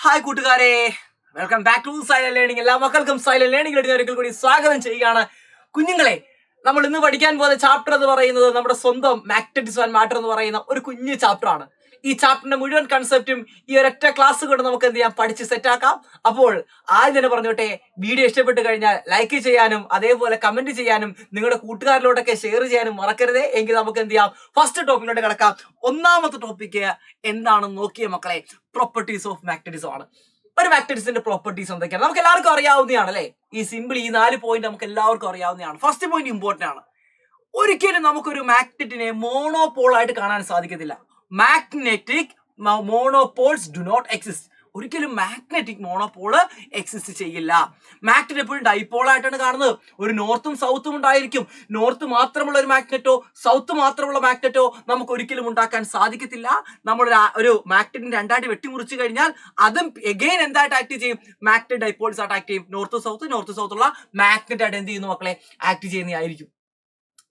Hi കൂട്ടുകാരെ, welcome back to silent learning. എല്ലാ മക്കൾക്കും സൈലന്റ് ലേണിംഗിലേക്ക് ഒരിക്കൽ കൂടി സ്വാഗതം ചെയ്യുകയാണ്. കുഞ്ഞുങ്ങളെ, നമ്മൾ ഇന്ന് പഠിക്കാൻ പോകുന്ന ചാപ്റ്റർ എന്ന് പറയുന്നത് നമ്മുടെ സ്വന്തം മാഗ്നറ്റിക്സ് ആൻഡ് മാറ്റർ എന്ന് പറയുന്ന ഒരു കുഞ്ഞു ചാപ്റ്റർ ആണ്. ഈ ചാപ്റ്ററിന്റെ മുഴുവൻ കൺസെപ്റ്റും ഈ ഒരൊറ്റ ക്ലാസ് കൊണ്ട് നമുക്ക് എന്ത് ചെയ്യാം, പഠിച്ച് സെറ്റാക്കാം. അപ്പോൾ ആദ്യം തന്നെ പറഞ്ഞോട്ടെ, വീഡിയോ ഇഷ്ടപ്പെട്ട് കഴിഞ്ഞാൽ ലൈക്ക് ചെയ്യാനും അതേപോലെ കമന്റ് ചെയ്യാനും നിങ്ങളുടെ കൂട്ടുകാരിലോട്ടൊക്കെ ഷെയർ ചെയ്യാനും മറക്കരുതേ. എങ്കിൽ നമുക്ക് എന്ത് ചെയ്യാം, ഫസ്റ്റ് ടോപ്പിക്കിലോട്ട് കിടക്കാം. ഒന്നാമത്തെ ടോപ്പിക്ക് എന്താണെന്ന് നോക്കിയ മക്കളെ, പ്രോപ്പർട്ടീസ് ഓഫ് മാഗ്നറ്റിസം ആണ്. ഒരു മാഗ്നറ്റിക്സിന്റെ പ്രോപ്പർട്ടീസ് എന്തൊക്കെയാണ് നമുക്ക് എല്ലാവർക്കും അറിയാവുന്നതാണ് അല്ലേ. ഈ സിമ്പിൾ ഈ 4 പോയിന്റ് നമുക്ക് എല്ലാവർക്കും അറിയാവുന്നതാണ്. ഫസ്റ്റ് പോയിന്റ് ഇമ്പോർട്ടന്റ് ആണ്. ഒരിക്കലും നമുക്കൊരു മാഗ്നറ്റിനെ മോണോപോൾ ആയിട്ട് കാണാൻ സാധിക്കത്തില്ല. Magnetic monopoles do not exist. ഒരിക്കലും മാഗ്നറ്റിക് മോണോപോള് എക്സിസ്റ്റ് ചെയ്യില്ല. മാഗ്നറ്റ് എപ്പോഴും ഡൈപോൾ ആയിട്ടാണ് കാണുന്നത്. ഒരു നോർത്തും സൗത്തും ഉണ്ടായിരിക്കും. നോർത്ത് മാത്രമുള്ള ഒരു മാഗ്നറ്റോ സൗത്ത് മാത്രമുള്ള മാഗ്നറ്റോ നമുക്ക് ഒരിക്കലും ഉണ്ടാക്കാൻ സാധിക്കത്തില്ല. നമ്മൾ ഒരു മാഗ്നറ്റിനെ രണ്ടായിട്ട് വെട്ടിമുറിച്ച് കഴിഞ്ഞാൽ അതും എഗെയിൻ എന്തായിട്ട് ആക്ട് ചെയ്യും, മാഗ്നറ്റ് ഡൈപോൾസ് ആയിട്ട് ആക്ട് ചെയ്യും. നോർത്ത് സൗത്ത് ഉള്ള മാഗ്നറ്റ് ആയിട്ട് എന്ത് ചെയ്യുന്നു മക്കളെ, ആക്ട് ചെയ്യുന്നതായിരിക്കും.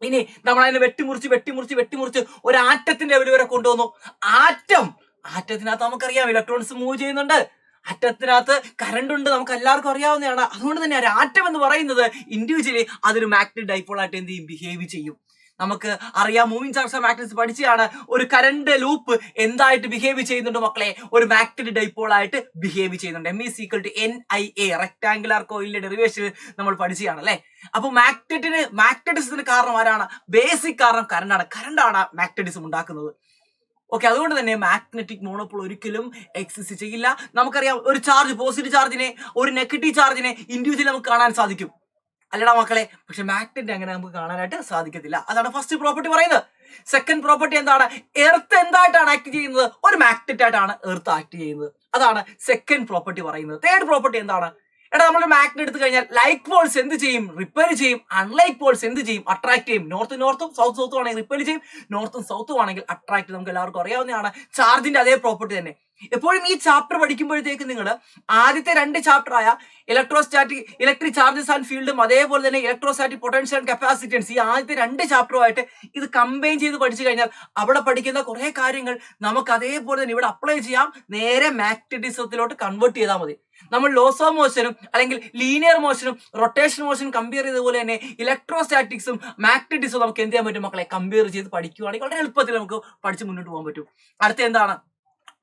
ഇനി നമ്മൾ അതിനെ വെട്ടിമുറിച്ച് ഒരു ആറ്റത്തിന്റെ ലെവൽ വരെ കൊണ്ടുവന്നു. ആറ്റത്തിനകത്ത് നമുക്കറിയാം ഇലക്ട്രോൺസ് മൂവ് ചെയ്യുന്നുണ്ട്. ആറ്റത്തിനകത്ത് കറണ്ട് ഉണ്ട്, നമുക്ക് എല്ലാവർക്കും അറിയാവുന്നതാണ്. അതുകൊണ്ട് തന്നെ ഒരു ആറ്റം എന്ന് പറയുന്നത് ഇൻഡിവിജ്വലി അതൊരു മാഗ്നറ്റിക് ഡൈപോൾ ആയിട്ട് എന്ത് ചെയ്യും, ബിഹേവ് ചെയ്യും. നമുക്ക് അറിയാം, മൂവിങ് ചാർജ് മാഗ്നറ്റിക്സ് പഠിച്ചാണ്. ഒരു കറണ്ട് ലൂപ്പ് എന്തായിട്ട് ബിഹേവ് ചെയ്യുന്നുണ്ട് മക്കളെ, ഒരു മാഗ്നറ്റിക് ഡൈപോൾ ആയിട്ട് ബിഹേവ് ചെയ്യുന്നുണ്ട്. M=NIA, റെക്ടാങ്കുലർ കോയിലിന്റെ ഡെറിവേഷൻ നമ്മൾ പഠിച്ചതാണ് അല്ലെ. അപ്പൊ മാഗ്നറ്റിസത്തിന് കാരണം ആരാണ്? ബേസിക് കാരണം കറണ്ടാണ് മാഗ്നറ്റിസം ഉണ്ടാക്കുന്നത്. ഓക്കെ, അതുകൊണ്ട് തന്നെ മാഗ്നറ്റിക് മോണോപോൾ ഒരിക്കലും എക്സിസ്റ്റ് ചെയ്യില്ല. നമുക്കറിയാം, ഒരു ചാർജ്, പോസിറ്റീവ് ചാർജിനെ ഒരു നെഗറ്റീവ് ചാർജിനെ ഇൻഡിവിജ്വലി നമുക്ക് കാണാൻ സാധിക്കും അല്ലടാ മക്കളെ. പക്ഷെ മാഗ്നറ്റ് അങ്ങനെ നമുക്ക് കാണാനായിട്ട് സാധിക്കത്തില്ല. അതാണ് ഫസ്റ്റ് പ്രോപ്പർട്ടി പറയുന്നത്. സെക്കൻഡ് പ്രോപ്പർട്ടി എന്താണ്? എർത്ത് എന്തായിട്ടാണ് ആക്ട് ചെയ്യുന്നത്? ഒരു മാഗ്നറ്റ് ആയിട്ടാണ് എർത്ത് ആക്ട് ചെയ്യുന്നത്. അതാണ് സെക്കൻഡ് പ്രോപ്പർട്ടി പറയുന്നത്. തേർഡ് പ്രോപ്പർട്ടി എന്താണ്? എടാ, നമ്മളൊരു മാഗ്നറ്റ് എടുത്തു കഴിഞ്ഞാൽ ലൈക്ക് പോൾസ് എന്ത് ചെയ്യും, റിപ്പൽ ചെയ്യും. അൺലൈക്ക് പോൾസ് എന്ത് ചെയ്യും, അട്രാക്ട് ചെയ്യും. നോർത്തും സൗത്തും ആണെങ്കിൽ റിപ്പൽ ചെയ്യും. നോർത്തും സൗത്തും ആണെങ്കിൽ അട്രാക്ട്. നമുക്ക് എല്ലാവർക്കും അറിയാവുന്നതാണ്. ചാർജിന്റെ അതേ പ്രോപ്പർട്ടി തന്നെ. എപ്പോഴും ഈ ചാപ്റ്റർ പഠിക്കുമ്പോഴത്തേക്ക് നിങ്ങൾ ആദ്യത്തെ 2 ചാപ്റ്റർ ആയ ഇലക്ട്രിക് ചാർജസ് ആൻഡ് ഫീൽഡും അതേപോലെ തന്നെ ഇലക്ട്രോസ്റ്റാറ്റിക് പൊട്ടൻഷ്യൽ ആൻഡ് കപ്പാസിറ്റൻസ്, ഈ ആദ്യത്തെ 2 ചാപ്റ്ററുമായിട്ട് ഇത് കമ്പൈൻ ചെയ്ത് പഠിച്ചു കഴിഞ്ഞാൽ അവിടെ പഠിക്കുന്ന കുറെ കാര്യങ്ങൾ നമുക്ക് അതേപോലെ തന്നെ ഇവിടെ അപ്ലൈ ചെയ്യാം. നേരെ മാഗ്നറ്റിസത്തിലോട്ട് കൺവേർട്ട് ചെയ്താൽ മതി. നമ്മൾ ലോസ് ഓഫ് മോഷനും അല്ലെങ്കിൽ ലീനിയർ മോഷനും റൊട്ടേഷൻ മോഷനും കമ്പയർ ചെയ്തതുപോലെ തന്നെ ഇലക്ട്രോസ്റ്റാറ്റിക്സും മാഗ്നറ്റിസം നമുക്ക് എന്ത് ചെയ്യാൻ പറ്റും മക്കളെ, കമ്പയർ ചെയ്ത് പഠിക്കുകയാണെങ്കിൽ വളരെ എളുപ്പത്തിൽ നമുക്ക് പഠിച്ച് മുന്നോട്ട് പോകാൻ പറ്റും. അടുത്ത എന്താണ്?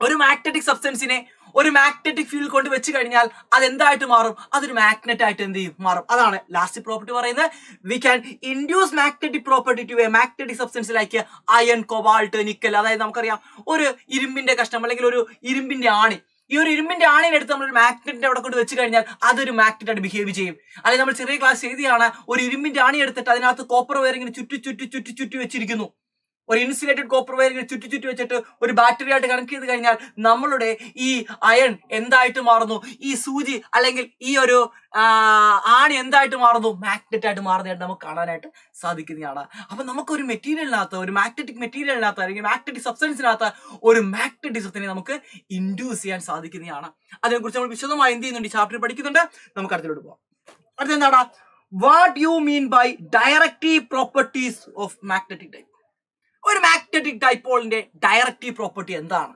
ഒരു മാഗ്നറ്റിക് സബ്സ്റ്റൻസിനെ ഒരു മാഗ്നറ്റിക് ഫീൽഡ് കൊണ്ട് വെച്ച് കഴിഞ്ഞാൽ അത് എന്തായിട്ട് മാറും? അതൊരു മാഗ്നറ്റ് ആയിട്ട് എന്ത് ചെയ്യും, മാറും. അതാണ് ലാസ്റ്റ് പ്രോപ്പർട്ടി പറയുന്നത്. We can induce magnetic property to a magnetic substance like iron, cobalt, nickel. അതായത് നമുക്കറിയാം, ഒരു ഇരുമ്പിന്റെ കഷ്ണം അല്ലെങ്കിൽ ഒരു ഇരുമ്പിന്റെ ആണി, ഈ ഒരു ഇരുമ്പിന്റെ ആണിനെ എടുത്ത് നമ്മൾ ഒരു മാഗ്നറ്റിന്റെ അവിടെ കൊണ്ട് വെച്ച് കഴിഞ്ഞാൽ അതൊരു മാഗ്നറ്റ് ആയിട്ട് ബിഹേവ് ചെയ്യും. അല്ലെങ്കിൽ നമ്മൾ ചെറിയ ക്ലാസ് എഴുതിയാണ്, ഒരു ഇരുമ്പിന്റെ ആണി എടുത്തിട്ട് അതിനകത്ത് കോപ്പർ വയർ ഇങ്ങനെ ചുറ്റി വെച്ചിരിക്കുന്നു. ഒരു ഇൻസുലേറ്റഡ് കോപ്പർ വയർ ഇങ്ങനെ ചുറ്റി വെച്ചിട്ട് ഒരു ബാറ്ററി ആയിട്ട് കണക്ട് ചെയ്ത് കഴിഞ്ഞാൽ നമ്മളുടെ ഈ അയൺ എന്തായിട്ട് മാറുന്നു? ഈ സൂചി അല്ലെങ്കിൽ ഈ ഒരു ആണി എന്തായിട്ട് മാറുന്നു? മാഗ്നറ്റ് ആയിട്ട് മാറുന്നതായിട്ട് നമുക്ക് കാണാനായിട്ട് സാധിക്കുന്നതാണ്. അപ്പൊ നമുക്കൊരു മെറ്റീരിയലിനകത്ത്, ഒരു മാഗ്നറ്റിക് മെറ്റീരിയലിനകത്ത് അല്ലെങ്കിൽ മാഗ്നറ്റിക് സബ്സ്റ്റൻസിനകത്ത് ഒരു മാഗ്നറ്റിസത്തിനെ നമുക്ക് ഇൻഡ്യൂസ് ചെയ്യാൻ സാധിക്കുന്നതാണ്. അതിനെക്കുറിച്ച് നമ്മൾ വിശദമായി എന്ത് ചെയ്യുന്നുണ്ട്, ഈ ചാപ്റ്ററിൽ പഠിക്കുന്നുണ്ട്. നമുക്ക് അടുത്തിലോട്ട് പോകാം. അടുത്ത എന്താണ്? What you mean by directive properties of magnetic dipole? ഒരു മാഗ്നറ്റിക് ഡൈപോളിന്റെ ഡയറക്റ്റീവ് പ്രോപ്പർട്ടി എന്താണ്?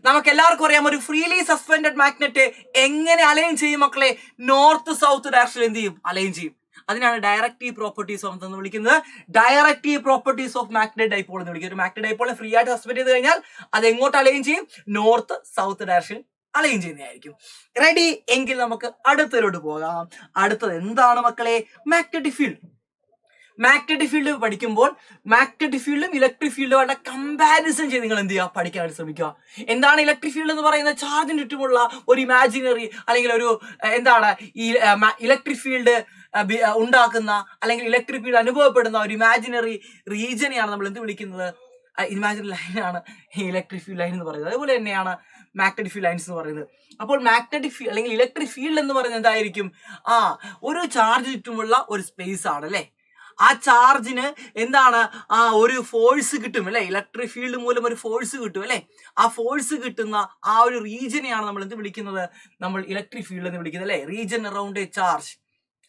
നമുക്ക് എല്ലാവർക്കും അറിയാം, ഒരു ഫ്രീലി സസ്പെൻഡഡ് മാഗ്നറ്റ് എങ്ങനെ അലൈൻ ചെയ്യും മക്കളെ? നോർത്ത് സൗത്ത് ഡയറക്ഷനിൽ എന്ത് ചെയ്യും, അലൈൻ ചെയ്യും. അതിനാണ് ഡയറക്റ്റീവ് പ്രോപ്പർട്ടീസ് എന്ന് വിളിക്കുന്നത്. Directive properties of magnetic dipole എന്ന് വിളിക്കുന്നത്. ഒരു മാഗ്നറ്റിക് ഡൈപോളിനെ ഫ്രീ ആയിട്ട് സസ്പെൻഡ് ചെയ്ത് കഴിഞ്ഞാൽ അത് എങ്ങോട്ട് അലൈൻ ചെയ്യും? നോർത്ത് സൗത്ത് ഡയറക്ഷനിൽ അലൈൻ ചെയ്യുന്നതായിരിക്കും. റെഡി? എങ്കിൽ നമുക്ക് അടുത്തതിലോട്ട് പോകാം. അടുത്തത് എന്താണ് മക്കളെ? Magnetic field. മാഗ്നറ്റിക് ഫീൽഡ് പഠിക്കുമ്പോൾ മാഗ്നറ്റിക് ഫീൽഡും ഇലക്ട്രിക് ഫീൽഡുമായിട്ട് കമ്പാരിസൺ ചെയ്ത് നിങ്ങൾ എന്ത് ചെയ്യുക, പഠിക്കാനായിട്ട് ശ്രമിക്കുക. എന്താണ് ഇലക്ട്രിക് ഫീൽഡ് എന്ന് പറയുന്നത്? ചാർജിന് ചുറ്റുമുള്ള ഒരു ഇമാജിനറി അല്ലെങ്കിൽ ഒരു എന്താണ് ഈ ഇലക്ട്രിക് ഫീൽഡ് ഉണ്ടാക്കുന്ന അല്ലെങ്കിൽ ഇലക്ട്രിക് ഫീൽഡ് അനുഭവപ്പെടുന്ന ഒരു ഇമാജിനറി റീജിയനെയാണ് നമ്മൾ എന്ത് വിളിക്കുന്നത്? ഇമാജിനറി ലൈനാണ് ഈ ഇലക്ട്രിക് ഫീൽഡ് ലൈൻ എന്ന് പറയുന്നത്. അതുപോലെ തന്നെയാണ് മാഗ്നറ്റിക് ഫീൽഡ് ലൈൻസ് എന്ന് പറയുന്നത്. അപ്പോൾ മാഗ്നറ്റിക് ഫീൽഡ് അല്ലെങ്കിൽ ഇലക്ട്രിക് ഫീൽഡ് എന്ന് പറയുന്നത് എന്തായിരിക്കും? ഒരു ചാർജ് ചുറ്റുമുള്ള ഒരു സ്പേസ് ആണ് അല്ലെ. ആ ചാർജിന് എന്താണ്, ഒരു ഫോഴ്സ് കിട്ടും അല്ലെ. ഇലക്ട്രിക് ഫീൽഡ് മൂലം ഒരു ഫോഴ്സ് കിട്ടും അല്ലെ. ആ ഫോഴ്സ് കിട്ടുന്ന ആ ഒരു റീജിയനെയാണ് നമ്മൾ എന്ത് വിളിക്കുന്നത്? നമ്മൾ ഇലക്ട്രിക് ഫീൽഡ് എന്ന് വിളിക്കുന്നത് അല്ലെ. റീജിയൻ അറൗണ്ട് എ ചാർജ്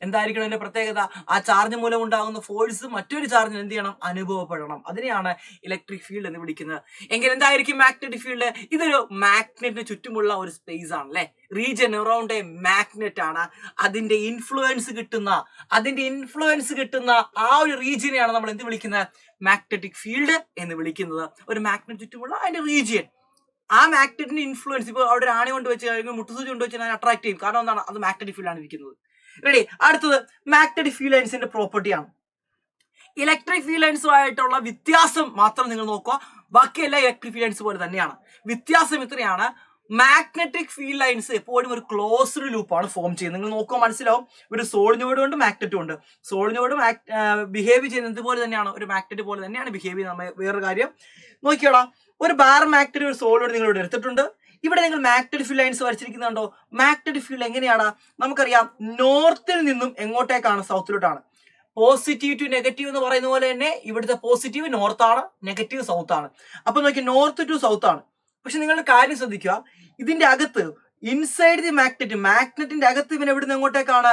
എന്തായിരിക്കണം അതിന്റെ പ്രത്യേകത? ആ ചാർജ് മൂലം ഉണ്ടാകുന്ന ഫോഴ്സ് മറ്റൊരു ചാർജിന് എന്ത് ചെയ്യണം? അനുഭവപ്പെടണം. അതിനെയാണ് ഇലക്ട്രിക് ഫീൽഡ് എന്ന് വിളിക്കുന്നത്. എങ്കിൽ എന്തായിരിക്കും മാഗ്നറ്റിക് ഫീൽഡ്? ഇതൊരു മാഗ്നറ്റിന് ചുറ്റുമുള്ള ഒരു സ്പേസ് ആണ് അല്ലെ, റീജിയൻ അറൗണ്ട് എ മാഗ്നറ്റ് ആണ്. അതിന്റെ ഇൻഫ്ലുവൻസ് കിട്ടുന്ന ആ ഒരു റീജിയനെയാണ് നമ്മൾ എന്ത് വിളിക്കുന്നത്? മാഗ്നറ്റിക് ഫീൽഡ് എന്ന് വിളിക്കുന്നത്. ഒരു മാഗ്നറ്റ് ചുറ്റുമുള്ള അതിന്റെ റീജിയൻ, ആ മാഗ്നറ്റിന്റെ ഇൻഫ്ലുവൻസ്. ഇപ്പോൾ അവിടെ ഒരു ആണി കൊണ്ട് വെച്ച് കഴിഞ്ഞാൽ, മുട്ടുസൂചി കൊണ്ട് വെച്ച് കഴിഞ്ഞാൽ അട്രാക്ട് ചെയ്യും. കാരണം എന്താണ്? അത് മാഗ്നറ്റിക് ഫീൽഡ് ആണ് ഇരിക്കുന്നത്. റെഡി? അടുത്തത് മാഗ്നറ്റിക് ഫീൽഡ് ലൈൻസിന്റെ പ്രോപ്പർട്ടിയാണ്. ഇലക്ട്രിക് ഫീൽഡ് ലൈൻസുമായിട്ടുള്ള വ്യത്യാസം മാത്രം നിങ്ങൾ നോക്കുക, ബാക്കിയെല്ലാം ഇലക്ട്രിക് ഫീൽഡ് ലൈൻസ് പോലെ തന്നെയാണ്. വ്യത്യാസം ഇത്രയാണ്: മാഗ്നറ്റിക് ഫീൽഡ് ലൈൻസ് എപ്പോഴും ഒരു ക്ലോസ്ഡ് ലൂപ്പാണ് ഫോം ചെയ്യുന്നത്. നിങ്ങൾ നോക്കുമ്പോൾ മനസ്സിലാവും, ഒരു സോളിനോയിഡും ഉണ്ട് മാഗ്നറ്റും ഉണ്ട്. സോളിനോയിഡ് ബിഹേവ് ചെയ്യുന്നത് പോലെ തന്നെയാണ്, ഒരു മാഗ്നറ്റ് പോലെ തന്നെയാണ് ബിഹേവ് ചെയ്യുന്നത്. വേറൊരു കാര്യം നോക്കിയോളാം, ഒരു ബാർ മാഗ്നറ്റ് ഒരു സോളിനോയിഡ് നിങ്ങൾ ഇവിടെ എടുത്തിട്ടുണ്ട്. ഇവിടെ നിങ്ങൾ മാഗ്നറ്റിക് ഫീൽഡ് ലൈൻസ് വരച്ചിരിക്കുന്നുണ്ടോ? മാഗ്നറ്റിക് ഫീൽഡ് എങ്ങനെയാണ്? നമുക്കറിയാം, നോർത്തിൽ നിന്നും എങ്ങോട്ടേക്കാണ്? സൗത്തിലോട്ടാണ്. പോസിറ്റീവ് ടു നെഗറ്റീവ് എന്ന് പറയുന്ന പോലെ തന്നെ ഇവിടുത്തെ പോസിറ്റീവ് നോർത്ത് ആണ്, നെഗറ്റീവ് സൗത്ത് ആണ്. അപ്പൊ നോക്കി, നോർത്ത് ടു സൗത്ത് ആണ്. പക്ഷെ നിങ്ങളുടെ കാര്യം ശ്രദ്ധിക്കുക, ഇതിന്റെ അകത്ത് ഇൻസൈഡ് ദി മാഗ്നറ്റിന്റെ അകത്ത് ഇവൻ എവിടെ നിന്ന് എങ്ങോട്ടേക്കാണ്?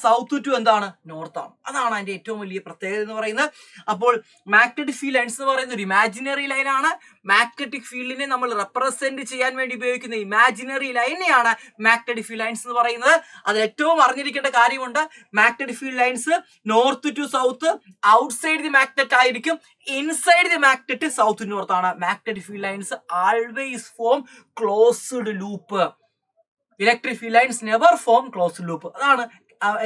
സൗത്ത് ടു എന്താണ്? നോർത്താണ്. അതാണ് അതിന്റെ ഏറ്റവും വലിയ പ്രത്യേകത എന്ന് പറയുന്നത്. അപ്പോൾ മാഗ്നറ്റിക് ഫീൽഡ് ലൈൻസ് എന്ന് പറയുന്ന ഒരു ഇമാജിനറി ലൈനാണ്. മാഗ്നറ്റിക് ഫീൽഡിനെ നമ്മൾ റെപ്രസെന്റ് ചെയ്യാൻ വേണ്ടി ഉപയോഗിക്കുന്ന ഇമാജിനറി ലൈനെയാണ് മാഗ്നറ്റിക് ഫീൽഡ് ലൈൻസ് എന്ന് പറയുന്നത്. അതിൽ ഏറ്റവും അറിഞ്ഞിരിക്കേണ്ട കാര്യമുണ്ട്, മാഗ്നറ്റിക് ഫീൽഡ് ലൈൻസ് north to south outside the magnet ആയിരിക്കും, inside the magnet south to north ആണ്. Magnetic field lines always form closed loop. Electric field lines never form closed loop. അതാണ്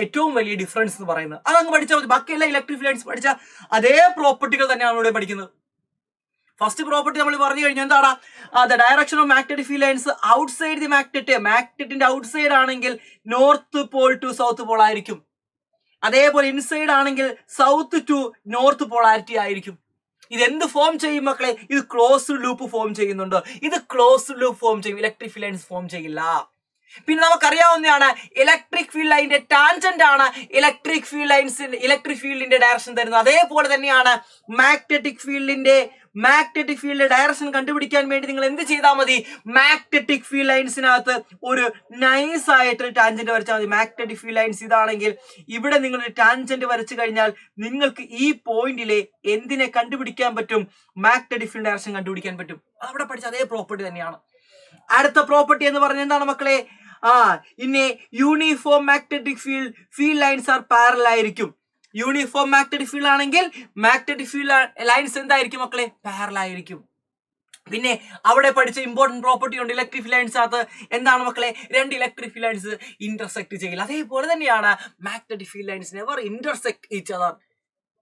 ഏറ്റവും വലിയ ഡിഫറൻസ് എന്ന് പറയുന്നത്. അതങ്ങ് പഠിച്ചാൽ മതി. ബാക്കിയെല്ലാം ഇലക്ട്രിക് ഫീൽഡ് ലൈൻസ് പഠിച്ച അതേ പ്രോപ്പർട്ടികൾ തന്നെയാണ് ഇവിടെ പഠിക്കുന്നത്. ഫസ്റ്റ് പ്രോപ്പർട്ടി നമ്മൾ പറഞ്ഞു കഴിഞ്ഞാൽ എന്താണ്? The direction of magnetic field lines outside the magnet. മാഗ്നറ്റിന്റെ ഔട്ട്സൈഡ് ആണെങ്കിൽ north pole to south pole ആയിരിക്കും. അതേപോലെ ഇൻസൈഡ് ആണെങ്കിൽ സൗത്ത് ടു നോർത്ത് പോളാരിറ്റി ആയിരിക്കും. ഇതെന്ത് ഫോം ചെയ്യും മക്കളെ? ഇത് ക്ലോസ്ഡ് ലൂപ്പ് ഫോം ചെയ്യുന്നുണ്ട്. ഇത് ക്ലോസ്ഡ് ലൂപ്പ് ഫോം ചെയ്യും, ഇലക്ട്രിക് ഫീൽഡ് ലൈൻസ് ഫോം ചെയ്യില്ല. പിന്നെ നമുക്കറിയാവുന്നതാണ്, ഇലക്ട്രിക് ഫീൽഡ് ലൈനിന്റെ ടാൻജന്റ് ആണ് ഇലക്ട്രിക് ഫീൽഡിന്റെ ഡയറക്ഷൻ തരുന്നത്. അതേപോലെ തന്നെയാണ് മാഗ്നറ്റിക് ഫീൽഡ് ഡയറക്ഷൻ കണ്ടുപിടിക്കാൻ വേണ്ടി നിങ്ങൾ എന്ത് ചെയ്താൽ മതി? മാഗ്നറ്റിക് ഫീൽഡ് ലൈൻസിനകത്ത് ഒരു നൈസ് ആയിട്ട് ടാൻജന്റ് വരച്ചാൽ മതി. മാഗ്നറ്റിക് ഫീൽഡ് ലൈൻസ് ഇതാണെങ്കിൽ ഇവിടെ നിങ്ങൾ ഒരു ടാൻജന്റ് വരച്ചു കഴിഞ്ഞാൽ നിങ്ങൾക്ക് ഈ പോയിന്റിലെ എന്തിനെ കണ്ടുപിടിക്കാൻ പറ്റും? മാഗ്നറ്റിക് ഫീൽഡ് ഡയറക്ഷൻ കണ്ടുപിടിക്കാൻ പറ്റും. അവിടെ പഠിച്ച അതേ പ്രോപ്പർട്ടി തന്നെയാണ്. അടുത്ത പ്രോപ്പർട്ടി എന്ന് പറഞ്ഞാൽ എന്താണ് മക്കളെ? ഇനി uniform magnetic field lines R parallel ആയിരിക്കും. യൂണിഫോം മാഗ്നറ്റിക് ഫീൽഡ് ആണെങ്കിൽ മാഗ്നറ്റിക് ഫീൽഡ് ലൈൻസ് എന്തായിരിക്കും മക്കളെ? പാരലൽ ആയിരിക്കും. പിന്നെ അവിടെ പഠിച്ച ഇമ്പോർട്ടന്റ് പ്രോപ്പർട്ടി ഉണ്ട് ഇലക്ട്രിക് ഫീൽഡ് ലൈൻസ് അകത്ത്. എന്താണ് മക്കളെ? രണ്ട് ഇലക്ട്രിക് ഫീൽഡ് ലൈൻസ് ഇന്റർസെക്ട് ചെയ്യില്ല. അതേപോലെ തന്നെയാണ് magnetic field lines never intersect each other.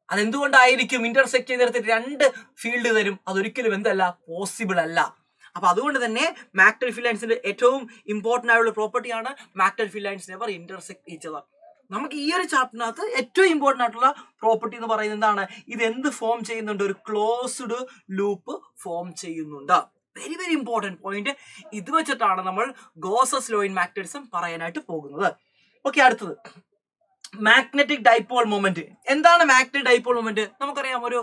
അതെന്തുകൊണ്ടായിരിക്കും? ഇന്റർസെക്ട് ചെയ്തെടുത്തിട്ട് രണ്ട് ഫീൽഡ് തരും. അതൊരിക്കലും എന്തല്ല? പോസിബിൾ അല്ല. അപ്പൊ അതുകൊണ്ട് തന്നെ മാഗ്നറ്റിക് ഫീൽഡ് ലൈൻസിന്റെ ഏറ്റവും ഇമ്പോർട്ടന്റ് ആയുള്ള പ്രോപ്പർട്ടിയാണ് magnetic field lines never intersect each other. നമുക്ക് ഈ ഒരു ചാപ്റ്ററിനകത്ത് ഏറ്റവും ഇമ്പോർട്ടന്റ് ആയിട്ടുള്ള പ്രോപ്പർട്ടി എന്ന് പറയുന്നത് എന്താണ്? ഇത് എന്ത് ഫോം ചെയ്യുന്നുണ്ട്? ഒരു ക്ലോസ്ഡ് ലൂപ്പ് ഫോം ചെയ്യുന്നുണ്ട്. Very very important point. ഇത് വെച്ചിട്ടാണ് നമ്മൾ ഗോസസ് ലോ ഇൻ മാഗ്നറ്റിസം പറയാനായിട്ട് പോകുന്നത്. ഓക്കെ, അടുത്തത് മാഗ്നറ്റിക് ഡൈപോൾ മൊമെന്റ്. എന്താണ് മാഗ്നറ്റിക് ഡൈപോൾ മൊമെന്റ്? നമുക്കറിയാം, ഒരു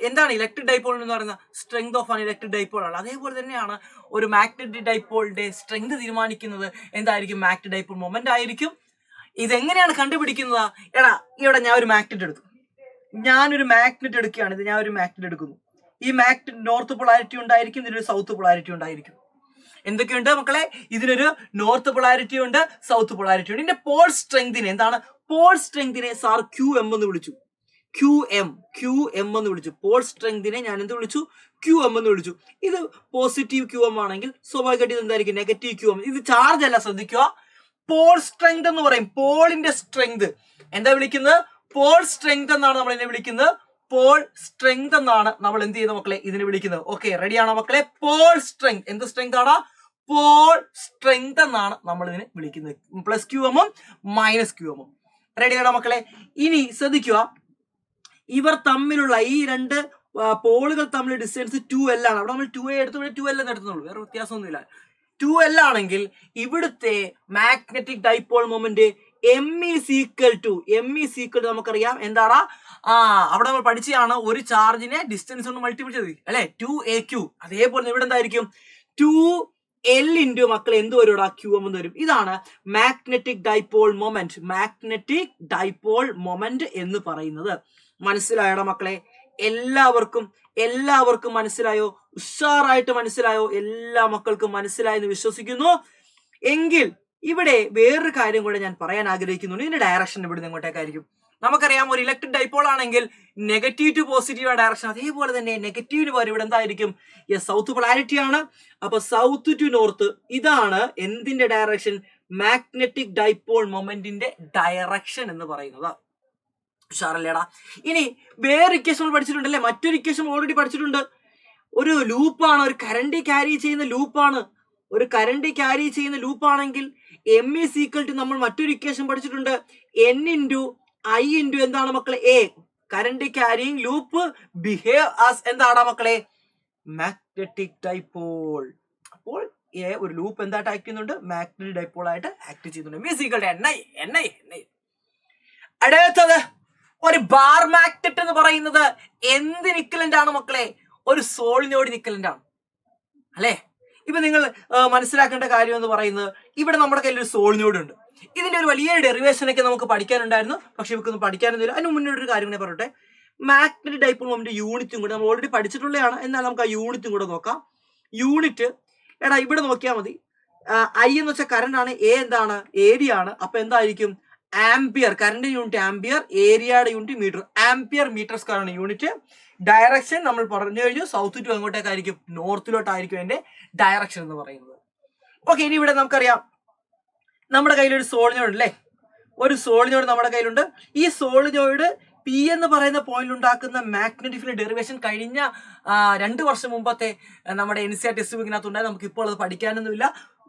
എന്താണ് ഇലക്ട്രിക് ഡൈപോൾ എന്ന് പറയുന്ന strength of an electric dipole ആണ്. അതേപോലെ തന്നെയാണ് ഒരു മാഗ്നറ്റിക് ഡൈപോളിന്റെ സ്ട്രെങ്ത് തീരുമാനിക്കുന്നത് എന്തായിരിക്കും? മാഗ്നറ്റിക് ഡൈപോൾ മൊമെന്റ് ആയിരിക്കും. ഇതെങ്ങനെയാണ് കണ്ടുപിടിക്കുന്നത്? ഇവിടെ ഞാൻ ഒരു മാഗ്നറ്റ് എടുത്തു. ഞാനൊരു മാഗ്നറ്റ് എടുക്കുകയാണ്. ഞാൻ ഒരു മാഗ്നറ്റ് എടുക്കുന്നു. ഈ മാഗ്നറ്റ് നോർത്ത് പൊളാരിറ്റി ഉണ്ടായിരിക്കും, ഇതിനൊരു സൗത്ത് പൊളാരിറ്റി ഉണ്ടായിരിക്കും. എന്തൊക്കെയുണ്ട് മക്കളെ? ഇതിനൊരു നോർത്ത് പൊളാരിറ്റി ഉണ്ട്, സൗത്ത് പൊളാരിറ്റി ഉണ്ട്. ഇതിന്റെ പോൾ സ്ട്രെങ്തിനെ എന്താണ്? പോൾ സ്ട്രെങ്തിനെ സാർ QM എന്ന് വിളിച്ചു. QM എന്ന് വിളിച്ചു. പോൾ സ്ട്രെങ്തിനെ ഞാൻ എന്ത് വിളിച്ചു? QM എന്ന് വിളിച്ചു. ഇത് പോസിറ്റീവ് QM ആണെങ്കിൽ സ്വാഭാവികമായിട്ട് ഇത് എന്തായിരിക്കും? Negative QM. ഇത് ചാർജ് അല്ല, ശ്രദ്ധിക്കുക. പോൾ സ്ട്രെങ്ത് എന്ന് പറയും. പോളിന്റെ സ്ട്രെങ്ത് എന്താ വിളിക്കുന്നത്? പോൾ സ്ട്രെങ്ത് എന്നാണ് നമ്മൾ ഇതിനെ വിളിക്കുന്നത്. പോൾ സ്ട്രെങ്ത് എന്നാണ് നമ്മൾ എന്ത് ചെയ്യുന്ന മക്കളെ ഇതിനെ വിളിക്കുന്നത്. ഓക്കെ, റെഡിയാണോ മക്കളെ? പോൾ സ്ട്രെങ്ത് എന്ത് സ്ട്രെങ്ത് ആണ്? പോൾ സ്ട്രെങ്ത് എന്നാണ് നമ്മൾ ഇതിനെ വിളിക്കുന്നത്. Plus QM minus QM. റെഡിയാണോ മക്കളെ? ഇനി ശ്രദ്ധിക്കുക, ഇവർ തമ്മിലുള്ള ഈ രണ്ട് പോളുകൾ തമ്മിലുള്ള ഡിസ്റ്റൻസ് 2L ആണ്. അവിടെ നമ്മൾ 2A എടുത്തു, ഇവിടെ 2L എന്ന് എടുത്തുള്ളൂ, വേറെ വ്യത്യാസമൊന്നുമില്ല. 2L ആണെങ്കിൽ ഇവിടുത്തെ magnetic dipole moment M is equal to നമുക്കറിയാം എന്താണ്? അവിടെ നമ്മൾ പഠിച്ചതാണ്, ഒരു ചാർജിനെ ഡിസ്റ്റൻസ് കൊണ്ട് മൾട്ടിപ്ലൈ ചെയ്ത് അല്ലെ, 2AQ. അതേപോലെ ഇവിടെ എന്തായിരിക്കും? 2 എൽ ഇൻറ്റു മക്കൾ എന്ത് വരും ഇവിടെ QM എന്ന് വരും. ഇതാണ് magnetic dipole moment. Magnetic dipole moment എന്ന് പറയുന്നത്. മനസ്സിലായടാ മക്കളെ? എല്ലാവർക്കും മനസ്സിലായോ? ഉഷാറായിട്ട് മനസ്സിലായോ? എല്ലാ മക്കൾക്കും മനസ്സിലായെന്ന് വിശ്വസിക്കുന്നു. എങ്കിൽ ഇവിടെ വേറൊരു കാര്യം കൂടെ ഞാൻ പറയാൻ ആഗ്രഹിക്കുന്നുണ്ട്. ഇതിന്റെ ഡയറക്ഷൻ ഇവിടുന്ന് എങ്ങോട്ടേക്കായിരിക്കും? നമുക്കറിയാം, ഒരു ഇലക്ട്രിക് ഡൈപോൾ ആണെങ്കിൽ നെഗറ്റീവ് ടു പോസിറ്റീവ് ഡയറക്ഷൻ. അതേപോലെ തന്നെ നെഗറ്റീവിന് പകരം ഇവിടെ എന്തായിരിക്കും? സൗത്ത് പൊളാരിറ്റി ആണ്. അപ്പൊ സൗത്ത് ടു നോർത്ത് ഇതാണ് എന്തിന്റെ ഡയറക്ഷൻ? മാഗ്നറ്റിക് ഡൈപോൾ മൊമെന്റിന്റെ ഡയറക്ഷൻ എന്ന് പറയുന്നത്. ഉഷാറല്ലേടാ? ഇനി വേറെ ഇക്വേഷൻ പഠിച്ചിട്ടുണ്ടല്ലേ? മറ്റൊരു ഇക്വേഷൻ ഓൾറെഡി പഠിച്ചിട്ടുണ്ട്. ഒരു ലൂപ്പാണ്, ഒരു കറണ്ട് ക്യാരി ചെയ്യുന്ന ലൂപ്പാണ്. ഒരു കറണ്ട് ക്യാരി ചെയ്യുന്ന ലൂപ്പാണെങ്കിൽ M is equal to നമ്മൾ മറ്റൊരു ഇക്വേഷൻ പഠിച്ചിട്ടുണ്ട്. N ഇൻറ്റു I ഇൻറ്റു എന്താണ് മക്കളെ? A. Current carrying loop behave as എന്താണ് മക്കളെ? Magnetic dipole. അപ്പോൾ ഒരു ലൂപ്പ് എന്തായിട്ട് ആക്ട് ചെയ്യുന്നുണ്ട്? മാഗ്നറ്റിക് ഡൈപോൾ ആയിട്ട് ആക്ട് ചെയ്യുന്നുണ്ട്. M is equal to NI. അടുത്തത് ഒരു ബാർ മാഗ്നറ്റ് എന്ന് പറയുന്നത് എന്തിന് ഇക്വലന്റ് ആണ് മക്കളെ? ഒരു സോളിനോയിഡ് ഇക്വലന്റ് ആണ് അല്ലേ? ഇപ്പൊ നിങ്ങൾ മനസ്സിലാക്കേണ്ട കാര്യം എന്ന് പറയുന്നത്, ഇവിടെ നമ്മുടെ കയ്യിൽ ഒരു സോളിനോയിഡ് ഉണ്ട്. ഇതിന്റെ ഒരു വലിയ ഡെറിവേഷൻ ഒക്കെ നമുക്ക് പഠിക്കാനുണ്ടായിരുന്നു, പക്ഷെ ഇവക്കൊന്നും പഠിക്കാനൊന്നുമില്ല. അതിന് മുന്നേ ഒരു കാര്യം കൂടെ പറയട്ടെ. മാഗ്നറ്റിക് ഡൈപോൾ മൊമെന്റ് യൂണിറ്റും കൂടെ നമ്മൾ ഓൾറെഡി പഠിച്ചിട്ടുള്ളതാണ്. എന്നാൽ നമുക്ക് ആ യൂണിറ്റും കൂടെ നോക്കാം. യൂണിറ്റ് ഇവിടെ നോക്കിയാൽ മതി. I എന്ന് വെച്ചാൽ കറണ്ട് ആണ്, A എന്താണ്? ഏരിയ ആണ്. അപ്പൊ എന്തായിരിക്കും? ആംപിയർ. കറണ്ട് യൂണിറ്റ് ആംപിയർ, ഏരിയയുടെ unit metre. Ampere metre square ആണ് യൂണിറ്റ്. ഡയറക്ഷൻ നമ്മൾ പറഞ്ഞു കഴിഞ്ഞു. South to എങ്ങോട്ടേക്കായിരിക്കും? നോർത്തിലോട്ടായിരിക്കും അതിന്റെ ഡയറക്ഷൻ എന്ന് പറയുന്നത്. ഓക്കെ, ഇനി ഇവിടെ നമുക്കറിയാം നമ്മുടെ കയ്യിലൊരു സോളിനോയിഡ് അല്ലേ? ഒരു സോളിനോയിഡ് നമ്മുടെ കയ്യിലുണ്ട്. ഈ സോളിനോയിഡ് P എന്ന് പറയുന്ന പോയിന്റ് ഉണ്ടാക്കുന്ന മാഗ്നറ്റിക് ഫീൽഡ് ഡെറിവേഷൻ കഴിഞ്ഞ 2 വർഷം മുമ്പത്തെ നമ്മുടെ NCERT ടെക്സ്റ്റ് ബുക്കിനകത്ത് ഉണ്ടായി. നമുക്ക് ഇപ്പോൾ അത് പഠിക്കാനൊന്നുമില്ല.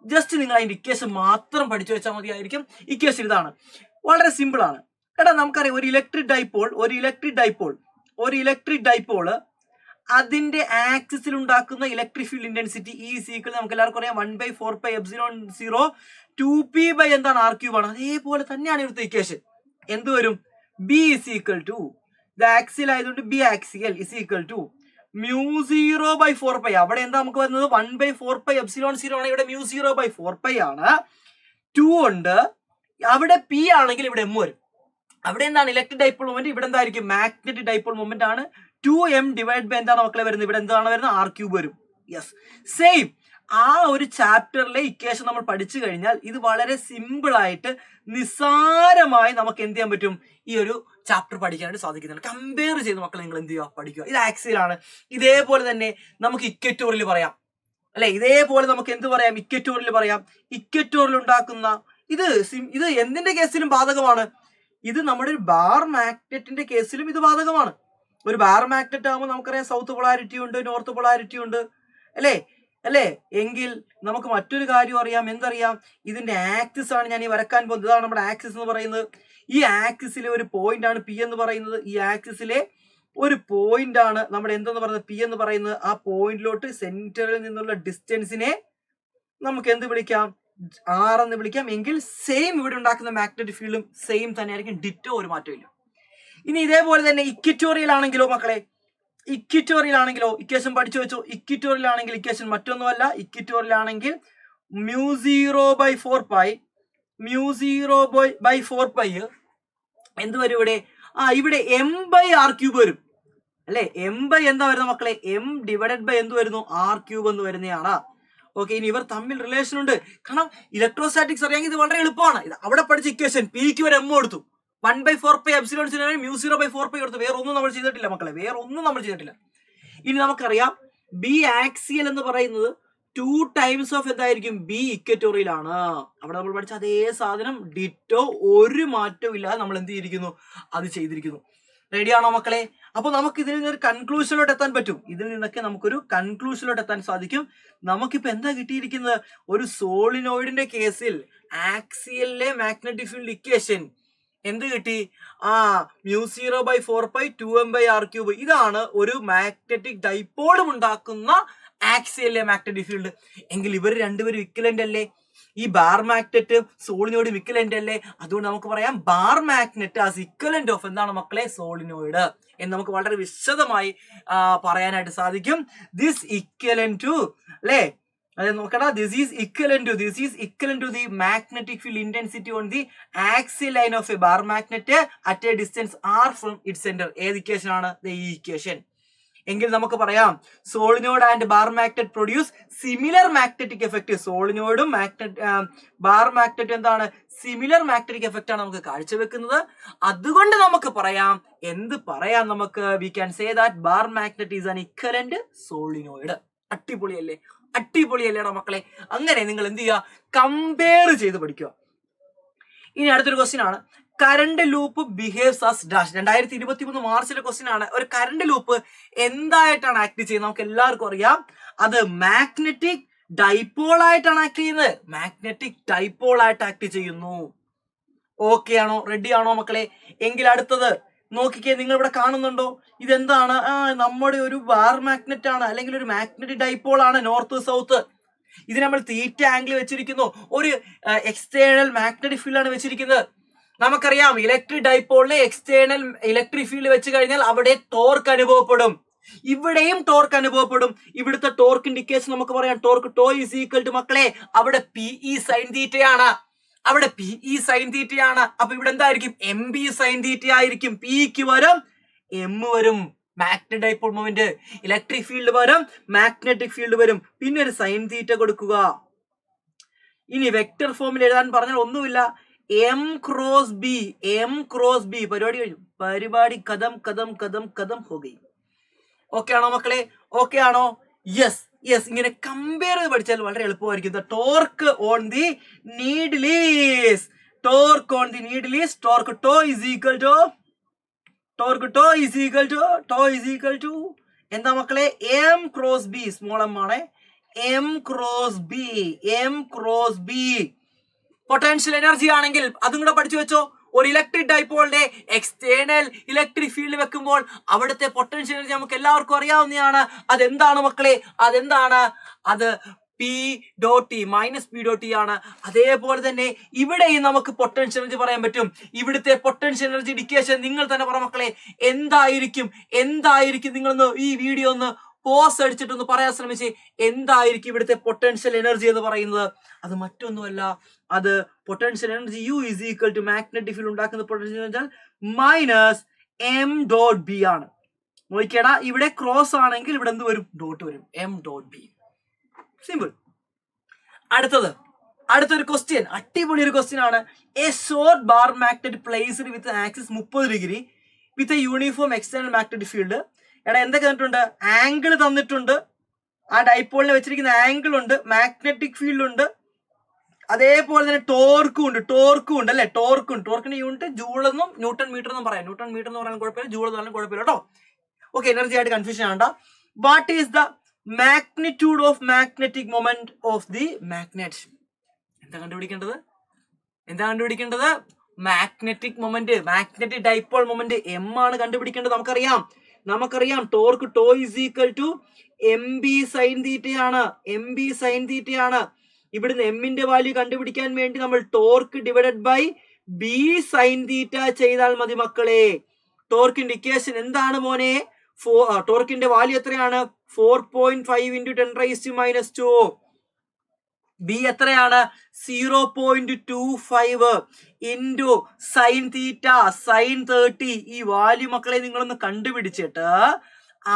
ജസ്റ്റ് നിങ്ങൾ അതിന്റെ ഇക്വേഷൻ മാത്രം പഠിച്ചു വെച്ചാൽ മതിയായിരിക്കും. ഇക്വേഷൻ ഇതാണ്, വളരെ സിമ്പിൾ ആണ്. നമുക്കറിയാം ഒരു ഇലക്ട്രിക് ഡൈപോള് അതിന്റെ ആക്സിസിൽ ഉണ്ടാക്കുന്ന ഇലക്ട്രിക് ഫീൽഡ് ഇന്റൻസിറ്റി നമുക്ക് എല്ലാവർക്കും അറിയാം 1/4πε0 2p by എന്താണ്? R³ ആണ്. അതേപോലെ തന്നെയാണ് ഇവിടുത്തെ ഇക്വേഷൻ. എന്ത് വരും? B is equal to the axial ആയതുകൊണ്ട് B axial is equal to μ0/4π. അവിടെ എന്താ നമുക്ക് വരുന്നത്? 1/4πε0 ആണ്. ഇവിടെ μ0/4π ആണ്. 2 ഉണ്ട്. അവിടെ P ആണെങ്കിൽ ഇവിടെ M വരും. അവിടെ എന്താണ്? Electric dipole moment. ഇവിടെ എന്തായിരിക്കും? മാഗ്നറ്റിക് ഡൈപോൾ മൊമെന്റ് ആണ്. 2m ഡിവൈഡ് ബൈ എന്താണ് മക്കളെ വരുന്നത്? ഇവിടെ എന്താണ് വരുന്നത്? R³ വരും. Yes, same. ആ ഒരു ചാപ്റ്ററിലെ ഇക്വേഷൻ നമ്മൾ പഠിച്ചു കഴിഞ്ഞാൽ ഇത് വളരെ സിമ്പിൾ ആയിട്ട് നിസ്സാരമായി നമുക്ക് എന്ത് ചെയ്യാൻ പറ്റും? ഈ ഒരു ചാപ്റ്റർ പഠിക്കാനായിട്ട് സാധിക്കുന്നുണ്ട്. കമ്പയർ ചെയ്ത് മക്കൾ നിങ്ങൾ എന്ത് ചെയ്യുക? പഠിക്കുക. ഇത് ആക്സിയൽ ആണ്. ഇതേപോലെ തന്നെ നമുക്ക് ഇക്വറ്റോറിയൽ പറയാം അല്ലെ? ഇതേപോലെ നമുക്ക് എന്ത് പറയാം? ഇക്വറ്റോറിയൽ പറയാം. ഇക്വറ്റോറിയൽ ഉണ്ടാക്കുന്ന ഇത് എന്തിന്റെ കേസിലും ബാധകമാണ്. ഇത് നമ്മുടെ ഒരു ബാർ മാഗ്നറ്റിന്റെ കേസിലും ഇത് ബാധകമാണ്. ഒരു ബാർ മാഗ്നറ്റ് ആകുമ്പോൾ നമുക്കറിയാം സൗത്ത് പൊളാരിറ്റി ഉണ്ട്, നോർത്ത് പൊളാരിറ്റി ഉണ്ട് അല്ലേ? എങ്കിൽ നമുക്ക് മറ്റൊരു കാര്യം അറിയാം. എന്തറിയാം? ഇതിന്റെ ആക്സിസ് ആണ് ഞാൻ ഈ വരക്കാൻ പോകുന്നത്. ഇതാണ് നമ്മുടെ ആക്സിസ് എന്ന് പറയുന്നത്. ഈ ആക്സിസിലെ ഒരു പോയിന്റ് ആണ് P എന്ന് പറയുന്നത്. ഈ ആക്സിസിലെ ഒരു പോയിന്റ് ആണ് നമ്മുടെ എന്തെന്ന് പറയുന്നത്? P എന്ന് പറയുന്നത്. ആ പോയിന്റിലോട്ട് സെന്ററിൽ നിന്നുള്ള ഡിസ്റ്റൻസിനെ നമുക്ക് എന്ത് വിളിക്കാം? R എന്ന് വിളിക്കാം. എങ്കിൽ സെയിം ഇവിടെ ഉണ്ടാക്കുന്ന മാഗ്നറ്റിക് ഫീൽഡും സെയിം തന്നെയായിരിക്കും. ഡിറ്റോ, ഒരു മാറ്റമില്ല. ഇനി ഇതേപോലെ തന്നെ ഇക്വറ്റോറിയൽ ആണെങ്കിലോ മക്കളെ? ഇക്വേഷൻ പഠിച്ചു വെച്ചു. ഇക്വറ്റോറിയൽ ആണെങ്കിൽ ഇക്വേഷൻ മറ്റൊന്നുമല്ല. ഇക്വറ്റോറിയൽ ആണെങ്കിൽ μ0/4π എന്ത് വരും ഇവിടെ? ഇവിടെ M/R³ വരും അല്ലെ? എന്താ വരുന്നത് മക്കളെ? M ഡിവൈഡഡ് ബൈ എന്ത് വരുന്നു? R³ എന്ന് വരുന്നതാണ്. ഓക്കെ, ഇനി ഇവർ തമ്മിൽ റിലേഷൻ ഉണ്ട്. കാരണം ഇലക്ട്രോസ്റ്റാറ്റിക്സ് അറിയാമെങ്കിൽ ഇത് വളരെ എളുപ്പമാണ്. ഇത് അവിടെ പഠിച്ച ഇക്വേഷൻ Pക്ക് ഒരു M കൊടുത്തു. 1/4πε0 μ0/4π കൊടുത്തു. വേറെ ഒന്നും നമ്മൾ ചെയ്തിട്ടില്ല മക്കളെ, വേറെ ഒന്നും നമ്മൾ ചെയ്തിട്ടില്ല. ഇനി നമുക്കറിയാം B ആക്സിയൽ എന്ന് പറയുന്നത് 2 ടൈംസ് ഓഫ് എന്തായിരിക്കും? B ഇക്വറ്റോറിയൽ ആണ്. അവിടെ നമ്മൾ പഠിച്ച അതേ സാധനം ഡിറ്റോ, ഒരു മാറ്റവും ഇല്ലാതെ നമ്മൾ എന്ത് ചെയ്തിരിക്കുന്നു? അത് ചെയ്തിരിക്കുന്നു. റെഡിയാണോ മക്കളെ? അപ്പൊ നമുക്ക് ഇതിൽ നിന്നൊരു കൺക്ലൂഷനിലോട്ട് എത്താൻ പറ്റും. ഇതിൽ നിന്നൊക്കെ നമുക്കൊരു കൺക്ലൂഷനിലോട്ട് എത്താൻ സാധിക്കും. നമുക്കിപ്പോ എന്താ കിട്ടിയിരിക്കുന്നത്? ഒരു സോളിനോയിഡിന്റെ കേസിൽ ആക്സിയലിലെ മാഗ്നറ്റിക് ഫീൽഡ് ഇക്വേഷൻ എന്ത് കിട്ടി? μ0/4π 2m/R³. ഇതാണ് ഒരു മാഗ്നറ്റിക് ഡൈപോളും ഉണ്ടാക്കുന്ന ആക്സിയലിലെ മാഗ്നറ്റിക് ഫീൽഡ്. എങ്കിൽ ഇവർ രണ്ടുപേരും ഇക്വലന്റ് അല്ലേ? ഈ ബാർ മാഗ്നറ്റ് സോളിനോയിഡ് ഇക്വലന്റ് അല്ലേ? അതുകൊണ്ട് നമുക്ക് പറയാം bar magnet as equivalent of എന്താണ് മക്കളെ? സോളിനോയിഡ് എന്ന് നമുക്ക് വളരെ വിശദമായി പറയാനായിട്ട് സാധിക്കും. ദിസ് ഇക്വലന്റ് ടു അല്ലേ അതായത് നോക്കടാ, this is equivalent to the magnetic field intensity on the axial line of a bar magnet at a distance r from its centre. ഏത് ഇക്വേഷൻ ആണ്? ഈ ഇക്വേഷൻ. എങ്കിൽ നമുക്ക് പറയാം solenoid and bar magnet produce similar magnetic effect. സോളിനോയിഡും bar magnet എന്താണ്? Similar magnetic effect ആണ് നമുക്ക് കാഴ്ചവെക്കുന്നത്. അതുകൊണ്ട് നമുക്ക് പറയാം, എന്ത് പറയാം നമുക്ക്? We can say that bar magnet is an equivalent solenoid. അടിപൊളിയല്ലേ? അടിപൊളിയല്ലേടാ മക്കളെ? അങ്ങനെ നിങ്ങൾ എന്ത് ചെയ്യുക? കമ്പയർ ചെയ്ത് പഠിക്കുക. ഇനി അടുത്തൊരു ക്വസ്റ്റ്യൻ ആണ്, current loop behaves as dash. 2023 മാർച്ചിലെ ക്വസ്റ്റ്യൻ ആണ്. ഒരു കറണ്ട് ലൂപ്പ് എന്തായിട്ടാണ് ആക്ട് ചെയ്യുന്നത്? നമുക്ക് എല്ലാവർക്കും അറിയാം, അത് മാഗ്നറ്റിക് ഡൈപോൾ ആയിട്ടാണ് ആക്ട് ചെയ്യുന്നത്. മാഗ്നറ്റിക് ഡൈപോൾ ആയിട്ട് ആക്ട് ചെയ്യുന്നു. ഓക്കെ ആണോ? റെഡി ആണോ മക്കളെ? എങ്കിൽ അടുത്തത് നോക്കിക്കേ, നിങ്ങൾ ഇവിടെ കാണുന്നുണ്ടോ? ഇതെന്താണ്? നമ്മുടെ ഒരു ബാർ മാഗ്നറ്റ് ആണ്, അല്ലെങ്കിൽ ഒരു മാഗ്നറ്റിക് ഡൈപോൾ ആണ്, നോർത്ത് സൗത്ത്. ഇത് നമ്മൾ തീറ്റ ആംഗിൾ വെച്ചിരിക്കുന്നു. ഒരു എക്സ്റ്റേണൽ മാഗ്നറ്റിക് ഫീൽഡ് ആണ് വെച്ചിരിക്കുന്നത്. നമുക്കറിയാം ഇലക്ട്രിക് ഡൈപോളിന് എക്സ്റ്റേണൽ ഇലക്ട്രിക് ഫീൽഡ് വെച്ച് കഴിഞ്ഞാൽ അവിടെ ടോർക്ക് അനുഭവപ്പെടും. ഇവിടെയും ടോർക്ക് അനുഭവപ്പെടും. ഇവിടുത്തെ ടോർക്ക് ഇൻഡിക്കേഷൻ നമുക്ക് പറയാം, torque tau is equal to മക്കളെ അവിടെ PE സൈൻ തീറ്റയാണ്. അവിടെ PE സൈൻ തീറ്റയാണ്. അപ്പൊ ഇവിടെ എന്തായിരിക്കും? MB സൈൻ തീറ്റ ആയിരിക്കും. Pക്ക് വരും M വരും. Magnetic dipole moment, electric field വരും, മാഗ്നറ്റിക് ഫീൽഡ് വരും, പിന്നെ ഒരു സൈൻ തീറ്റ കൊടുക്കുക. ഇനി വെക്ടർ ഫോമിൽ എഴുതാൻ പറഞ്ഞാൽ ഒന്നുമില്ല, M ക്രോസ് B പരിപാടി കഴിഞ്ഞു. പരിപാടി കഥം കഥം കഥം കഥം ഹോഗയി. ഓക്കെ ആണോ മക്കളെ? ഓക്കെ ആണോ? യെസ്. ഇങ്ങനെ കമ്പയർ ചെയ്ത് പഠിച്ചാൽ വളരെ എളുപ്പമായിരിക്കും. Torque on the needle is torque tau is equal to എന്താ മക്കളെ? M cross B. Small m ആണ്. M cross B potential energy ആണെങ്കിൽ അതും കൂടെ പഠിച്ചു വെച്ചോ. ഒരു ഇലക്ട്രിക് ഡൈപോളിന്റെ എക്സ്റ്റേണൽ ഇലക്ട്രിക് ഫീൽഡ് വെക്കുമ്പോൾ അവിടുത്തെ പൊട്ടൻഷ്യൽ എനർജി നമുക്ക് എല്ലാവർക്കും അറിയാവുന്നതാണ്. അതെന്താണ് മക്കളെ? അത് P.T ആണ്. അതേപോലെ തന്നെ ഇവിടെയും നമുക്ക് പൊട്ടൻഷ്യൽ എനർജി പറയാൻ പറ്റും. ഇവിടുത്തെ പൊട്ടൻഷ്യൽ എനർജി ഇൻഡിക്കേഷൻ നിങ്ങൾ തന്നെ പറ മക്കളെ, എന്തായിരിക്കും? നിങ്ങളൊന്ന് ഈ വീഡിയോ ഒന്ന് പോസ് അടിച്ചിട്ടൊന്ന് പറയാൻ ശ്രമിച്ച്, എന്തായിരിക്കും ഇവിടുത്തെ പൊട്ടൻഷ്യൽ എനർജി എന്ന് പറയുന്നത്? അത് മറ്റൊന്നുമല്ല, അത് potential energy U is equal to magnetic field ഉണ്ടാക്കുന്ന പൊട്ടൻഷ്യൽ എനർജി മൈനസ് M.B ആണ്. നോക്കിയടാ, ഇവിടെ ക്രോസ് ആണെങ്കിൽ ഇവിടെ എന്ത് വരും? ഡോട്ട് വരും. M.B. സിമ്പിൾ. അടുത്തൊരു ക്വസ്റ്റ്യൻ, അടിപൊളി ഒരു ക്വസ്റ്റ്യൻ ആണ്. A short bar magnet placed with axis 30 degree with a uniform external magnetic field. എടാ എന്തൊക്കെ തന്നിട്ടുണ്ട്? ആംഗിൾ തന്നിട്ടുണ്ട്, ആ ഡൈപോളിനെ വെച്ചിരിക്കുന്ന ആംഗിൾ ഉണ്ട്, മാഗ്നറ്റിക് ഫീൽഡ് ഉണ്ട്, അതേപോലെ തന്നെ ടോർക്കും ഉണ്ട് അല്ലെ? ടോർക്കിന്റെ യൂണിറ്റ് ജൂൾ എന്നും ന്യൂട്ടൺ മീറ്റർ എന്നും പറയാം. ന്യൂട്ടൺ മീറ്റർ എന്ന് പറയാൻ കുഴപ്പമില്ല, ജൂൾ എന്ന് പറയാൻ കുഴപ്പമില്ല കേട്ടോ. ഓക്കെ, എനർജി ആയിട്ട് കൺഫ്യൂഷൻ ആണ്ട. What is the magnitude of magnetic moment of the magnet? എന്താ കണ്ടുപിടിക്കേണ്ടത്? Magnetic moment, magnetic dipole moment M ആണ് കണ്ടുപിടിക്കേണ്ടത്. നമുക്കറിയാം torque tau is equal to MB sine തീറ്റയാണ്. ഇവിടുന്ന് എമ്മിന്റെ വാല്യൂ കണ്ടുപിടിക്കാൻ വേണ്ടി നമ്മൾ torque divided by B sine theta ചെയ്താൽ മതി മക്കളെ. ടോർക്കിന്റെ ഇക്വേഷൻ എന്താണ് മോനെ? ടോർക്കിന്റെ വാല്യൂ എത്രയാണ്? 4.5 × 10⁻². B എത്രയാണ്? 0.25 ഇൻറ്റു സൈൻ തീറ്റ സൈൻ 30. ഈ വാല്യൂ മക്കളെ നിങ്ങളൊന്ന് കണ്ടുപിടിച്ചിട്ട്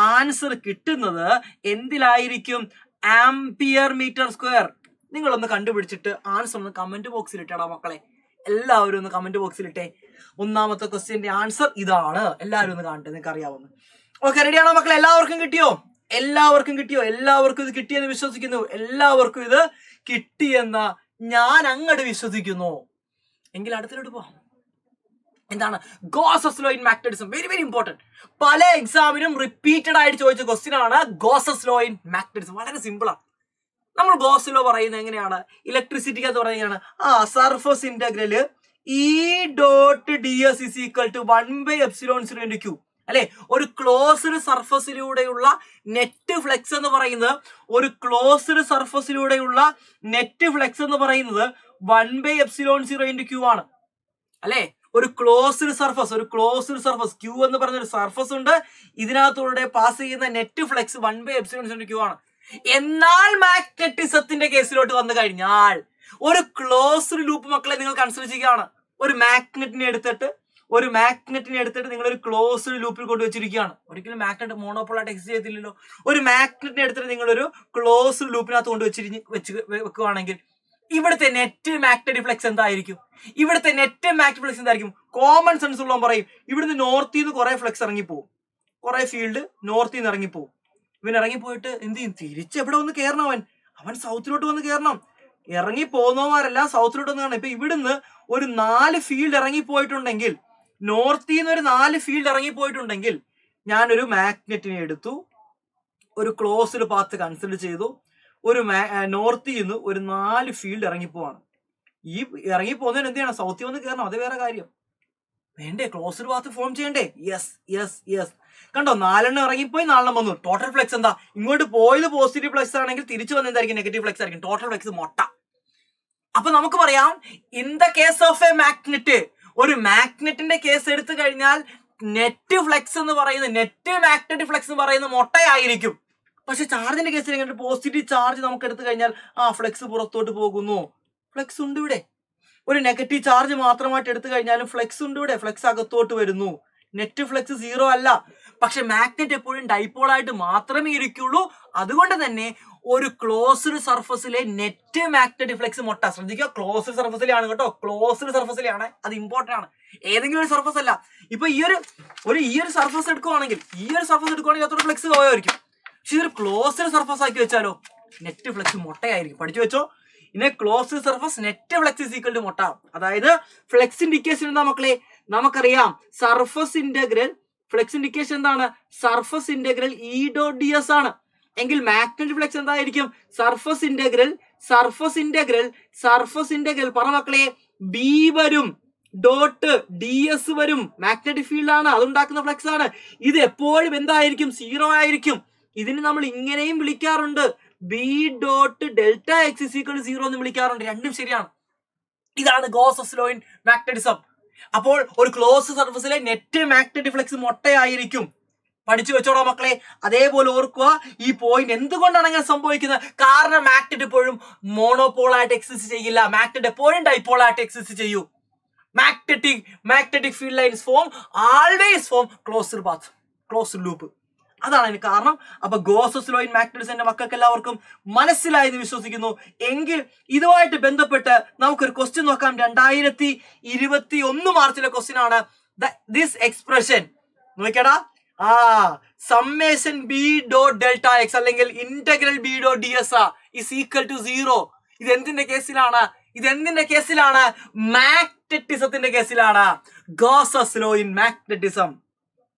ആൻസർ കിട്ടുന്നത് എന്തിലായിരിക്കും? Ampere metre square. നിങ്ങളൊന്ന് കണ്ടുപിടിച്ചിട്ട് ആൻസർ ഒന്ന് കമന്റ് ബോക്സിൽ ഇട്ടടാ മക്കളെ. എല്ലാവരും ഒന്ന് കമന്റ് ബോക്സിൽ ഇട്ടേ. ഒന്നാമത്തെ ക്വസ്റ്റ്യന്റെ ആൻസർ ഇതാണ്. എല്ലാവരും ഒന്ന് കാണട്ടെ, നിങ്ങൾക്ക് അറിയാവുന്ന. ഓക്കെ, റെഡിയാണോ മക്കളെ? എല്ലാവർക്കും കിട്ടിയോ? എല്ലാവർക്കും ഇത് കിട്ടിയെന്ന് വിശ്വസിക്കുന്നു. എല്ലാവർക്കും ഇത് കിട്ടിയെന്ന് ഞാൻ അങ്ങോട്ട് വിശ്വസിക്കുന്നു. എങ്കിൽ അടുത്തിലോട്ട് പോവാം. എന്താണ് Gauss's law in magnetism? Very very important. പല എക്സാമിനും റിപ്പീറ്റഡ് ആയിട്ട് ചോദിച്ച ക്വസ്റ്റ്യൻ ആണ് ഗോസസ് ലോ ഇൻ മാഗ്നറ്റിസം. വളരെ സിമ്പിൾ ആണ്. നമ്മൾ ഗോസ് ലോ പറയുന്നത് എങ്ങനെയാണ്? ഇലക്ട്രിസിറ്റിക്കകത്ത് പറയുകയാണ്, surface integral E.ds is equal to 1/ε0 Q അല്ലെ? ഒരു ക്ലോസ്ഡ് സർഫസിലൂടെയുള്ള നെറ്റ് ഫ്ലെക്സ് എന്ന് പറയുന്നത് 1/ε0 Q ആണ് അല്ലെ? ഒരു ക്ലോസ്ഡ് സർഫസ് Q എന്ന് പറഞ്ഞ ഒരു സർഫസ് ഉണ്ട്. ഇതിനകത്തൂടെ പാസ് ചെയ്യുന്ന നെറ്റ് ഫ്ലെക്സ് 1/ε0 Q ആണ്. എന്നാൽ മാഗ്നറ്റിസത്തിന്റെ കേസിലോട്ട് വന്നു കഴിഞ്ഞാൽ ഒരു ക്ലോസ്ഡ് ലൂപ്പ് മക്കളെ നിങ്ങൾ കൺസിഡർ ചെയ്യുകയാണ്. ഒരു മാഗ്നറ്റിനെ എടുത്തിട്ട് നിങ്ങൾ ഒരു ക്ലോസ്ഡ് ലൂപ്പിൽ കൊണ്ടുവച്ചിരിക്കുകയാണ്. ഒരിക്കലും മാഗ്നറ്റ് മോണോപോളായിട്ട് എക്സിസ്റ്റ് ചെയ്യത്തില്ലല്ലോ. ഒരു മാഗ്നറ്റിനെ എടുത്തിട്ട് നിങ്ങൾ ഒരു ക്ലോസ്ഡ് ലൂപ്പിനകത്ത് വെക്കുകയാണെങ്കിൽ ഇവിടുത്തെ നെറ്റ് മാഗ്നറ്റിക് ഫ്ലക്സ് എന്തായിരിക്കും? കോമൺ സെൻസ് ഉള്ള പറയും ഇവിടുന്ന് നോർത്തിൽ നിന്ന് കുറെ ഫ്ലക്സ് ഇറങ്ങിപ്പോവും, കുറെ ഫീൽഡ് നോർത്തിൽ നിന്ന് ഇറങ്ങിപ്പോവും. ഇവൻ ഇറങ്ങിപ്പോയിട്ട് എന്ത് ചെയ്യും? തിരിച്ച് എവിടെ വന്ന് കയറണം? അവൻ സൗത്തിലോട്ട് വന്ന് കയറണം. ഇറങ്ങി പോകുന്നവരെല്ലാം സൗത്തിലോട്ട് വന്ന് കയറണം. ഇപ്പൊ ഇവിടുന്ന് ഒരു 4 ഫീൽഡ് ഇറങ്ങിപ്പോയിട്ടുണ്ടെങ്കിൽ, നോർത്തിൽ നിന്ന് ഒരു 4 ഫീൽഡ് ഇറങ്ങിപ്പോയിട്ടുണ്ടെങ്കിൽ, ഞാനൊരു മാഗ്നറ്റിനെ എടുത്തു, ഒരു ക്ലോസ്ഡ് പാത്ത് കൺസിഡർ ചെയ്തു, ഒരു നോർത്തിൽ നിന്ന് ഒരു 4 ഫീൽഡ് ഇറങ്ങിപ്പോവാണ്. ഈ ഇറങ്ങിപ്പോകുന്നതിന് എന്ത് ചെയ്യണം? സൗത്തിൽ വന്ന് കയറണം. അത് വേറെ കാര്യം വേണ്ടേ? ക്ലോസ്ഡ് പാത്ത് ഫോം ചെയ്യണ്ടേ? യെസ്. കണ്ടോ, 4 ഇറങ്ങിപ്പോയി, 4 വന്നു. ടോട്ടൽ ഫ്ലക്സ് എന്താ? ഇങ്ങോട്ട് പോയത് പോസിറ്റീവ് ഫ്ലക്സ് ആണെങ്കിൽ തിരിച്ചു വന്ന എന്തായിരിക്കും? നെഗറ്റീവ് ഫ്ലക്സ് ആയിരിക്കും. ടോട്ടൽ ഫ്ലക്സ് മൊട്ട. അപ്പൊ നമുക്ക് പറയാം, in the case of A magnet, ഒരു മാഗ്നറ്റിന്റെ കേസ് എടുത്തു കഴിഞ്ഞാൽ നെറ്റ് ഫ്ലക്സ് എന്ന് പറയുന്നത്, നെറ്റ് മാഗ്നറ്റിക് ഫ്ലക്സ് എന്ന് പറയുന്നത് മൊട്ടയായിരിക്കും. പക്ഷെ ചാർജിന്റെ കേസിൽ പോസിറ്റീവ് ചാർജ് നമുക്ക് എടുത്തു കഴിഞ്ഞാൽ ഫ്ലക്സ് പുറത്തോട്ട് പോകുന്നു. ഫ്ലക്സ് ഉണ്ട് ഇവിടെ. ഒരു നെഗറ്റീവ് ചാർജ് മാത്രമായിട്ട് എടുത്തു കഴിഞ്ഞാലും ഫ്ലക്സ് ഉണ്ട് ഇവിടെ. ഫ്ലക്സ് അകത്തോട്ട് വരുന്നു. നെറ്റ് ഫ്ലക്സ് 0 അല്ല. പക്ഷെ മാഗ്നറ്റ് എപ്പോഴും ഡൈപോൾ ആയിട്ട് മാത്രമേ ഇരിക്കുള്ളൂ. അതുകൊണ്ട് തന്നെ ഒരു ക്ലോസ്ഡ് സർഫസിലെ നെറ്റ് മാഗ്നറ്റിക് ഫ്ലക്സ് മൊട്ട. ശ്രദ്ധിക്കുക, ക്ലോസ്ഡ് സർഫസിലാണ് കേട്ടോ, ക്ലോസ്ഡ് സർഫസിലാണ്. അത് ഇമ്പോർട്ടന്റ് ആണ്. ഏതെങ്കിലും ഒരു സർഫസ് അല്ല. ഇപ്പൊ ഈ ഒരു സർഫസ് എടുക്കുവാണെങ്കിൽ അത്ര ഫ്ലക്സ് പോയായിരിക്കും. പക്ഷെ ഇതൊരു ക്ലോസ്ഡ് സർഫസ് ആക്കി വെച്ചാലോ നെറ്റ് ഫ്ലക്സ് മൊട്ടയായിരിക്കും. പഠിച്ചു വെച്ചോ, ഇനി closed surface net flux is equal to മൊട്ട. അതായത് ഫ്ലക്സിന്റെ ഇക്വേഷൻ എന്താ മക്കളെ? നമുക്കറിയാം, സർഫസ് ഇന്റഗ്രൽ, ഫ്ലക്സിന്റെ ഇക്വേഷൻ എന്താണ്? Surface integral E dot D S ആണ്. എങ്കിൽ മാഗ്നറ്റിക് ഫ്ലക്സ് എന്തായിരിക്കും? സർഫസ് ഇന്റഗ്രൽ പറ മക്കളെ, ബി വരും, ഡോട്ട് ഡി എസ് വരും. മാഗ്നറ്റിക് ഫീൽഡ് ആണ്, അതുണ്ടാക്കുന്ന ഫ്ലക്സ് ആണ്. ഇത് എപ്പോഴും എന്തായിരിക്കും? 0 ആയിരിക്കും. ഇതിന് നമ്മൾ ഇങ്ങനെയും വിളിക്കാറുണ്ട്, B dot delta X is equal to 0 എന്ന് വിളിക്കാറുണ്ട്. രണ്ടും ശരിയാണ്. ഇതാണ് ഗോസസ് ലോ ഇൻ മാഗ്നറ്റിസം. അപ്പോൾ ഒരു ക്ലോസ് സർഫസിലെ നെറ്റ് മാഗ്നറ്റിക് ഫ്ലക്സ് മൊട്ടയായിരിക്കും. പഠിച്ചു വെച്ചോളാം മക്കളെ. അതേപോലെ ഓർക്കുക, ഈ പോയിന്റ് എന്തുകൊണ്ടാണ് അങ്ങനെ സംഭവിക്കുന്നത്? കാരണം മാഗ്നറ്റ് എപ്പോഴും മോണോപോളായിട്ട് എക്സിസ്റ്റ് ചെയ്യില്ല. മാഗ്നറ്റ് എപ്പോഴും ഡൈപോളായിട്ട് എക്സിസ്റ്റ് ചെയ്യൂ. Magnetic field lines always form closed path, closed loop. അതാണ് അതിന് കാരണം. അപ്പൊ ഗോസസ് ലോ ഇൻ മാഗ്നറ്റിസം എന്റെ മക്കൾക്ക് എല്ലാവർക്കും മനസ്സിലായെന്ന് വിശ്വസിക്കുന്നു. എങ്കിൽ ഇതുമായിട്ട് ബന്ധപ്പെട്ട് നമുക്കൊരു ക്വസ്റ്റ്യൻ നോക്കാം. 2021 മാർച്ചിലെ ക്വസ്റ്റ്യൻ ആണ്. ദിസ് എക്സ്പ്രഷൻ നോക്കിയടാ, summation B dot delta X അല്ലെങ്കിൽ integral B dot D S is equal to 0. ഇത് എന്തിന്റെ കേസിലാണ്? മാഗ്നറ്റിസത്തിന്റെ കേസിലാണ്. Gauss's law in magnetism.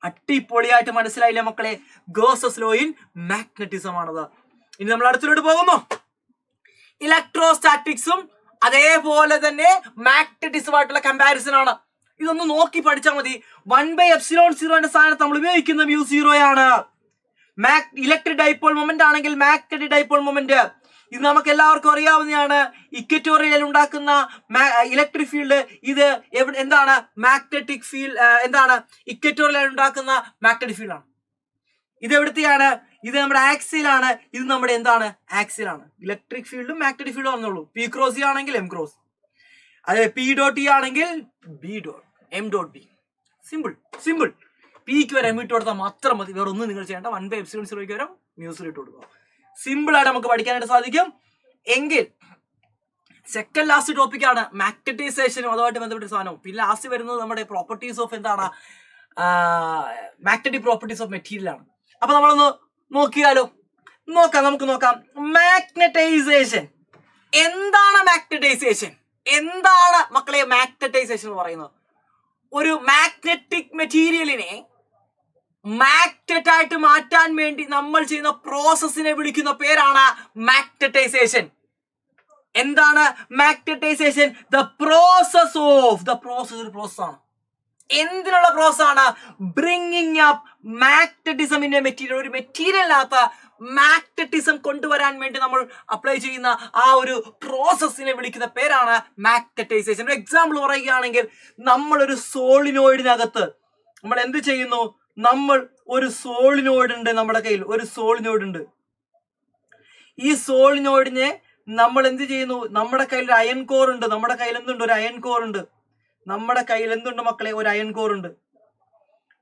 അടിപൊളിയായിട്ട് മനസ്സിലായില്ലേ മക്കളെ? ഗോസസ് ലോ ഇൻ മാഗ്നറ്റിസം ആണത്. ഇനി നമ്മൾ അടുത്തിലോട്ട് പോകുന്നു. ഇലക്ട്രോസ്റ്റാറ്റിക്സും അതേപോലെ തന്നെ മാഗ്നറ്റിസമായിട്ടുള്ള കമ്പാരിസൺ ആണ്. ഇതൊന്ന് നോക്കി പഠിച്ചാൽ മതി. 1/ε0 സ്ഥാനത്ത് നമ്മൾ ഉപയോഗിക്കുന്ന μ0 ആണ്. ഇലക്ട്രിക് ഡൈപോൾ മൊമെന്റ് ആണെങ്കിൽ മാഗ്നറ്റിക് ഡൈപോൾ മൊമെന്റ് ഇത് നമുക്ക് എല്ലാവർക്കും അറിയാവുന്നതാണ്. ഇക്വറ്റോറിയൽ ഉണ്ടാക്കുന്ന ഇലക്ട്രിക് ഫീൽഡ് ഇത് എന്താണ്? മാഗ്നറ്റിക് ഫീൽഡ് എന്താണ്? ഇക്വറ്റോറിയൽ ഉണ്ടാക്കുന്ന മാഗ്നറ്റിക് ഫീൽഡ് ആണ്. ഇത് എവിടുത്തെയാണ്? ഇത് നമ്മുടെ ആക്സിലാണ്. ഇത് നമ്മുടെ എന്താണ്? ആക്സിലാണ്. ഇലക്ട്രിക് ഫീൽഡും മാഗ്നറ്റിക് ഫീൽഡും വന്നുള്ളൂ. പി ക്രോസ് ഇ ആണെങ്കിൽ എം ക്രോസ്, അതെ പി ഡോട്ട് ഇ ആണെങ്കിൽ B dot M dot B. Simple. പിക്ക് വരെ എം ഇട്ട് കൊടുത്താൽ മാത്രം മതി. വേറെ ഒന്നും നിങ്ങൾ ചെയ്യേണ്ട. 1/ε0 വരെ μ0 ഇട്ട് കൊടുക്കുക. സിമ്പിൾ ആയിട്ട് നമുക്ക് പഠിക്കാനായിട്ട് സാധിക്കും. എങ്കിൽ സെക്കൻഡ് ലാസ്റ്റ് ടോപ്പിക്കാണ് മാഗ്നറ്റൈസേഷനും അതുമായിട്ട് ബന്ധപ്പെട്ട സാധനവും. പിന്നെ ലാസ്റ്റ് വരുന്നത് നമ്മുടെ പ്രോപ്പർട്ടീസ് ഓഫ് എന്താണ്? മാഗ്നറ്റിക് പ്രോപ്പർട്ടീസ് ഓഫ് മെറ്റീരിയൽ ആണ്. അപ്പൊ നമ്മളൊന്ന് നോക്കിയാലോ? നമുക്ക് നോക്കാം. മാഗ്നറ്റൈസേഷൻ എന്താണ്? എന്താണ് മക്കളെ മാഗ്നറ്റൈസേഷൻ എന്ന് പറയുന്നത്? ഒരു മാഗ്നറ്റിക് മെറ്റീരിയലിനെ മാഗ്നറ്റ് ആയിട്ട് മാറ്റാൻ വേണ്ടി നമ്മൾ ചെയ്യുന്ന പ്രോസസ്സിനെ വിളിക്കുന്ന പേരാണ് മാഗ്നറ്റൈസേഷൻ. എന്താണ് മാഗ്നറ്റൈസേഷൻ? ഒരു പ്രോസസ്സാണ്. എന്തിനുള്ള പ്രോസസ്സാണ്? Bringing up magnetism in a material. ഒരു മെറ്റീരിയലിനകത്ത് മാഗ്നറ്റിസം കൊണ്ടുവരാൻ വേണ്ടി നമ്മൾ അപ്ലൈ ചെയ്യുന്ന ആ ഒരു പ്രോസസ്സിനെ വിളിക്കുന്ന പേരാണ് മാഗ്നറ്റൈസേഷൻ. ഒരു എക്സാമ്പിൾ പറയുകയാണെങ്കിൽ, നമ്മളൊരു സോളിനോയിഡിനകത്ത് നമ്മൾ എന്ത് ചെയ്യുന്നു? നമ്മൾ ഒരു സോളിനോയിഡ് ഉണ്ട്, നമ്മുടെ കയ്യിൽ ഒരു സോളിനോയിഡ് ഉണ്ട്. ഈ സോളിനോയിഡിനെ നമ്മൾ എന്ത് ചെയ്യുന്നു? നമ്മുടെ കയ്യിൽ ഒരു അയൺ കോർ ഉണ്ട്. നമ്മുടെ കയ്യിൽ എന്തുണ്ട്? ഒരു അയൺ കോർ ഉണ്ട്. നമ്മുടെ കയ്യിൽ എന്തുണ്ട് മക്കളെ? ഒരു അയൺ കോർ ഉണ്ട്.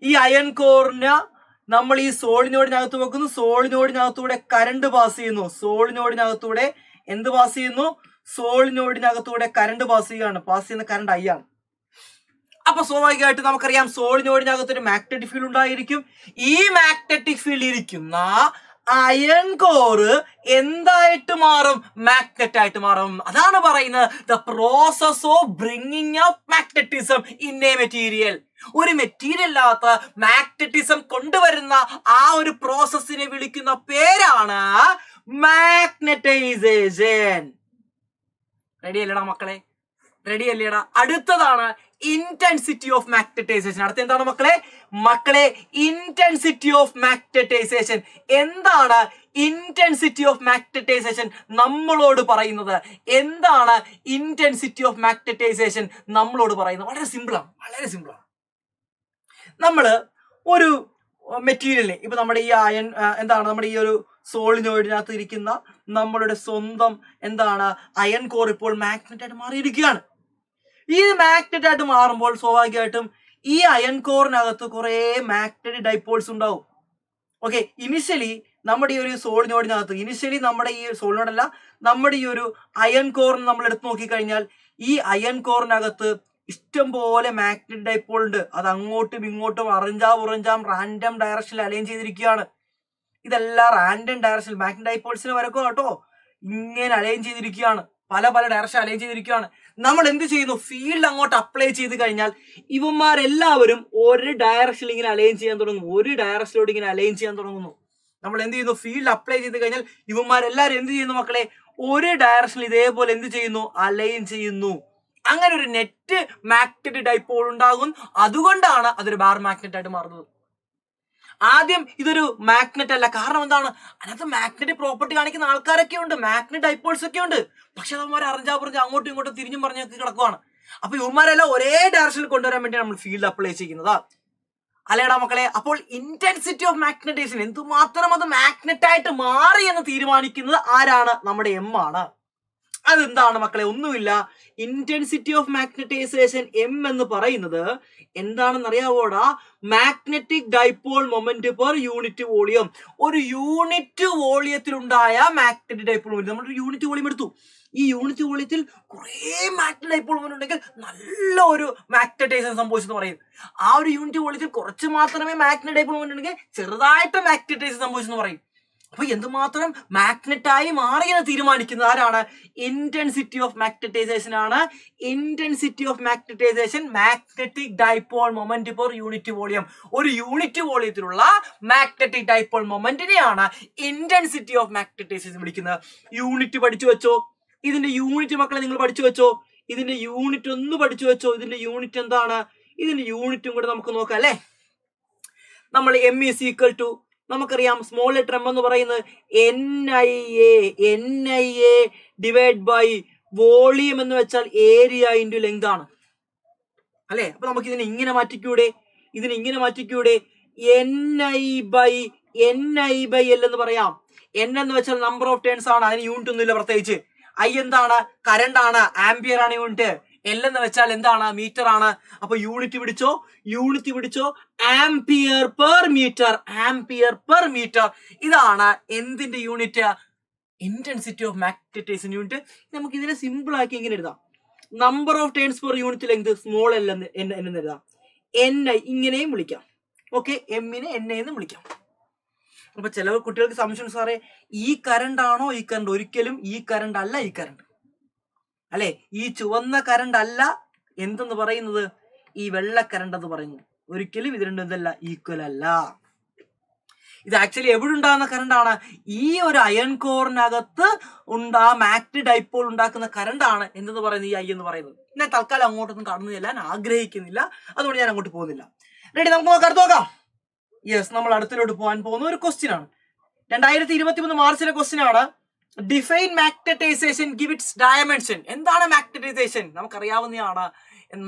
ഈ അയൺ കോറിന് നമ്മൾ ഈ സോളിനോയിഡിനകത്ത് വെക്കുന്നു. സോളിനോയിഡിനകത്തൂടെ കറണ്ട് പാസ് ചെയ്യുന്നു. സോളിനോയിഡിനകത്തൂടെ എന്ത് പാസ് ചെയ്യുന്നു? സോളിനോയിഡിനകത്തൂടെ കറണ്ട് പാസ് ചെയ്യുകയാണ്. പാസ് ചെയ്യുന്ന കറണ്ട് ഐ ആണ്. അപ്പൊ സ്വാഭാവികമായിട്ട് നമുക്കറിയാം സോളിനോയിഡിനകത്ത് ഒരു മാഗ്നറ്റിക് ഫീൽഡ് ഉണ്ടായിരിക്കും. ഈ മാഗ്നറ്റിക് ഫീൽഡ് ഇരിക്കുന്ന അയൺ കോറ് എന്തായിട്ട് മാറും? മാഗ്നറ്റ് ആയിട്ട് മാറും. അതാണ് പറയുന്നത് the process of bringing up magnetism in a material. ഒരു മെറ്റീരിയലിനകത്ത് മാഗ്നറ്റിസം കൊണ്ടുവരുന്ന ആ ഒരു പ്രോസസ്സിനെ വിളിക്കുന്ന പേരാണ് മാഗ്നറ്റൈസേഷൻ. റെഡി അല്ലേടാ മക്കളെ? റെഡി അല്ലേടാ? അടുത്തതാണ് ഇന്റൻസിറ്റി ഓഫ് മാഗ്നറ്റൈസേഷൻ. അടുത്ത എന്താണ് മക്കളെ? Intensity of magnetisation. എന്താണ് ഇന്റൻസിറ്റി ഓഫ് മാഗ്നറ്റൈസേഷൻ നമ്മളോട് പറയുന്നത്? എന്താണ് ഇന്റൻസിറ്റി ഓഫ് മാഗ്നറ്റൈസേഷൻ നമ്മളോട് പറയുന്നത്? വളരെ സിമ്പിളാണ്. നമ്മള് ഒരു മെറ്റീരിയലിനെ, ഇപ്പൊ നമ്മുടെ ഈ അയൺ നമ്മുടെ ഈ ഒരു സോളിനോയിഡിനകത്ത് ഇരിക്കുന്ന നമ്മളുടെ സ്വന്തം അയൺ കോർ ഇപ്പോൾ മാഗ്നറ്റ് ആയിട്ട് മാറിയിരിക്കുകയാണ്. ഈ മാഗ്നറ്റ് ആയിട്ട് മാറുമ്പോൾ സ്വാഭാവികമായിട്ടും ഈ അയൺ കോറിനകത്ത് കുറെ മാഗ്നറ്റിക് ഡൈപോൾസ് ഉണ്ടാവും. ഓക്കെ, ഇനിഷ്യലി നമ്മുടെ ഈ ഒരു സോളിനോയിഡിനകത്ത് നമ്മുടെ ഈ ഒരു അയൺ കോറിന് നമ്മൾ എടുത്ത് നോക്കിക്കഴിഞ്ഞാൽ ഈ അയൺ കോറിനകത്ത് ഇഷ്ടം പോലെ മാഗ്നറ്റിക് ഡൈപോൾ ഉണ്ട്. അത് അങ്ങോട്ടും ഇങ്ങോട്ടും അറഞ്ചാം റാൻഡം ഡയറക്ഷനിൽ അലൈൻ ചെയ്തിരിക്കുകയാണ്. ഇതെല്ലാം റാൻഡം ഡയറക്ഷനിൽ മാഗ്നറ്റിക് ഡൈപോൾസിന് വരക്കോ കേട്ടോ, ഇങ്ങനെ അലൈൻ ചെയ്തിരിക്കുകയാണ്. പല ഡയറക്ഷൻ അലൈൻ ചെയ്തിരിക്കുകയാണ്. നമ്മൾ എന്ത് ചെയ്യുന്നു? ഫീൽഡ് അങ്ങോട്ട് അപ്ലൈ ചെയ്ത് കഴിഞ്ഞാൽ ഇവന്മാരെല്ലാവരും ഒരു ഡയറക്ഷനിൽ ഇങ്ങനെ അലൈൻ ചെയ്യാൻ തുടങ്ങുന്നു. നമ്മൾ എന്ത് ചെയ്യുന്നു? ഫീൽഡ് അപ്ലൈ ചെയ്ത് കഴിഞ്ഞാൽ ഇവന്മാരെല്ലാവരും എന്ത് ചെയ്യുന്നു മക്കളെ? ഒരു ഡയറക്ഷനിൽ ഇതേപോലെ എന്ത് ചെയ്യുന്നു? അലൈൻ ചെയ്യുന്നു. അങ്ങനെ ഒരു നെറ്റ് മാഗ്നറ്റിക് ഡൈപോൾ ഉണ്ടാകും. അതുകൊണ്ടാണ് അതൊരു ബാർ മാഗ്നറ്റ് ആയിട്ട് മാറുന്നത്. ആദ്യം ഇതൊരു മാഗ്നറ്റ് അല്ല. കാരണം എന്താണ്? അതിനകത്ത് മാഗ്നറ്റിക് പ്രോപ്പർട്ടി കാണിക്കുന്ന ആൾക്കാരൊക്കെ ഉണ്ട്, മാഗ്നറ്റ് ഡൈപോൾസ് ഒക്കെ ഉണ്ട്. പക്ഷെ അവന്മാരെ അറിഞ്ഞാൽ അങ്ങോട്ടും ഇങ്ങോട്ടും തിരിഞ്ഞും പറഞ്ഞൊക്കെ കിടക്കുവാണ്. അപ്പൊ ഇവന്മാരെല്ലാം ഒരേ ഡയറക്ഷനിൽ കൊണ്ടുവരാൻ വേണ്ടിയാണ് നമ്മൾ ഫീൽഡ് അപ്ലൈ ചെയ്യുന്നത്. അല്ലേടാ മക്കളെ? അപ്പോൾ ഇന്റൻസിറ്റി ഓഫ് മാഗ്നറ്റൈസേഷൻ, എന്തുമാത്രം അത് മാഗ്നറ്റ് ആയിട്ട് മാറി എന്ന് തീരുമാനിക്കുന്നത് ആരാണ്? നമ്മുടെ എം ആണ്. അതെന്താണ് മക്കളെ? ഒന്നുമില്ല. ഇന്റൻസിറ്റി ഓഫ് മാഗ്നറ്റൈസേഷൻ എം എന്ന് പറയുന്നത് എന്താണെന്ന് അറിയാവോടാ? Magnetic dipole moment per unit volume. ഒരു യൂണിറ്റ് വോളിയത്തിലുണ്ടായ മാഗ്നറ്റിക് ഡൈപോൾ മൊമെന്റ്. നമ്മളൊരു യൂണിറ്റ് വോളിയം എടുത്തു. ഈ യൂണിറ്റ് വോളിയത്തിൽ കുറേ മാഗ്നറ്റിക് ഡൈപോൾ മൊമെന്റ് ഉണ്ടെങ്കിൽ നല്ല ഒരു മാഗ്നറ്റൈസേഷൻ സംഭവിച്ചെന്ന് പറയും. ആ ഒരു യൂണിറ്റ് വോളിയത്തിൽ കുറച്ച് മാത്രമേ മാഗ്നറ്റിക് ഡൈപോൾ മൊമെന്റ് ഉണ്ടെങ്കിൽ ചെറുതായിട്ട് മാഗ്നറ്റൈസേഷൻ സംഭവിച്ചെന്ന് പറയും. അപ്പൊ എന്തുമാത്രം മാഗ്നറ്റായി മാറിയെന്ന് തീരുമാനിക്കുന്നത് ആരാണ്? ഇന്റൻസിറ്റി ഓഫ് മാഗ്നറ്റൈസേഷൻ ആണ്. Intensity of magnetisation magnetic dipole moment per unit volume. ഒരു യൂണിറ്റ് വോളിയത്തിലുള്ള മാഗ്നറ്റിക് ഡൈപോൾ മൊമെന്റിനെയാണ് ഇന്റൻസിറ്റി ഓഫ് മാഗ്നറ്റൈസേഷൻ വിളിക്കുന്നത്. യൂണിറ്റ് പഠിച്ചു വെച്ചോ. ഇതിന്റെ യൂണിറ്റ് മക്കളെ നിങ്ങൾ പഠിച്ചു വെച്ചോ. ഇതിന്റെ യൂണിറ്റ് ഒന്ന് പഠിച്ചു വെച്ചോ. ഇതിന്റെ യൂണിറ്റ് എന്താണ്? ഇതിന്റെ യൂണിറ്റും കൂടെ നമുക്ക് നോക്കാം അല്ലെ. നമ്മൾ എം ഈസ് ഈക്വൽ ടു, നമുക്കറിയാം സ്മോൾ ലെറ്റർ എം എന്ന് പറയുന്നത് NIA ഡിവൈഡ് ബൈ വോളിയം എന്ന് വെച്ചാൽ ഏരിയ ഇൻറ്റു ലെങ്ത് ആണ് അല്ലെ. അപ്പൊ നമുക്ക് ഇതിനെ ഇങ്ങനെ മാറ്റിക്കൂടെ? NI ബൈ L എന്ന് പറയാം. N എന്ന് വെച്ചാൽ നമ്പർ ഓഫ് ടേൺസ് ആണ്. അതിന് യൂണിറ്റ് ഒന്നുമില്ല പ്രത്യേകിച്ച്. I എന്താണ്? കറണ്ട് ആണ്, ആംപിയർ ആണ് യൂണിറ്റ്. L എന്ന് വെച്ചാൽ എന്താണ്? മീറ്റർ ആണ്. അപ്പൊ യൂണിറ്റ് പിടിച്ചോ. Ampere per metre. ഇതാണ് എന്തിന്റെ unit? Intensity of magnetisation unit. നമുക്ക് ഇതിനെ സിമ്പിൾ ആക്കി ഇങ്ങനെ എഴുതാം. Number of turns per unit length small L എന്ന് എഴുതാം. NI ഇങ്ങനെയും വിളിക്കാം. ഓക്കെ, എമ്മിനെ NI എന്ന് വിളിക്കാം. അപ്പൊ ചില കുട്ടികൾക്ക് സംശയം, സാറേ ഈ കറണ്ട് ആണോ ഈ കറണ്ട്? ഒരിക്കലും ഈ കറണ്ട് അല്ല ഈ കറണ്ട് അല്ലെ. ഈ ചുവന്ന കറണ്ട് അല്ല എന്തെന്ന് പറയുന്നത്, ഈ വെള്ള കറണ്ട് എന്ന് പറയുന്നത്. ഒരിക്കലും ഇത് രണ്ടും എന്തല്ല, ഈക്വൽ അല്ല. ഇത് ആക്ച്വലി എവിടെ ഉണ്ടാകുന്ന കറണ്ട് ആണ്? ഈ ഒരു അയൺ കോറിനകത്ത് മാഗ്നറ്റിക് ഡൈപോൾ ഉണ്ടാക്കുന്ന കറണ്ട് ആണ് എന്തെന്ന് പറയുന്നത്, ഈ I എന്ന് പറയുന്നത്. ഞാൻ തൽക്കാലം അങ്ങോട്ടൊന്നും കടന്നു ചെല്ലാൻ ആഗ്രഹിക്കുന്നില്ല, അതുകൊണ്ട് ഞാൻ അങ്ങോട്ട് പോകുന്നില്ല. റെഡി, നമുക്ക് അടുത്ത് നോക്കാം. യെസ്, നമ്മൾ അടുത്തിലോട്ട് പോകാൻ പോകുന്ന ഒരു ക്വസ്റ്റ്യൻ ആണ്. 2023 മാർച്ചിലെ ക്വസ്റ്റ്യൻ ആണ്. Define magnetisation, give its dimension. എന്താണ് മാഗ്നറ്റൈസേഷൻ? നമുക്കറിയാവുന്നതാണ്.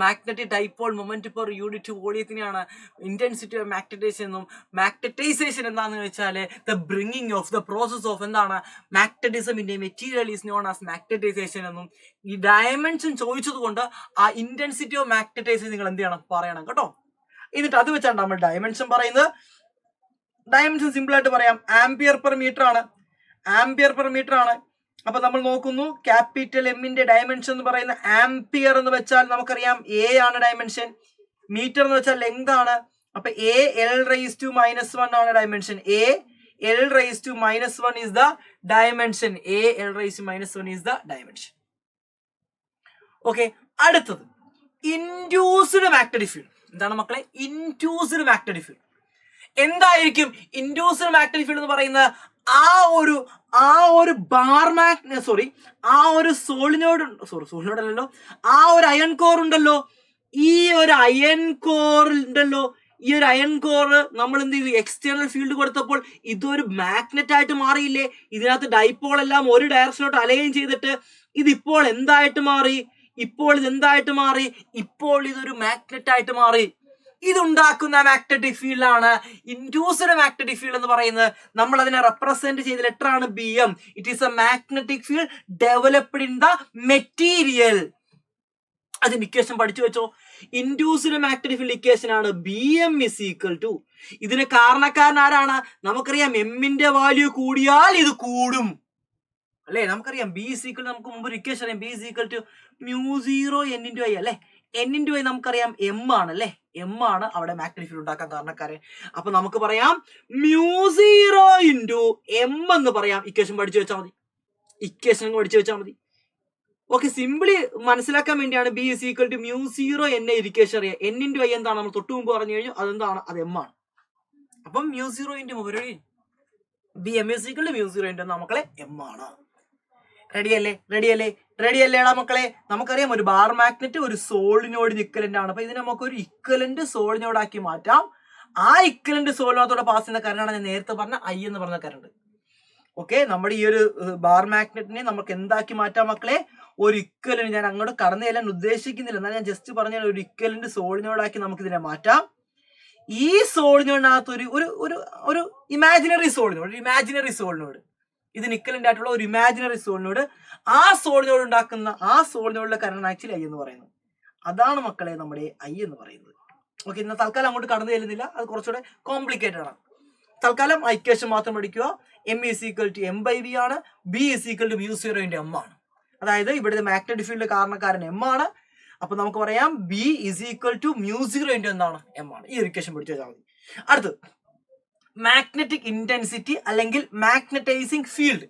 Magnetic dipole moment per unit വോളിയത്തിനെയാണ് ഇന്റൻസിറ്റി ഓഫ് മാഗ്നറ്റൈസേഷൻ എന്നും. മാഗ്നറ്റൈസേഷൻ എന്താണെന്ന് വെച്ചാൽ the bringing of the process of എന്താണ് magnetism in a material is known as magnetisation എന്നും. ഈ ഡയമെൻഷൻ ചോദിച്ചത് കൊണ്ട് ആ ഇന്റൻസിറ്റി ഓഫ് മാഗ്നറ്റൈസേഷൻ നിങ്ങൾ എന്ത് ചെയ്യണം പറയണം കേട്ടോ. എന്നിട്ട് അത് വെച്ചാണ് നമ്മൾ ഡയമെൻഷൻ പറയുന്നത്. ഡയമെൻഷൻ സിമ്പിൾ ആയിട്ട് പറയാം, ആംപിയർ പെർ മീറ്റർ ആണ്. ആംപിയർ പെർ മീറ്റർ ആണ്. അപ്പൊ നമ്മൾ നോക്കുന്നു ക്യാപിറ്റൽ എമ്മിന്റെ ഡയമെൻഷൻ എന്ന് പറയുന്ന ആംപിയർ എന്ന് വെച്ചാൽ നമുക്കറിയാം എ ആണ് ഡയമെൻഷൻ, മീറ്റർ എന്ന് വെച്ചാൽ ലെങ്ത് ആണ്. അപ്പൊ എ എൽ റൈസ് ടു -1 ആണ് dimension. A L raise to -1 is the dimension. A L raised to -1 is the dimension. Okay, അടുത്തത് ഇൻഡ്യൂസ്ഡ് മാഗ്നറ്റിക് ഫീൽഡ്. എന്താണ് മക്കളെ ഇൻഡ്യൂസ്ഡ് മാഗ്നറ്റിക് ഫീൽഡ്? എന്തായിരിക്കും ഇൻഡ്യൂസ്ഡ് മാഗ്നറ്റിക് ഫീൽഡ് എന്ന് പറയുന്നത്? ആ ഒരു സോളിനോയിഡ് അല്ലല്ലോ, ആ ഒരു അയൺ കോർ ഉണ്ടല്ലോ, ഈ ഒരു അയൺ കോർ നമ്മൾ എന്ത് ചെയ്തു? എക്സ്റ്റേണൽ ഫീൽഡ് കൊടുത്തപ്പോൾ ഇതൊരു മാഗ്നറ്റ് ആയിട്ട് മാറിയില്ലേ? ഇതിനകത്ത് ഡൈപോൾ എല്ലാം ഒരു ഡയറക്ഷനിലോട്ട് അലൈൻ ചെയ്തിട്ട് ഇതിപ്പോൾ എന്തായിട്ട് മാറി? ഇപ്പോൾ ഇതൊരു മാഗ്നറ്റ് ആയിട്ട് മാറി. ഇതുണ്ടാക്കുന്ന മാഗ്നറ്റിക് ഫീൽഡാണ് ഇൻഡ്യൂസ്ഡ് മാഗ്നറ്റിക് ഫീൽഡ് എന്ന് പറയുന്നത്. നമ്മൾ അതിനെ റെപ്രസെന്റ് ചെയ്ത ലെറ്റർ ആണ് BM. It is A magnetic field developed in the material. അതിന് ഇക്വേഷൻ പഠിച്ചു വെച്ചോ. ഇൻഡ്യൂസ്ഡ് മാഗ്നറ്റിക് ഫീൽഡ് ഇക്വേഷൻ ആണ് BM is equal to, ഇതിന് കാരണക്കാരൻ ആരാണ്? നമുക്കറിയാം എമ്മിന്റെ വാല്യൂ കൂടിയാൽ ഇത് കൂടും അല്ലെ? നമുക്കറിയാം B is equal to, നമുക്ക് മുമ്പ് ഒരു ഇക്വേഷൻ അറിയാം, B is equal to μ0 n into I അല്ലെ? n into I നമുക്കറിയാം M ആണ് അല്ലെ? M ആണ് അവിടെ മാഗ്നറ്റിക് ഫീൽഡ് ഉണ്ടാക്കാൻ കാരണക്കാരൻ. അപ്പൊ നമുക്ക് പറയാം μ0 into M എന്ന് പറയാം. ഇക്വേഷൻ പഠിച്ചു വെച്ചാൽ മതി. ഓക്കെ, സിംപിളി മനസ്സിലാക്കാൻ വേണ്ടിയാണ് B is equal to μ0 n equation അറിയാം. n into I എന്താണ്? നമ്മൾ തൊട്ട് മുമ്പ് പറഞ്ഞു കഴിഞ്ഞു, അതെന്താണ്? അത് M ആണ്. അപ്പം μ0 into BM is equal to μ0 into മക്കളെ M ആണ്. റെഡിയല്ലേടാ മക്കളെ? നമുക്കറിയാം ഒരു ബാർ മാഗ്നറ്റ് ഒരു സോളിനോയിഡിന് ഇക്വലന്റ് ആണ്. അപ്പൊ ഇതിനെ നമുക്ക് ഒരു ഇക്വലന്റ് സോളിനോഡ് ആക്കി മാറ്റാം. ആ ഇക്വലന്റ് സോളിനോടോടെ പാസ് ചെയ്യുന്ന കറണ്ടാണ് ഞാൻ നേരത്തെ പറഞ്ഞ I എന്ന് പറഞ്ഞ കറണ്ട്. ഓക്കെ, നമ്മുടെ ഈ ഒരു ബാർ മാഗ്നറ്റിനെ നമുക്ക് എന്താക്കി മാറ്റാം മക്കളെ? ഒരു ഇക്വലന്റ്, ഞാൻ അങ്ങോട്ട് കടന്നു ചെല്ലാൻ ഉദ്ദേശിക്കുന്നില്ല, എന്നാൽ ഞാൻ ജസ്റ്റ് പറഞ്ഞ ഒരു ഇക്വലന്റ് സോളിനോഡാക്കി നമുക്ക് ഇതിനെ മാറ്റാം. ഈ സോളിനോഡിനകത്ത് ഒരു ഇമാജിനറി സോളിനോഡ്, ഇതിന് ഇക്വലന്റ് ആയിട്ടുള്ള ഒരു ഇമാജിനറി സോളിനോഡ്, ആ സോളിനോഡ് ഉണ്ടാക്കുന്ന ആ സോളിനോഡിലെ കറണ്ട് ആക്ച്വലി I എന്ന് പറയുന്നത്. അതാണ് മക്കളെ നമ്മുടെ I എന്ന് പറയുന്നത്. ഓക്കെ, ഇന്ന് തൽക്കാലം അങ്ങോട്ട് കടന്നു ചെല്ലുന്നില്ല, അത് കുറച്ചുകൂടെ കോംപ്ലിക്കേറ്റഡ് ആണ്. തൽക്കാലം ഇക്വേഷൻ മാത്രം പഠിക്കുക. M is equal to M/V ആണ്, B is equal to μ0 into M ആണ്. അതായത് ഇവിടുത്തെ മാഗ്നറ്റിക് ഫീൽഡ് കാരണക്കാരൻ M ആണ്. അപ്പൊ നമുക്ക് പറയാം B is equal to μ0 into എന്താണ്? M ആണ്. ഈ ഇക്വേഷൻ പഠിച്ചു വെച്ചാൽ മതി. അടുത്ത് മാഗ്നറ്റിക് ഇന്റൻസിറ്റി അല്ലെങ്കിൽ മാഗ്നറ്റൈസിങ് ഫീൽഡ്.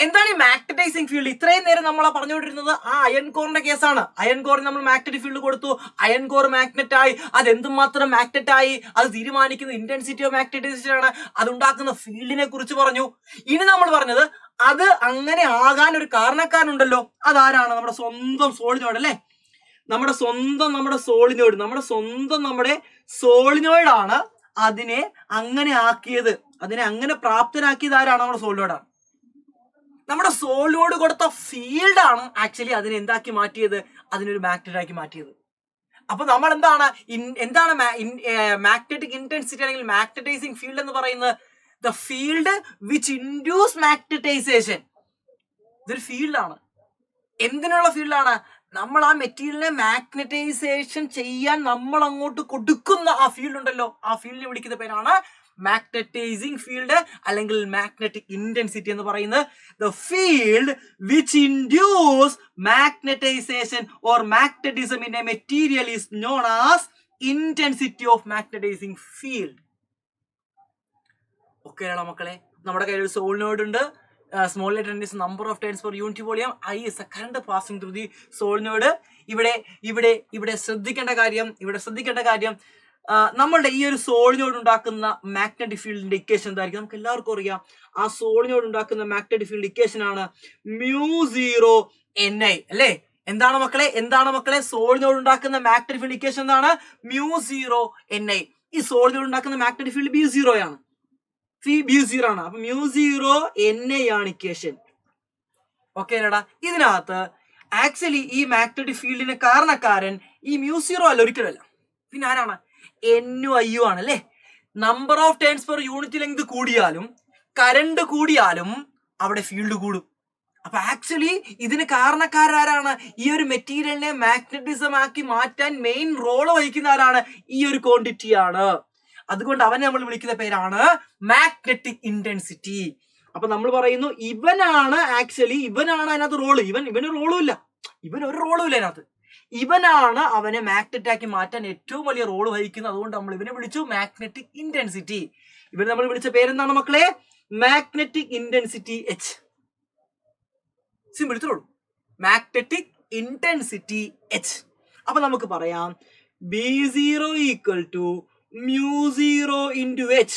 എന്താണ് ഈ മാഗ്നറ്റൈസിങ് ഫീൽഡ്? ഇത്രയും നേരം നമ്മൾ പറഞ്ഞുകൊണ്ടിരുന്നത് ആ അയൺ കോറിന്റെ കേസാണ്. അയൺ കോറിന് നമ്മൾ മാഗ്നറ്റിക് ഫീൽഡ് കൊടുത്തു, അയൺ കോർ മാഗ്നറ്റ് ആയി. അത് എന്തുമാത്രം മാഗ്നറ്റ് ആയി അത് തീരുമാനിക്കുന്ന ഇന്റൻസിറ്റി ഓഫ് മാഗ്നറ്റൈസേഷൻ ആണ്. അതുണ്ടാക്കുന്ന ഫീൽഡിനെ കുറിച്ച് പറഞ്ഞു. ഇനി നമ്മൾ പറഞ്ഞത് അത് അങ്ങനെ ആകാൻ ഒരു കാരണക്കാരനുണ്ടല്ലോ, അതാരാണ്? നമ്മുടെ സ്വന്തം സോളിനോയിഡ് അല്ലെ? നമ്മുടെ സോളിനോയിഡ് ആണ് അതിനെ അങ്ങനെ ആക്കിയത്, അതിനെ അങ്ങനെ പ്രാപ്തനാക്കിയത് ആരാണ്? നമ്മുടെ സോളിനോയിഡാണ്. നമ്മുടെ സോളിനോയിഡ് കൊടുത്ത ഫീൽഡാണ് ആക്ച്വലി അതിനെ എന്താക്കി മാറ്റിയത്? അതിനൊരു മാഗ്നറ്റ് ആക്കി മാറ്റിയത്. അപ്പൊ നമ്മൾ എന്താണ് മാഗ്നറ്റിക് ഇന്റൻസിറ്റി അല്ലെങ്കിൽ മാഗ്നറ്റൈസിങ് ഫീൽഡ് എന്ന് പറയുന്നത്? The field which induce magnetisation. ഇതൊരു ഫീൽഡാണ്. എന്തിനുള്ള ഫീൽഡാണ്? നമ്മൾ ആ മെറ്റീരിയലിനെ മാഗ്നറ്റൈസേഷൻ ചെയ്യാൻ നമ്മൾ അങ്ങോട്ട് കൊടുക്കുന്ന ആ ഫീൽഡ് ഉണ്ടല്ലോ, ആ ഫീൽഡിനെ വിളിക്കുന്ന പേരാണ് മാഗ്നറ്റൈസിങ് ഫീൽഡ് അല്ലെങ്കിൽ മാഗ്നറ്റിക് ഇന്റൻസിറ്റി എന്ന് പറയുന്നത്. The field which induce magnetisation or magnetism in a material is known as intensity of magnetising field. Okay ആണോ മക്കളെ? നമ്മുടെ കയ്യിൽ ഒരു സോളിനോയിഡ് ഉണ്ട്. Small letter n is number of turns per unit volume. I is a current passing through the solenoid. ഇവിടെ ശ്രദ്ധിക്കേണ്ട കാര്യം നമ്മളുടെ ഈ ഒരു സോളിനോയിഡ് ഉണ്ടാക്കുന്ന മാഗ്നറ്റിക് ഫീൽഡിന്റെ ഇക്വേഷൻ എന്തായിരിക്കും? നമുക്ക് എല്ലാവർക്കും അറിയാം. ആ സോളിനോയിഡ് ഉണ്ടാക്കുന്ന മാഗ്നറ്റിക് ഫീൽഡ് ഇക്വേഷൻ ആണ് μ0 ni അല്ലെ? എന്താണ് മക്കളെ സോളിനോയിഡ് ഉണ്ടാക്കുന്ന മാഗ്നറ്റിക് ഫീൽഡ് ഇക്വേഷൻ എന്താണ്? μ0 ni. ഈ സോളിനോയിഡ് ഉണ്ടാക്കുന്ന മാഗ്നറ്റിക് ഫീൽഡ് B0 ആണ്. B0 ആണ്. അപ്പൊ μ0 ni ആണ് ഇക്വേഷൻ. ഓക്കെ അല്ലേടാ? ഇതിനകത്ത് ആക്ച്വലി ഈ മാഗ്നറ്റിക് ഫീൽഡിന് കാരണക്കാരൻ ഈ മ്യൂ0 അല്ല, ഒരിക്കലല്ല. പിന്നെ ആരാണ്? NU ആണ് അല്ലേ. Number of turns per unit length കൂടിയാലും കറണ്ട് കൂടിയാലും അവിടെ ഫീൽഡ് കൂടും. അപ്പൊ ആക്ച്വലി ഇതിന് കാരണക്കാരാണ്? ഈ ഒരു മെറ്റീരിയലിനെ മാഗ്നറ്റിസം ആക്കി മാറ്റാൻ മെയിൻ റോള് വഹിക്കുന്ന ആരാണ്? ഈ ഒരു ക്വാണ്ടിറ്റി ആണ്. അതുകൊണ്ട് അവനെ നമ്മൾ വിളിക്കുന്ന പേരാണ് മാഗ്നറ്റിക് ഇന്റൻസിറ്റി. അപ്പൊ നമ്മൾ പറയുന്നു ഇവനാണ് അതിനകത്ത് റോള്. ഇവന് റോളും ഇല്ല, ഇവൻ ഒരു റോളും ഇല്ല അതിനകത്ത്. ഇവനാണ് അവനെ മാഗ്നറ്റ് ആക്കി മാറ്റാൻ ഏറ്റവും വലിയ റോള് വഹിക്കുന്നത്. അതുകൊണ്ട് നമ്മൾ ഇവനെ വിളിച്ചു മാഗ്നറ്റിക് ഇന്റൻസിറ്റി. ഇവന് നമ്മൾ വിളിച്ച പേരെന്താണ് മക്കളെ? Magnetic intensity H. സിമ്പിൾ, ഇത്രേ ഉള്ളൂ. Magnetic intensity H. അപ്പൊ നമുക്ക് പറയാം B0 equal to mu into H.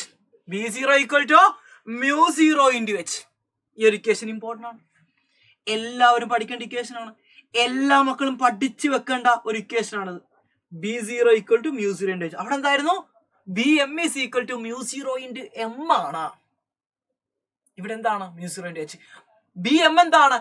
B0 equal to mu into H. ഈ ഒരു ഇക്വേഷൻ ഇമ്പോർട്ടൻ്റ് ആണ്, എല്ലാവരും പഠിക്കേണ്ട ഇക്വേഷൻ ആണ്, എല്ലാ മക്കളും പഠിച്ചു വെക്കേണ്ട ഒരു ഇക്വേഷൻ ആണത്. B0 equal to mu into H. അവിടെ എന്തായിരുന്നു? BM is equal to mu into M ആണ്. ഇവിടെ എന്താണ്? മ്യൂ0 ഇൻറ്റു H. BM എന്താണ്?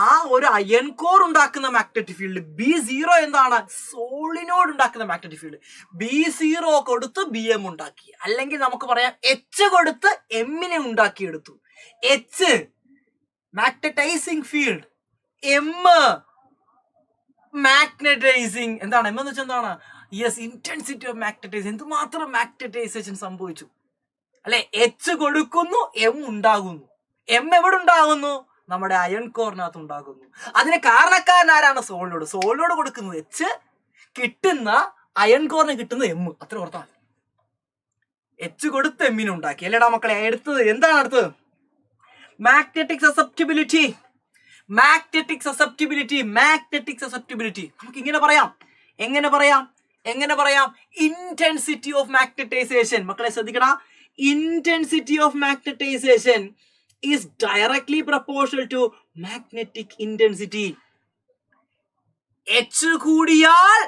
ആ ഒരു അയൺ കോർ ഉണ്ടാക്കുന്ന മാഗ്നറ്റിക് ഫീൽഡ്. B0 എന്താണ്? സോളിനോഡ് ഉണ്ടാക്കുന്ന മാഗ്നറ്റിക് ഫീൽഡ്. B0 കൊടുത്ത് BM ഉണ്ടാക്കി, അല്ലെങ്കിൽ നമുക്ക് പറയാം H കൊടുത്ത് M നെ ഉണ്ടാക്കിയെടുത്തു. H magnetizing field, M magnetizing. എന്താണ് M എന്ന് വെച്ചാൽ? എന്താണ്? Yes, intensity of magnetisation. എന്തുമാത്രം മാഗ്നറ്റൈസേഷൻ സംഭവിച്ചു അല്ലെ? H കൊടുക്കുന്നു, M ഉണ്ടാകുന്നു. M എവിടെ ഉണ്ടാകുന്നു? നമ്മുടെ അയൺ കോറിനകത്ത് ഉണ്ടാകുന്നു. അതിന് കാരണക്കാരൻ ആരാണ്? സോളിനോട്. സോളിനോട് കൊടുക്കുന്നത് H, കിട്ടുന്ന അയൺ കോറിന് കിട്ടുന്നത് M. അത്ര ഓർത്താൽ H കൊടുത്ത് M നെ ഉണ്ടാക്കി അല്ലേടാ മക്കളെ. അടുത്തത് എന്താണ്? അടുത്തത് മാഗ്നറ്റിക് സസെപ്റ്റിബിലിറ്റി. മാഗ്നറ്റിക് സസെപ്റ്റിബിലിറ്റി നമുക്ക് ഇങ്ങനെ പറയാം. എങ്ങനെ പറയാം? Intensity of magnetisation. മക്കളെ ശ്രദ്ധിക്കടാ, intensity of magnetisation is directly proportional to magnetic intensity. H കൂടിയാൽ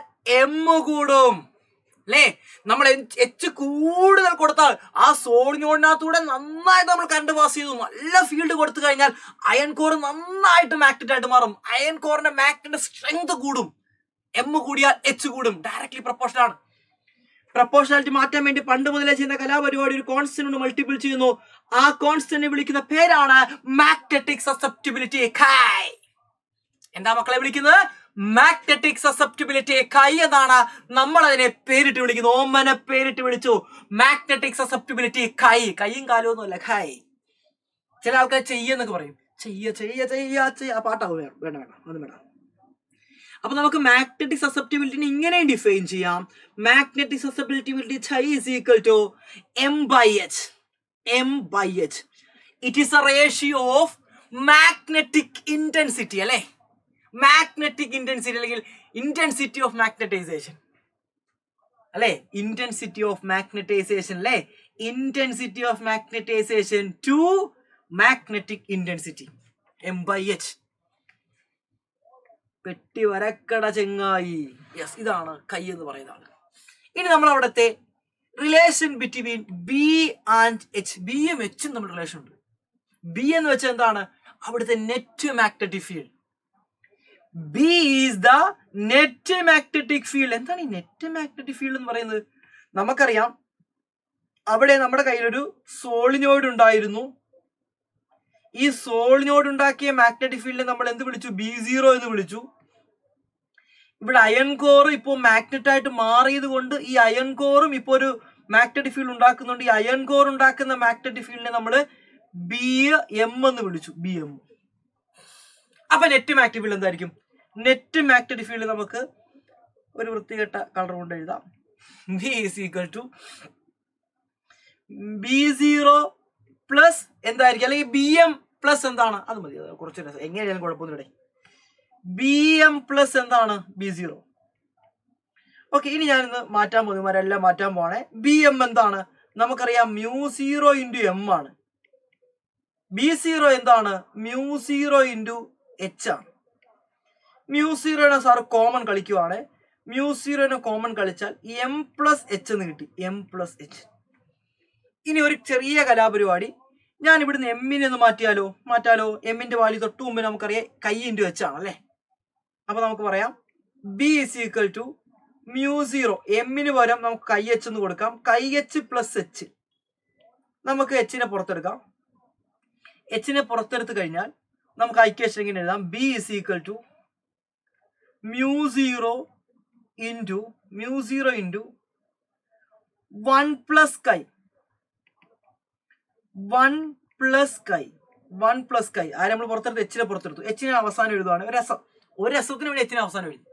M കൂടും അല്ലേ? നമ്മൾ H കൂടുതൽ കൊടുത്താൽ ആ സോളിനോഡിനകത്തൂടെ നന്നായിട്ട് നമ്മൾ കറണ്ട് പാസ് ചെയ്തു, നല്ല ഫീൽഡ് കൊടുത്തു കഴിഞ്ഞാൽ അയൺ കോർ നന്നായിട്ട് മാഗ്നറ്റ് ആയിട്ട് മാറും. അയൺ കോറിന്റെ മാഗ്നറ്റിന്റെ സ്ട്രെങ്ത് കൂടും. M കൂടിയാൽ H കൂടും. ഡയറക്ട്ലി പ്രൊപ്പോർഷണൽ ആണ്. പ്രൊപ്പോർഷണാലിറ്റി മാറ്റാൻ വേണ്ടി പണ്ട് മുതലേ ചെയ്യുന്ന കലാപരിപാടി ഒരു കോൺസ്റ്റന്റ് മൾട്ടിപ്പിൾ ചെയ്യുന്നു. ആ കോൺസ്റ്റന്റ് വിളിക്കുന്ന പേരാണ് മാഗ്നറ്റിക് സസെപ്റ്റിബിലിറ്റി Chi. എന്താ മക്കളെ വിളിക്കുന്നത്? മാഗ്നറ്റിക് സസെപ്റ്റിബിലിറ്റി Chi എന്നാണ് നമ്മൾ അതിനെ പേരിട്ട് വിളിക്കുന്നത്. ഓമന പേരിട്ട് വിളിച്ചു, മാഗ്നറ്റിക് സസെപ്റ്റിബിലിറ്റി Chi. കൈയും കാലും ഒന്നുമല്ല, Chi. ചില ആൾക്കാർ ചെയ്യെന്നൊക്കെ പറയും. ചെയ്യ ആ പാട്ടാവും. വേണ്ട ഒന്നും വേണ്ട. അപ്പൊ നമുക്ക് മാഗ്നറ്റിക് സസെപ്റ്റിബിലിറ്റിനെ ഇങ്ങനെ ഡിഫൈൻ ചെയ്യാം. Magnetic susceptibility Chi is equal to M by H. It is a ratio of magnetic intensity അല്ലെ? മാഗ്നറ്റിക് ഇന്റൻസിറ്റി അല്ലെങ്കിൽ ഇന്റൻസിറ്റി ഓഫ് മാഗ്നറ്റൈസേഷൻ അല്ലെ? ഇന്റൻസിറ്റി ഓഫ് മാഗ്നറ്റൈസേഷൻ അല്ലെ? Intensity of magnetisation to magnetic intensity M by H. പെട്ടി വരക്കട ചെങ്ങായി. Yes, ഇതാണ് Chi എന്ന് പറയുന്നതാണ്. ഇനി നമ്മൾ അവിടുത്തെ relation between B and H. ബിയും H തമ്മിൽ റിലേഷൻ ഉണ്ട്. B എന്ന് വെച്ചാൽ എന്താണ്? അവിടുത്തെ net magnetic field. B is the net magnetic field. എന്താണ് ഈ നെറ്റ് മാഗ്നറ്റിക് ഫീൽഡ് എന്ന് പറയുന്നത്? നമുക്കറിയാം അവിടെ നമ്മുടെ കയ്യിലൊരു സോളിനോയിഡ് ഉണ്ടായിരുന്നു. ഈ സോളിനോട് ഉണ്ടാക്കിയ മാഗ്നറ്റിക് ഫീൽഡിനെ നമ്മൾ എന്ത് വിളിച്ചു? B0 എന്ന് വിളിച്ചു. ഇവിടെ അയൺ കോർ ഇപ്പോൾ മാഗ്നറ്റ് ആയിട്ട് മാറിയത് കൊണ്ട് ഈ അയൺ കോറും ഇപ്പോൾ ഒരു മാഗ്നറ്റിക് ഫീൽഡ് ഉണ്ടാക്കുന്നുണ്ട്. ഈ അയൺ കോർ ഉണ്ടാക്കുന്ന മാഗ്നറ്റിക് ഫീൽഡിനെ നമ്മൾ BM എന്ന് വിളിച്ചു. BM. അപ്പൊ നെറ്റ് മാഗ്നറ്റിക് ഫീൽഡ് എന്തായിരിക്കും? നെറ്റ് മാഗ്നറ്റിക് ഫീൽഡ് നമുക്ക് ഒരു വൃത്തികെട്ട കളർ കൊണ്ട് എഴുതാം. B is equal to B0 plus എന്തായിരിക്കും? അല്ലെങ്കിൽ BM പ്ലസ് എന്താണ്? അത് മതി, കുറച്ച് എങ്ങനെയായാലും കുഴപ്പമൊന്നും. BM പ്ലസ് എന്താണ്? B0. ഓക്കെ, ഇനി ഞാനിന്ന് മാറ്റാൻ പോകുന്നവരെല്ലാം മാറ്റാൻ പോവാണേ. BM എന്താണ്? നമുക്കറിയാം മ്യൂ0 ഇൻറ്റു M ആണ്. B0 എന്താണ്? മ്യൂ0 ഇൻറ്റു H ആണ്. മ്യൂ0നെ സാർ കോമൺ കളിക്കുവാണ്. മ്യൂ0നെ കോമൺ കളിച്ചാൽ M പ്ലസ് H എന്ന് കിട്ടി. M plus H. ഇനി ഒരു ചെറിയ കലാപരിപാടി. ഞാൻ ഇവിടുന്ന് എമ്മിനെ ഒന്ന് മാറ്റാലോ? എമ്മിന്റെ വാല്യൂ തൊട്ട് മുമ്പ് നമുക്കറിയാം Chi ഇൻറ്റു H ആണല്ലേ? അപ്പൊ നമുക്ക് പറയാം ബി ഇസ് ഈക്വൽ ടു μ0. എമ്മിന് പകരം നമുക്ക് കൈ എച്ച് എന്ന് കൊടുക്കാം. കൈ എച്ച് പ്ലസ് എച്ച്. നമുക്ക് എച്ചിനെ പുറത്തെടുക്കാം. എച്ചിനെ പുറത്തെടുത്ത് കഴിഞ്ഞാൽ നമുക്ക് ഇക്വേഷൻ ഇങ്ങനെ എഴുതാം. B is equal to μ0 into 1 plus chi 1 plus കൈ ആരെ നമ്മൾ പുറത്തെടുത്ത് എച്ചിനെ പുറത്തെടുത്തു. എച്ചിനെ അവസാനം എഴുതുവാണ്. ഒരു രസത്തിന് വേണ്ടി എച്ചിനെ അവസാനം എഴുതി.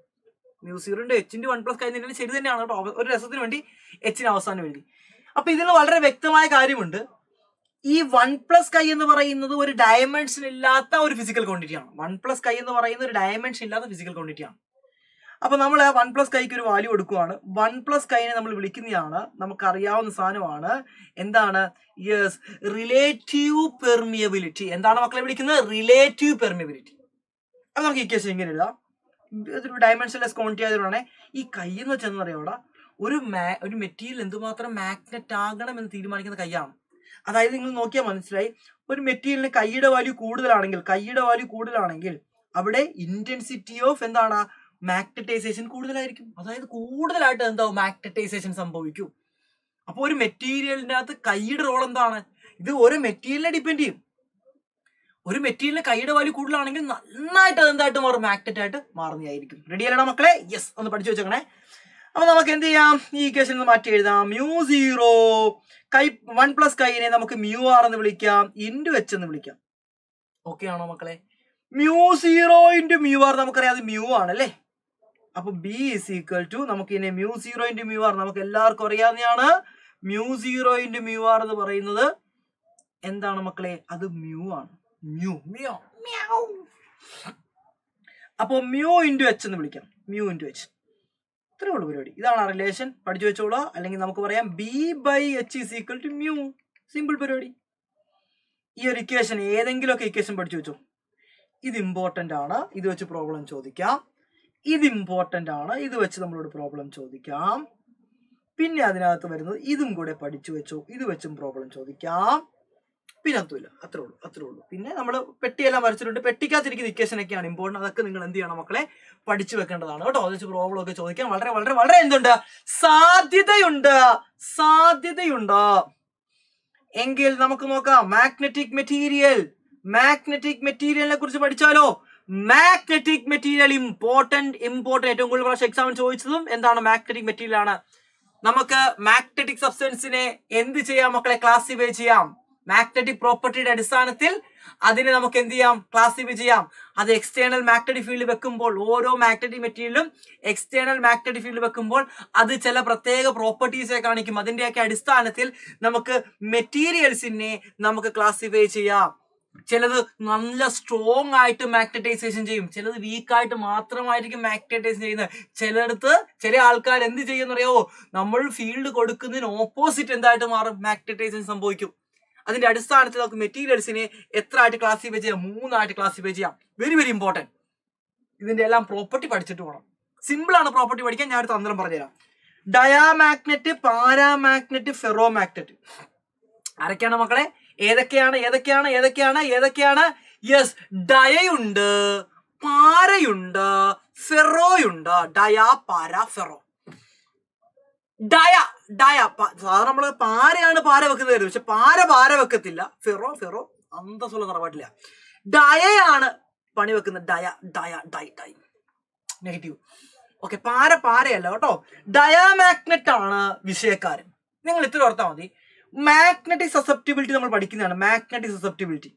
μ0 എച്ചിന്റെ 1 പ്ലസ് കൈ തന്നെ ശരി തന്നെയാണ് കേട്ടോ. ഒരു രസത്തിന് വേണ്ടി എച്ചിനെ അവസാനം എഴുതി. അപ്പൊ ഇതിൽ വളരെ വ്യക്തമായ കാര്യമുണ്ട്. ഈ 1 പ്ലസ് കൈ എന്ന് പറയുന്നത് ഒരു ഡയമെൻഷൻ ഇല്ലാത്ത ഒരു ഫിസിക്കൽ ക്വാണ്ടിറ്റിയാണ്. 1 പ്ലസ് കൈ എന്ന് പറയുന്നത് ഒരു ഡയമെൻഷൻ ഇല്ലാത്ത ഫിസിക്കൽ ക്വാണ്ടിറ്റിയാണ്. അപ്പൊ നമ്മൾ 1 പ്ലസ് കൈക്ക് ഒരു വാല്യൂ കൊടുക്കുവാണ്. 1 പ്ലസ് കൈനെ നമ്മൾ വിളിക്കുന്നതാണ്, നമുക്കറിയാവുന്ന സാധനമാണ്. എന്താണ്? Yes, relative permeability. എന്താണ് മക്കളെ വിളിക്കുന്നത്? Relative permeability. അത് നമുക്ക് ഇക്വേഷൻ ഇങ്ങനെ എഴുതാം. ഇതൊരു ഡയമെൻഷൻലെസ് ക്വാണ്ടിറ്റി ആയതുകൊണ്ടാണ് ഈ കൈ എന്ന് വെച്ചാൽ അറിയാം ഒരു മെറ്റീരിയൽ എന്തുമാത്രം മാഗ്നറ്റ് ആകണം എന്ന് തീരുമാനിക്കുന്ന കൈയാണ്. അതായത് നിങ്ങൾ നോക്കിയാൽ മനസ്സിലായി, ഒരു മെറ്റീരിയലിന് കൈയുടെ വാല്യൂ കൂടുതലാണെങ്കിൽ അവിടെ ഇന്റൻസിറ്റി ഓഫ് എന്താണ്? മാഗ്നറ്റൈസേഷൻ കൂടുതലായിരിക്കും. അതായത് കൂടുതലായിട്ട് എന്താവും? മാഗ്നറ്റൈസേഷൻ സംഭവിക്കും. അപ്പോൾ ഒരു മെറ്റീരിയലിന്റെ അകത്ത് കൈയുടെ റോൾ എന്താണ്? ഇത് ഓരോ മെറ്റീരിയലിനെ ഡിപ്പെൻഡ് ചെയ്യും. ഒരു മെറ്റീരിയലിന് കൈയുടെ വാല്യൂ കൂടുതലാണെങ്കിൽ നന്നായിട്ട് എന്തായിട്ട് മാറും? മാഗ്നറ്റ് ആയിട്ട് മാറുന്നതായിരിക്കും. റെഡി അല്ലടാ മക്കളെ? യെസ്, ഒന്ന് പഠിച്ചു വെച്ചേക്കണേ. അപ്പൊ നമുക്ക് എന്ത് ചെയ്യാം? ഈ ഇക്വേഷൻ മാറ്റി എഴുതാം. μ0 കൈ 1 പ്ലസ് കൈനെ നമുക്ക് μr എന്ന് വിളിക്കാം, ഇൻറ്റു എച്ച് എന്ന് വിളിക്കാം. ഓക്കെ ആണോ മക്കളെ? μ0 ഇൻറ്റു μr നമുക്കറിയാം അത് മ്യൂ ആണല്ലേ. അപ്പൊ ബി ഇസ് ഈക്വൽ ടു നമുക്ക് ഇനി μ0 ഇൻറ്റു μr നമുക്ക് എല്ലാവർക്കും അറിയാവുന്നതാണ്. μ0 ഇൻറ്റു μr എന്ന് പറയുന്നത് എന്താണ് മക്കളെ? അത് മ്യൂ ആണ്. മ്യൂ. അപ്പൊ മ്യൂ ഇൻറ്റു എച്ച് എന്ന് വിളിക്കാം. Mu into H. ഇത്രേ ഉള്ളൂ പരിപാടി. ഇതാണ് ആ റിലേഷൻ. പഠിച്ചു വെച്ചോളൂ. അല്ലെങ്കിൽ നമുക്ക് പറയാം B by H is equal to mu. Simple പരിപാടി. ഈ ഒരു ഇക്വേഷൻ ഏതെങ്കിലുമൊക്കെ ഇക്വേഷൻ പഠിച്ചു വെച്ചോ. ഇത് ഇമ്പോർട്ടൻ്റ് ആണ്, ഇത് വെച്ച് പ്രോബ്ലം ചോദിക്കാം. ഇത് ഇമ്പോർട്ടൻ്റ് ആണ്, ഇത് വെച്ച് നമ്മളോട് പ്രോബ്ലം ചോദിക്കാം. പിന്നെ അതിനകത്ത് വരുന്നത് ഇതും കൂടെ പഠിച്ചു വെച്ചോ, ഇത് വെച്ചും പ്രോബ്ലം ചോദിക്കാം. പിന്നെ അതുമില്ല. അത്രേ ഉള്ളൂ. പിന്നെ നമ്മൾ പെട്ടിയെല്ലാം വരച്ചിട്ടുണ്ട്. പെട്ടിക്കകത്തിരിക്കുന്ന ഇക്വേഷൻ ഒക്കെയാണ് ഇമ്പോർട്ടൻ്റ്. അതൊക്കെ നിങ്ങൾ എന്ത് ചെയ്യണം മക്കളെ? പഠിച്ചു വെക്കേണ്ടതാണ് കേട്ടോ. അത് വെച്ച് പ്രോബ്ലം ഒക്കെ ചോദിക്കാൻ വളരെ വളരെ വളരെ എന്തുണ്ട്? സാധ്യതയുണ്ട്. എങ്കിൽ നമുക്ക് നോക്കാം. മാഗ്നറ്റിക് മെറ്റീരിയലിനെ കുറിച്ച് പഠിച്ചാലോ? Magnetic material important. ഏറ്റവും കൂടുതൽ പ്രാവശ്യം എക്സാമിന് ചോദിച്ചതും എന്താണ്? മാഗ്നറ്റിക് മെറ്റീരിയൽ ആണ്. നമുക്ക് മാഗ്നറ്റിക് സബ്സ്റ്റൻസിനെ എന്ത് ചെയ്യാം മക്കളെ? ക്ലാസിഫൈ ചെയ്യാം. മാഗ്നറ്റിക് പ്രോപ്പർട്ടിയുടെ അടിസ്ഥാനത്തിൽ അതിനെ നമുക്ക് എന്ത് ചെയ്യാം? ക്ലാസിഫൈ ചെയ്യാം. അത് എക്സ്റ്റേണൽ മാഗ്നറ്റിക് ഫീൽഡ് വെക്കുമ്പോൾ, ഓരോ മാഗ്നറ്റിക് മെറ്റീരിയലും എക്സ്റ്റേണൽ മാഗ്നറ്റിക് ഫീൽഡ് വെക്കുമ്പോൾ അത് ചില പ്രത്യേക പ്രോപ്പർട്ടീസെ കാണിക്കും. അതിന്റെയൊക്കെ അടിസ്ഥാനത്തിൽ നമുക്ക് മെറ്റീരിയൽസിനെ നമുക്ക് ക്ലാസിഫൈ ചെയ്യാം. ചിലത് നല്ല സ്ട്രോങ് ആയിട്ട് മാഗ്നറ്റൈസേഷൻ ചെയ്യും, ചിലത് വീക്കായിട്ട് മാത്രമായിരിക്കും മാഗ്നറ്റൈസേഷൻ ചെയ്യുന്നത്. ചില ആൾക്കാർ എന്ത് ചെയ്യുന്ന അറിയാവോ? നമ്മൾ ഫീൽഡ് കൊടുക്കുന്നതിന് ഓപ്പോസിറ്റ് എന്തായിട്ട് മാറും? മാഗ്നറ്റൈസേഷൻ സംഭവിക്കും. അതിന്റെ അടിസ്ഥാനത്തിൽ നമുക്ക് മെറ്റീരിയൽസിനെ എത്ര ആയിട്ട് ക്ലാസിഫൈ ചെയ്യാം? 3 ആയിട്ട് ക്ലാസിഫൈ ചെയ്യാം. Very very important. ഇതിന്റെ എല്ലാം പ്രോപ്പർട്ടി പഠിച്ചിട്ട് പോകണം. സിമ്പിൾ ആണ് പ്രോപ്പർട്ടി പഠിക്കാൻ. ഞാൻ ഒരു തന്ത്രം പറഞ്ഞുതരാം. ഡയാമാഗ്നറ്റ്, പാരാമാഗ്നറ്റ്, ഫെറോ മാഗ്നറ്റ്. ആരൊക്കെയാണ് മക്കളെ? ഏതൊക്കെയാണ്? യെസ്, ഡയയുണ്ട്, പാരയുണ്ട്, ഫെറോയുണ്ട്. ഡയ, പാര, ഫെറോ. ഡയ സാധാരണ നമ്മള് പാര വെക്കുന്നത്, പക്ഷെ പാര വെക്കത്തില്ല. ഫെറോ അന്തസ്സുള്ള തറവാട്ടില്ല. ഡയയാണ് പണി വെക്കുന്നത്. ഡയ നെഗറ്റീവ്. ഓക്കെ, പാരയല്ല കേട്ടോ. ഡയാമാഗ്നറ്റ് ആണ് വിഷയക്കാരൻ. നിങ്ങൾ ഇത്ര ഓർത്താൽ മതി. മാഗ്നറ്റിക് സസെപ്റ്റിബിലിറ്റി നമ്മൾ പഠിക്കുന്നതാണ്. മാഗ്നറ്റിക് സസെപ്റ്റിബിലിറ്റി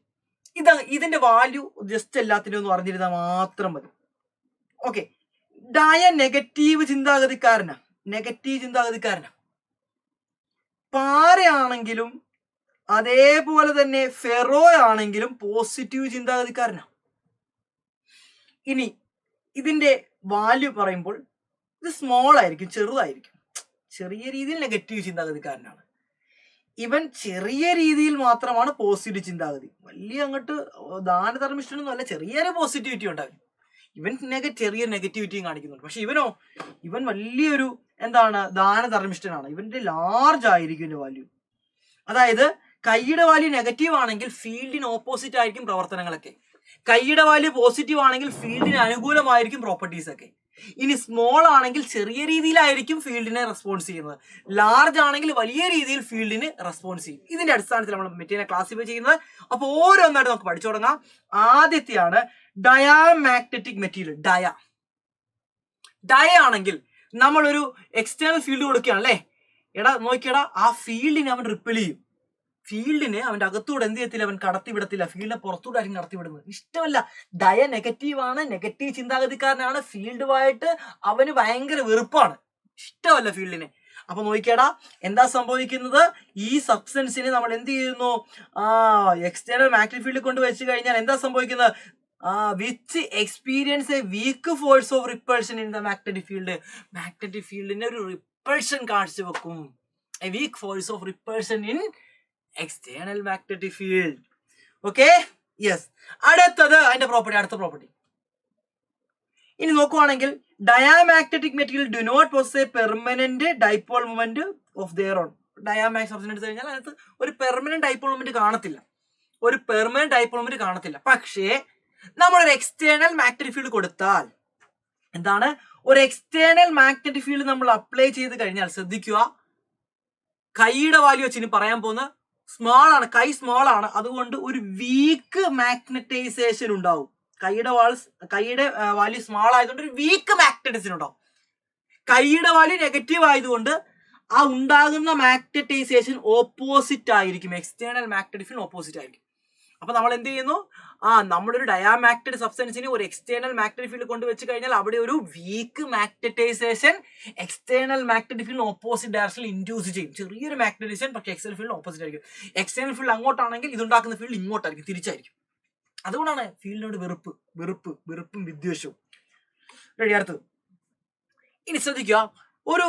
ഇതിന്റെ വാല്യൂ ജസ്റ്റ് എല്ലാത്തിനും ഒന്ന് അറിഞ്ഞിരുന്നാൽ മാത്രം മതി. Okay, ഡയ negative ചിന്താഗതിക്കാരനാ. പാരയാണെങ്കിലും അതേപോലെ തന്നെ ഫെറോ ആണെങ്കിലും പോസിറ്റീവ് ചിന്താഗതിക്കാരനാ. ഇനി ഇതിന്റെ വാല്യൂ പറയുമ്പോൾ ഇത് സ്മോൾ ആയിരിക്കും, ചെറുതായിരിക്കും. ചെറിയ രീതിയിൽ നെഗറ്റീവ് ചിന്താഗതിക്കാരനാണ് ഇവൻ. ചെറിയ രീതിയിൽ മാത്രമാണ് പോസിറ്റീവ് ചിന്താഗതി. വലിയ അങ്ങോട്ട് ദാനധർമ്മിഷ്ടനൊന്നും അല്ല, ചെറിയൊരു പോസിറ്റിവിറ്റി ഉണ്ടാകും. ഇവൻ ചെറിയ നെഗറ്റിവിറ്റിയും കാണിക്കുന്നുണ്ട്. പക്ഷെ ഇവൻ വലിയൊരു ദാനധർമ്മിഷ്ടനാണ്. ഇവന്റെ ലാർജ് ആയിരിക്കും ഇതിന്റെ വാല്യൂ. അതായത് കൈയുടെ വാല്യൂ നെഗറ്റീവ് ആണെങ്കിൽ ഫീൽഡിന് ഓപ്പോസിറ്റ് ആയിരിക്കും പ്രവർത്തനങ്ങളൊക്കെ. കൈയുടെ വാല്യൂ പോസിറ്റീവ് ആണെങ്കിൽ ഫീൽഡിന് അനുകൂലമായിരിക്കും പ്രോപ്പർട്ടീസ് ഒക്കെ. ഇനി സ്മോൾ ആണെങ്കിൽ ചെറിയ രീതിയിലായിരിക്കും ഫീൽഡിനെ റെസ്പോൺസ് ചെയ്യുന്നത്, ലാർജ് ആണെങ്കിൽ വലിയ രീതിയിൽ ഫീൽഡിന് റെസ്പോൺസ് ചെയ്യും. ഇതിന്റെ അടിസ്ഥാനത്തിൽ നമ്മൾ മെറ്റീരിയൽ ക്ലാസിഫൈ ചെയ്യുന്നത്. അപ്പോൾ ഓരോന്നായിട്ട് നമുക്ക് പഠിച്ചു തുടങ്ങാം. ആദ്യത്തെയാണ് ഡയാമാഗ്നറ്റിക് മെറ്റീരിയൽ. ഡയ ആണെങ്കിൽ നമ്മളൊരു എക്സ്റ്റേണൽ ഫീൽഡ് കൊടുക്കുകയാണ് അല്ലേ. എടാ നോക്കിയടാ, ആ ഫീൽഡിനെ അവൻ റിപ്പൽ ചെയ്യും. ഫീൽഡിനെ അവന്റെ അകത്തൂടെ എന്ത് ചെയ്യത്തില്ല, അവൻ കടത്തിവിടത്തില്ല, ഫീൽഡിനെ പുറത്തൂടെ ആയിരിക്കും കടത്തിവിടുന്നത്. ഇഷ്ടമല്ല. ഡയ നെഗറ്റീവ് ആണ്, നെഗറ്റീവ് ചിന്താഗതിക്കാരനാണ്, ഫീൽഡുമായിട്ട് അവന് ഭയങ്കര വെറുപ്പാണ്, ഇഷ്ടമല്ല ഫീൽഡിനെ. അപ്പൊ നോക്കിയടാ, എന്താ സംഭവിക്കുന്നത്, ഈ സബ്സ്റ്റൻസിനെ നമ്മൾ എന്ത് ചെയ്യുന്നു, എക്സ്റ്റേണൽ മാഗ്നറ്റിക് ഫീൽഡിൽ കൊണ്ട് വെച്ച് കഴിഞ്ഞാൽ എന്താ സംഭവിക്കുന്നത്, which experience a weak force of repulsion in the magnetic field. Magnetic ഫീൽഡിന് ഒരു റിപ്പൾഷൻ കാണിച്ചു വെക്കും. A weak force of repulsion in external magnetic field. Okay, yes. അടുത്തത് അതിന്റെ പ്രോപ്പർട്ടി, അടുത്ത പ്രോപ്പർട്ടി. ഇനി നോക്കുവാണെങ്കിൽ diamagnetic material do not possess a permanent dipole moment of their own. Diamag substance എടുത്തു കഴിഞ്ഞാൽ അതിനകത്ത് ഒരു പെർമനന്റ് ഡൈപോൾ മൊമെന്റ് കാണത്തില്ല. പക്ഷേ നമ്മളൊരു എക്സ്റ്റേണൽ മാഗ്നറ്റിക് ഫീൽഡ് കൊടുത്താൽ എന്താണ്, ഒരു എക്സ്റ്റേണൽ മാഗ്നറ്റിക് ഫീൽഡ് നമ്മൾ അപ്ലൈ ചെയ്ത് കഴിഞ്ഞാൽ ശ്രദ്ധിക്കുക, കൈയുടെ വാല്യൂ വെച്ച് ഇനി പറയാൻ പോകുന്ന സ്മോൾ ആണ്, കൈ സ്മോൾ ആണ്, അതുകൊണ്ട് ഒരു വീക്ക് മാഗ്നറ്റൈസേഷൻ ഉണ്ടാവും. കൈയുടെ വാല്യൂ സ്മോൾ ആയതുകൊണ്ട് ഒരു വീക്ക് മാഗ്നറ്റൈസേഷൻ ഉണ്ടാവും. കൈയുടെ വാല്യൂ നെഗറ്റീവ് ആയതുകൊണ്ട് ആ ഉണ്ടാകുന്ന മാഗ്നറ്റൈസേഷൻ ഓപ്പോസിറ്റ് ആയിരിക്കും, എക്സ്റ്റേണൽ മാഗ്നറ്റിക് ഫീൽഡ് ഓപ്പോസിറ്റ് ആയിരിക്കും. അപ്പൊ നമ്മൾ എന്ത് ചെയ്യുന്നു, നമ്മളൊരു ഡയാമാഗ്നറ്റിക് സബ്സ്റ്റൻസിനെ ഒരു എക്സ്റ്റേണൽ മാഗ്നറ്റിക് ഫീൽഡ് കൊണ്ട് വെച്ച് കഴിഞ്ഞാൽ അവിടെ ഒരു weak magnetisation external magnetic field opposite ഡയറക്ഷനിൽ ഇൻഡ്യൂസ് ചെയ്യും. ചെറിയൊരു മാഗ്നറ്റൈസേഷൻ, പക്ഷേ എക്സ്റ്റേണൽ ഫീൽഡ് ഓപ്പോസിറ്റ് ആയിരിക്കും. എക്സ്റ്റേണൽ ഫീൽഡ് അങ്ങോട്ടാണെങ്കിൽ ഇതുണ്ടാക്കുന്ന ഫീൽഡ് ഇങ്ങോട്ടായിരിക്കും, തിരിച്ചായിരിക്കും. അതുകൊണ്ടാണ് ഫീൽഡിനോട് വെറുപ്പും വിദ്വേഷവും. റെഡി, അടുത്തത്. ഇനി ശ്രദ്ധിക്കുക, ഒരു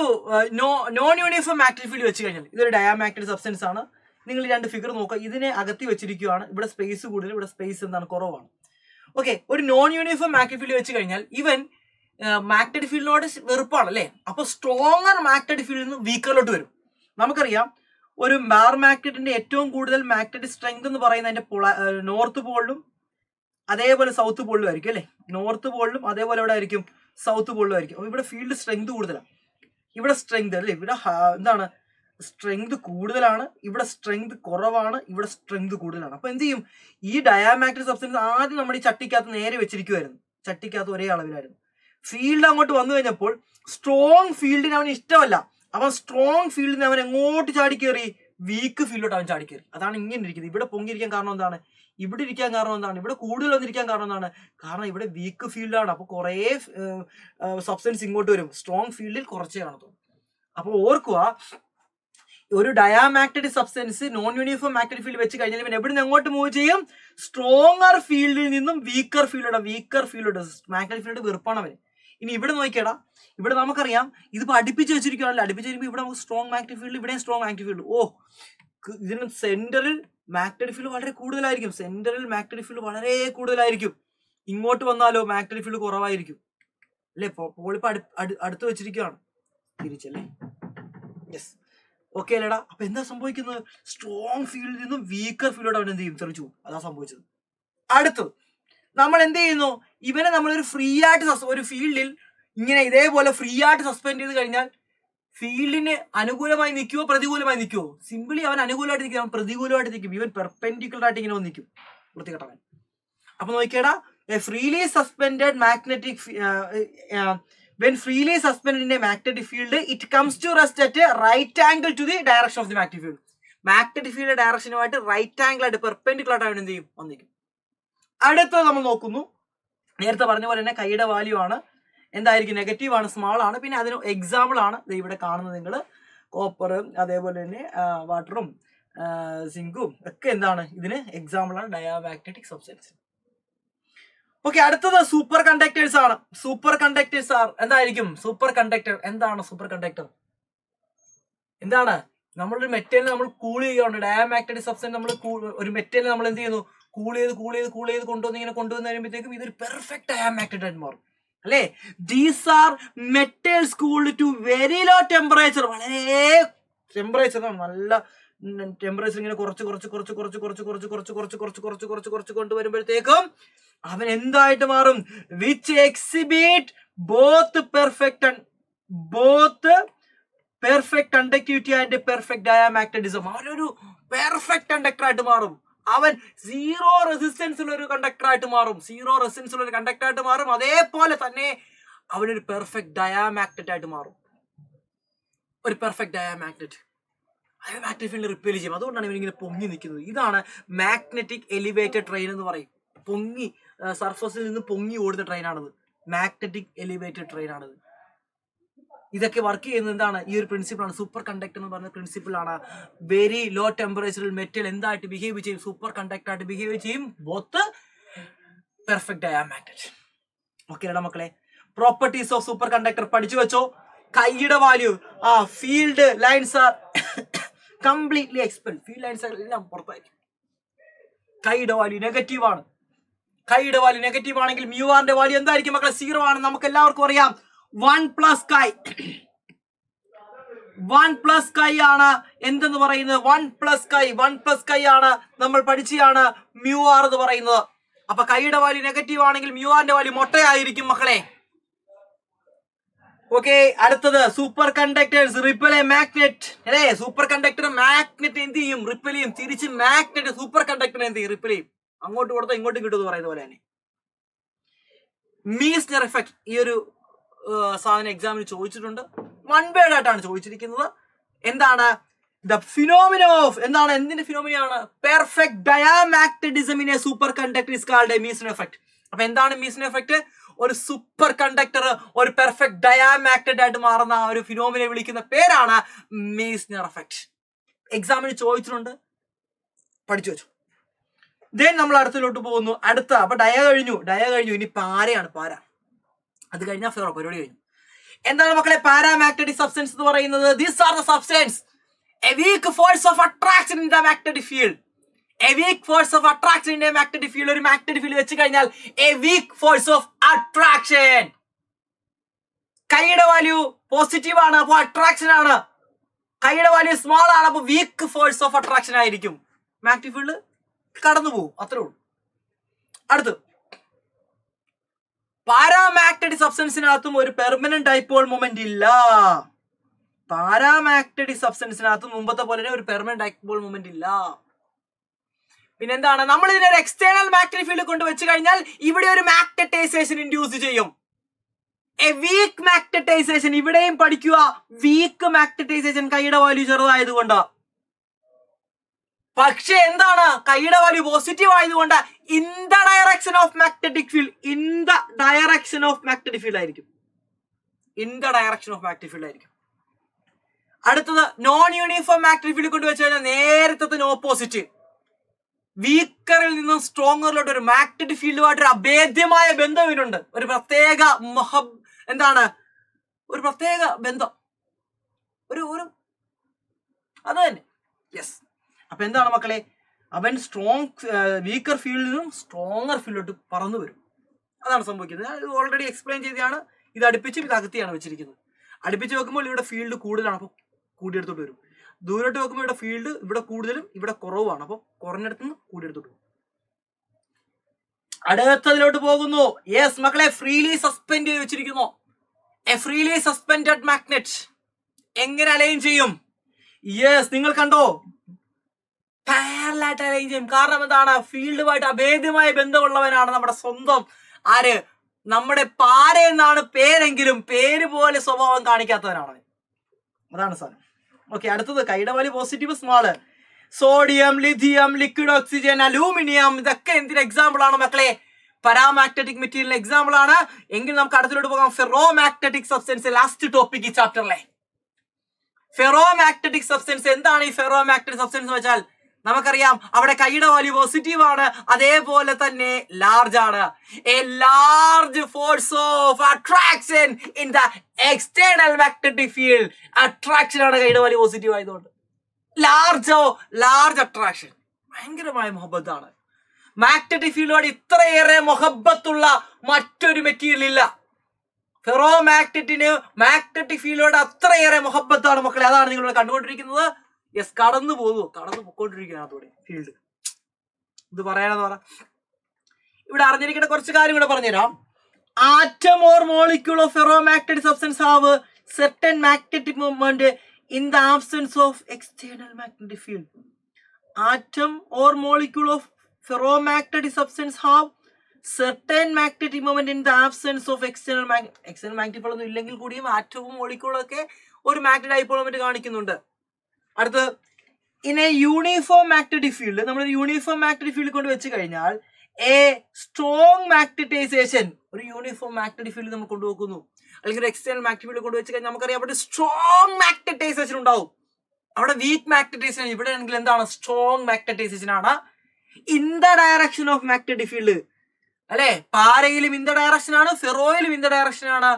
നോൺ യൂണിഫോം മാഗ്നറ്റിക് ഫീൽഡ് വെച്ച് കഴിഞ്ഞാൽ, ഇതൊരു ഡയാമാഗ്നറ്റിക് സബ്സ്റ്റൻസ് ആണ്. നിങ്ങൾ രണ്ട് ഫിഗർ നോക്കുക, ഇതിനെ അകത്തി വെച്ചിരിക്കുകയാണ്, ഇവിടെ സ്പേസ് കൂടുതൽ, ഇവിടെ സ്പേസ് എന്താണ് കുറവാണ്. ഓക്കെ, ഒരു നോൺ യൂണിഫോം മാഗ്നറ്റിക് ഫീൽഡ് വെച്ച് കഴിഞ്ഞാൽ ഇവൻ മാഗ്നറ്റിക് ഫീൽഡിനോട് വെറുപ്പാണ് അല്ലേ. അപ്പൊ സ്ട്രോങ്ങർ മാഗ്നറ്റിക് ഫീൽഡിൽ നിന്ന് വീക്കറിലോട്ട് വരും. നമുക്കറിയാം, ഒരു ബാർ മാഗ്നറ്റിന്റെ ഏറ്റവും കൂടുതൽ മാഗ്നറ്റിക് സ്ട്രെങ്ത് എന്ന് പറയുന്നത് അതിന്റെ നോർത്ത് പോളിലും അതേപോലെ സൗത്ത് പോളിലും ആയിരിക്കും അല്ലെ. നോർത്ത് പോളിലും അതേപോലെ ഇവിടെ ആയിരിക്കും സൗത്ത് പോളിലും ആയിരിക്കും. അപ്പൊ ഇവിടെ ഫീൽഡ് സ്ട്രെങ്ത് കൂടുതലാണ്, ഇവിടെ സ്ട്രെങ്ത് അല്ലേ, ഇവിടെ എന്താണ് സ്ട്രെങ്ത് കൂടുതലാണ്, ഇവിടെ സ്ട്രെങ്ത് കുറവാണ്, ഇവിടെ സ്ട്രെങ്ത് കൂടുതലാണ്. അപ്പൊ എന്ത് ചെയ്യും, ഈ ഡയാമാഗ്നറ്റിക് സബ്സ്റ്റൻസ് ആദ്യം നമ്മുടെ ഈ ചട്ടിക്കകത്ത് നേരെ വെച്ചിരിക്കുമായിരുന്നു, ചട്ടിക്കകത്ത് ഒരേ അളവിലായിരുന്നു. ഫീൽഡ് അങ്ങോട്ട് വന്നു കഴിഞ്ഞപ്പോൾ സ്ട്രോങ് ഫീൽഡിന് അവന് ഇഷ്ടമല്ല. അവൻ സ്ട്രോങ് ഫീൽഡിന് അവൻ എങ്ങോട്ട് ചാടി കയറി, വീക്ക് ഫീൽഡിലോട്ട് അവൻ ചാടി കയറി. അതാണ് ഇങ്ങനെ ഇരിക്കുന്നത്. ഇവിടെ പൊങ്ങിയിരിക്കാൻ കാരണം എന്താണ്, ഇവിടെ ഇരിക്കാൻ കാരണം എന്താണ്, ഇവിടെ കൂടുതൽ വന്നിരിക്കാൻ കാരണം എന്താണ്, കാരണം ഇവിടെ വീക്ക് ഫീൽഡാണ്. അപ്പൊ കുറേ സബ്സ്റ്റൻസ് ഇങ്ങോട്ട് വരും, സ്ട്രോങ് ഫീൽഡിൽ കുറച്ചേ കാണത്തുള്ളൂ. അപ്പൊ ഓർക്കുക, ഒരു diamagnetic substance non uniform magnetic field വെച്ച് കഴിഞ്ഞാൽ ഇവൻ എവിടെ നിന്ന് എങ്ങോട്ട് മൂവ് ചെയ്യും, സ്ട്രോങ്ങർ ഫീൽഡിൽ നിന്നും വീക്കർ ഫീൽഡ് മാഗ്നറ്റിക് ഫീൽഡ് വെറുപ്പാണ് അവന്. ഇനി ഇവിടെ നോക്കിയടാ, ഇവിടെ നമുക്കറിയാം ഇതിപ്പോ അടുപ്പിച്ച് വെച്ചിരിക്കുകയാണല്ലോ, അടുപ്പിച്ച് വരുമ്പോൾ ഇവിടെ നമുക്ക് സ്ട്രോങ് മാഗ്നറ്റിക് ഫീൽഡ്, ഇവിടെ സ്ട്രോങ് മാഗ്നറ്റിക് ഫീൽഡ്. ഇതിന് സെന്ററിൽ മാഗ്നറ്റിക് ഫീൽഡ് വളരെ കൂടുതലായിരിക്കും, ഇങ്ങോട്ട് വന്നാലോ മാഗ്നറ്റിക് ഫീൽഡ് കുറവായിരിക്കും അല്ലെ. പോളിപ്പോ അടുത്ത് വെച്ചിരിക്കുകയാണ്, തിരിച്ചല്ലേ. യെസ്, ഓക്കെ അല്ലേടാ. അപ്പൊ എന്താ സംഭവിക്കുന്നത്, സ്ട്രോങ് ഫീൽഡിൽ നിന്നും വീക്കർ ഫീൽഡോട് അവൻ എന്ത് ചെയ്യും, തെറിച്ചു. അതാ സംഭവിച്ചത്. അടുത്തത് നമ്മൾ എന്ത് ചെയ്യുന്നു, ഇവനെ നമ്മളൊരു ഫ്രീ ആയിട്ട് ഒരു ഫീൽഡിൽ ഇങ്ങനെ ഇതേപോലെ ഫ്രീ ആയിട്ട് സസ്പെൻഡ് ചെയ്ത് കഴിഞ്ഞാൽ ഫീൽഡിന് അനുകൂലമായി നിൽക്കുമോ പ്രതികൂലമായി നിൽക്കുമോ? സിമ്പിളി അവൻ അനുകൂലമായിട്ട് നിൽക്കും, അവൻ പ്രതികൂലമായിട്ട് നിൽക്കും. ഇവൻ പെർപെൻഡിക്കുലർ ആയിട്ട് ഇങ്ങനെ നിൽക്കും, വൃത്തികെട്ടവൻ. അപ്പൊ നോക്കിയേടാ, freely suspended magnetic when freely suspended in a magnetic field, it comes to rest at a right angle to the direction of the magnetic field. Magnetic field ഡയറക്ഷനുമായിട്ട് റൈറ്റ് ആംഗിൾ ആയിട്ട് പെർപെൻഡിക്കുലർ ആയിട്ട് എന്ത് ചെയ്യും, വന്നിരിക്കും. അടുത്തത് നമ്മൾ നോക്കുന്നു, നേരത്തെ പറഞ്ഞ പോലെ തന്നെ കൈയുടെ വാല്യൂ ആണ് എന്തായിരിക്കും, നെഗറ്റീവ് ആണ്, സ്മാൾ ആണ്. പിന്നെ അതിന് എക്സാമ്പിൾ ആണ് ഇവിടെ കാണുന്നത് നിങ്ങൾ, കോപ്പർ അതേപോലെ തന്നെ വാട്ടറും സിങ്കും ഒക്കെ എന്താണ്, ഇതിന് എക്സാമ്പിൾ ആണ് ഡയാമാഗ്നറ്റിക് സബ്സ്റ്റൻസ്. ഓക്കെ, അടുത്തത് സൂപ്പർ കണ്ടക്ടേഴ്സ് ആണ്. സൂപ്പർ കണ്ടക്ടേഴ്സ് എന്തായിരിക്കും, സൂപ്പർ കണ്ടക്ടർ എന്താണ്, സൂപ്പർ കണ്ടക്ടർ എന്താണ്, നമ്മളൊരു മെറ്റീരിയൽ നമ്മൾ കൂൾ ചെയ്യുകയാണ്, ഡയാമാഗ്നറ്റിക് സബ്സ്റ്റൻസ് നമ്മൾ ഒരു മെറ്റീരിയൽ നമ്മൾ എന്ത് ചെയ്യുന്നു, കൂൾ ചെയ്ത് കൊണ്ടുവന്ന് കഴിയുമ്പോഴത്തേക്കും ഇതൊരു പെർഫെക്റ്റ് ഡയാമാഗ്നറ്റ് ആയിട്ട് മാറും അല്ലേ. These are metals cooled to very low temperature, വളരെ ടെമ്പറേച്ചർ നല്ല ടെമ്പറേച്ചർ ഇങ്ങനെ കുറച്ച് കൊണ്ടുവരുമ്പോഴത്തേക്കും അവൻ എന്തായിട്ട് മാറും? Which exhibit both perfect conductivity and perfect diamagnetism. അവനൊരു പെർഫെക്റ്റ് കണ്ടക്ടർ ആയിട്ട് മാറും. അവൻ സീറോ റെസിസ്റ്റൻസ് ഉള്ള ഒരു കണ്ടക്ടർ ആയിട്ട് മാറും. അതേപോലെ തന്നെ അവനൊരു പെർഫെക്റ്റ് ഡയാമാഗ്നറ്റ് ആയിട്ട് മാറും. ഒരു പെർഫെക്റ്റ് ഡയാമാഗ്നറ്റ് മാഗ്നറ്റിക് ഫീൽഡ് റിപ്പീൽ ചെയ്യും. അതുകൊണ്ടാണ് ഇവനിങ്ങനെ പൊങ്ങി നിൽക്കുന്നത്. ഇതാണ് മാഗ്നറ്റിക് എലിവേറ്റഡ് ട്രെയിൻ എന്ന് പറയും. പൊങ്ങി സർഫസിൽ നിന്ന് പൊങ്ങി ഓടുന്ന ട്രെയിനാണത്. മാഗ്നറ്റിക് എലിവേറ്റഡ് ട്രെയിൻ ആണത്. ഇതൊക്കെ വർക്ക് ചെയ്യുന്നത് എന്താണ്? ഈ ഒരു പ്രിൻസിപ്പിളാണ്. സൂപ്പർ കണ്ടക്ടർ എന്ന് പറഞ്ഞ പ്രിൻസിപ്പിളാണ്. വെരി ലോ ടെമ്പറേച്ചറിൽ മെറ്റൽ എന്തായിട്ട് ബിഹേവ് ചെയ്യും? സൂപ്പർ കണ്ടക്ടർ ആയിട്ട് ബിഹേവ് ചെയ്യും. Both perfect diamagnet. ഓക്കെ മക്കളെ, പ്രോപ്പർട്ടീസ് ഓഫ് സൂപ്പർ കണ്ടക്ടർ പഠിച്ചു വെച്ചോ. കൈയുടെ value, field lines are completely expelled. Field lines എല്ലാം പുറത്തായിരിക്കും. കൈയുടെ വാല്യൂ നെഗറ്റീവ് ആണ്. കൈയുടെ വാല്യൂ നെഗറ്റീവ് ആണെങ്കിൽ മ്യൂ ആറിന്റെ വാല്യൂ എന്തായിരിക്കും മക്കളെ? 0 ആണ്. നമുക്ക് എല്ലാവർക്കും അറിയാം. 1 പ്ലസ് കൈ ആണ് എന്തെന്ന് പറയുന്നത്? 1 പ്ലസ് കൈ ആണ് നമ്മൾ പഠിച്ചാണ് മ്യൂ ആർ എന്ന് പറയുന്നത്. അപ്പൊ കൈയുടെ വാല്യൂ നെഗറ്റീവ് ആണെങ്കിൽ മ്യൂ ആറിന്റെ വാല്യൂ മൊട്ടയായിരിക്കും മക്കളെ. ഓക്കെ, അടുത്തത് super conductors ripple A magnet. അല്ലേ, സൂപ്പർ കണ്ടക്ടർ മാഗ്നറ്റ് എന്ത് ചെയ്യും? റിപ്പൽ ചെയ്യും. തിരിച്ച് മാഗ്നറ്റ് സൂപ്പർ കണ്ടക്ടറിനെ എന്ത് ചെയ്യും? റിപ്പൽ ചെയ്യും. അങ്ങോട്ട് കൊടുത്താൽ ഇങ്ങോട്ടും കിട്ടും എന്ന് പറയുന്ന പോലെ തന്നെ. മീസ്നർ എഫക്ട് ഈ ഒരു സാധനം എക്സാമിന് ചോദിച്ചിട്ടുണ്ട്. 1 വേർഡ് ആയിട്ടാണ് ചോദിച്ചിരിക്കുന്നത്. എന്താണ്? ദ ഫിനോമിന ഓഫ്, എന്താണ്, എന്തിന്റെ ഫിനോമിനയാണ്? Perfect diamagnetism in a super conductor is called a Meissner effect. അപ്പൊ എന്താണ് മീസ്നർ എഫക്ട്? ഒരു സൂപ്പർ കണ്ടക്ടർ ഒരു പെർഫെക്റ്റ് ഡയാമാഗ്നറ്റ് ആയിട്ട് മാറുന്ന ആ ഒരു ഫിനോമിനെ വിളിക്കുന്ന പേരാണ് മീസ്നർ എഫക്ട്. എക്സാമിന് ചോദിച്ചിട്ടുണ്ട്, പഠിച്ചു വെച്ചു. ദെൻ നമ്മൾ അടുത്തിലോട്ട് പോകുന്നു. അപ്പൊ ഡയ കഴിഞ്ഞു. ഇനി പാരയാണ്. പാര അത് കഴിഞ്ഞാൽ ഫെറോ പരിപാടി കഴിഞ്ഞു. എന്താണ് മക്കളെ പാരാമാഗ്നറ്റിക് സബ്സ്റ്റൻസ് എന്ന് പറയുന്നത്? These are the substance A weak force of attraction in the magnetic field. ഒരു മാഗ്നറ്റിക് ഫീൽഡ് വെച്ച് കഴിഞ്ഞാൽ A weak force of attraction. കൈയുടെ വാല്യൂ പോസിറ്റീവ് ആണ്, അപ്പോൾ അട്രാക്ഷൻ ആണ്. കൈയുടെ വാല്യൂ സ്മോൾ ആണ്, അപ്പോൾ വീക്ക് ഫോഴ്സ് ഓഫ് അട്രാക്ഷൻ ആയിരിക്കും. മാഗ്നറ്റിക് ഫീൽഡ് കടന്നു പോകും. അത്രേ ഉള്ളൂ. അടുത്ത് പാരാമാഗ്നറ്റിക് സബ്സ്റ്റൻസിനകത്തും ഒരു പെർമനന്റ് ഡൈപോൾ മൊമെന്റ് ഇല്ല. പാരാമാഗ്നറ്റിക് സബ്സ്റ്റൻസിനകത്തും മുമ്പത്തെ പോലെ ഒരു പെർമനന്റ് ഡൈപോൾ മൊമെന്റ് ഇല്ല. പിന്നെന്താണ്? നമ്മൾ ഇതിനൊരു എക്സ്റ്റേണൽ മാഗ്നറ്റിക് ഫീൽഡ് കൊണ്ട് വെച്ച് കഴിഞ്ഞാൽ ഇവിടെ ഒരു മാഗ്നറ്റൈസേഷൻ ഇൻഡ്യൂസ് ചെയ്യും. A weak magnetisation. ഇവിടെയും പഠിക്കുക, വീക്ക് മാഗ്നറ്റൈസേഷൻ കൈയുടെ വാല്യൂ ചെറുതായതുകൊണ്ട്. പക്ഷെ എന്താണ്? കൈയുടെ വാല്യൂ പോസിറ്റീവ് ആയതുകൊണ്ട് in the direction of magnetic field ആയിരിക്കും. അടുത്തത് നോൺ യൂണിഫോം മാഗ്നറ്റിക് ഫീൽഡ് കൊണ്ട് വെച്ച് കഴിഞ്ഞാൽ നേരത്തെ ഓപ്പോസിറ്റ്. വീക്കറിൽ നിന്നും സ്ട്രോങ്ങറിലോട്ട് ഒരു മാഗ്നറ്റിക് ഫീൽഡുമായിട്ടൊരു അഭേദ്യമായ ബന്ധം ഇതിനുണ്ട്. ഒരു പ്രത്യേക ഒരു പ്രത്യേക ബന്ധം, ഒരു അത് തന്നെ. യെസ്. അപ്പൊ എന്താണ് മക്കളെ? അവൻ വീക്കർ ഫീൽഡിൽ നിന്നും സ്ട്രോങ്ങർ ഫീൽഡിലോട്ട് പറന്നു വരും. അതാണ് സംഭവിക്കുന്നത്. ഞാൻ ഓൾറെഡി എക്സ്പ്ലെയിൻ ചെയ്തതാണ്. ഇത് അടുപ്പിച്ച് ഇത് അകത്തിയാണ് വെച്ചിരിക്കുന്നത്. അടുപ്പിച്ച് വെക്കുമ്പോൾ ഇവിടെ ഫീൽഡ് കൂടുതലാണ്, അപ്പോൾ കൂടിയെടുത്തോട്ട് വരും. ദൂരോട്ട് വെക്കുമ്പോൾ ഇവിടെ ഫീൽഡ് ഇവിടെ കൂടുതലും ഇവിടെ കുറവാണ്, അപ്പോൾ കുറഞ്ഞിടത്തുനിന്ന് കൂടിയെടുത്തോട്ട് വരും. അടുത്തതിലോട്ട് പോകുന്നു. യെസ് മക്കളെ, ഫ്രീലി സസ്പെൻഡ് ചെയ്ത് വെച്ചിരിക്കുന്നു. എ ഫ്രീലി സസ്പെൻഡഡ് മാഗ്നറ്റ് എങ്ങനെ അലൈൻ ചെയ്യും? യെസ്, നിങ്ങൾ കണ്ടോ? പാരലായിട്ട് അലൈൻ ചെയ്യും. കാരണം എന്താണ്? ഫീൽഡുമായിട്ട് അഭേദ്യമായ ബന്ധമുള്ളവനാണ് നമ്മുടെ സ്വന്തം ആര്? നമ്മുടെ പാര എന്നാണ് പേരെങ്കിലും പേര് പോലെ സ്വഭാവം കാണിക്കാത്തവനാണ്. അതാണ് സാധനം. ഓക്കെ, അടുത്തത് കൈയുടെ value positive small. Sodium, lithium, liquid oxygen, aluminium, ഇതൊക്കെ എന്തിന് എക്സാമ്പിൾ ആണ് മക്കളെ? പാരാമാഗ്നറ്റിക് മെറ്റീരിയൽ എക്സാമ്പിൾ ആണ്. എങ്കിൽ നമുക്ക് അടുത്തിലോട്ട് പോകാം. Ferro magnetic substance, last topic ഈ ചാപ്റ്ററിലെ. ഫെറോ മാഗ്നറ്റിക് സബ്സ്റ്റൻസ് എന്താണ്? ഈ ഫെറോ മാഗ്നറ്റിക് സബ്സ്റ്റൻസ് എന്ന് വെച്ചാൽ നമുക്കറിയാം അവിടെ കൈയുടെ വാല്യൂ പോസിറ്റീവ് ആണ്, അതേപോലെ തന്നെ ലാർജ് ആണ്. A large force of attraction in the external magnetic field. Attraction ആണ് കൈയുടെ വാല്യൂ പോസിറ്റീവ് ആയതുകൊണ്ട്. ലാർജ് അട്രാക്ഷൻ, ഭയങ്കരമായ മൊഹബത്താണ്. മാഗ്നറ്റിക് ഫീൽഡോട് ഇത്രയേറെ മൊഹബത്തുള്ള മറ്റൊരു മെറ്റീരിയൽ ഇല്ല. ഫെറോ മാഗ്നറ്റിക് ഫീൽഡോട് അത്രയേറെ മൊഹബത്താണ് മക്കളെ. അതാണ് നിങ്ങളിവിടെ കണ്ടുകൊണ്ടിരിക്കുന്നത്. യെസ്, കടന്നു പൊക്കോണ്ടിരിക്കുകയാണ് അതോടെ ഫീൽഡ്. ഇത് പറയാനെന്ന് പറ. ഇവിടെ അറിഞ്ഞിരിക്കേണ്ട കുറച്ച് കാര്യം കൂടെ പറഞ്ഞുതരാം. Atom or molecule of ferromagnetic substance have certain magnetic moment in the absence of external magnetic field. Atom or molecule of ferromagnetic substance have certain magnetic moment in the absence of external magnetic field. ഒന്നും ഇല്ലെങ്കിൽ കൂടിയും ആറ്റവും മോളിക്യൂളും ഒക്കെ ഒരു magnetic dipole moment കാണിക്കുന്നുണ്ട്. അടുത്ത്, in A uniform magnetic field, നമ്മൾ uniform magnetic field കൊണ്ട് വെച്ച് കഴിഞ്ഞാൽ എ സ്ട്രോങ് മാഗ്നറ്റൈസേഷൻ, ഒരു യൂണിഫോം മാഗ്നറ്റിക് ഫീൽഡ് നമ്മൾ കൊണ്ടുവെക്കുന്നു, അല്ലെങ്കിൽ ഒരു എക്സ്റ്റേണൽ മാഗ്നറ്റിക് ഫീൽഡ് കൊണ്ടുവച്ച് കഴിഞ്ഞാൽ നമുക്കറിയാം അവിടെ സ്ട്രോങ് മാഗ്നറ്റൈസേഷൻ ഉണ്ടാവും. അവിടെ വീക്ക് മാഗ്നറ്റൈസേഷൻ, ഇവിടെ ആണെങ്കിൽ എന്താണ് സ്ട്രോങ് മാഗ്നറ്റൈസേഷൻ ആണ്. In the direction of magnetic field അല്ലെ, പാരയിലും ഇൻ ദ ഡയറക്ഷൻ ആണ്, ഫെറോയിലും ഇൻ ദ ഡയറക്ഷൻ ആണ്.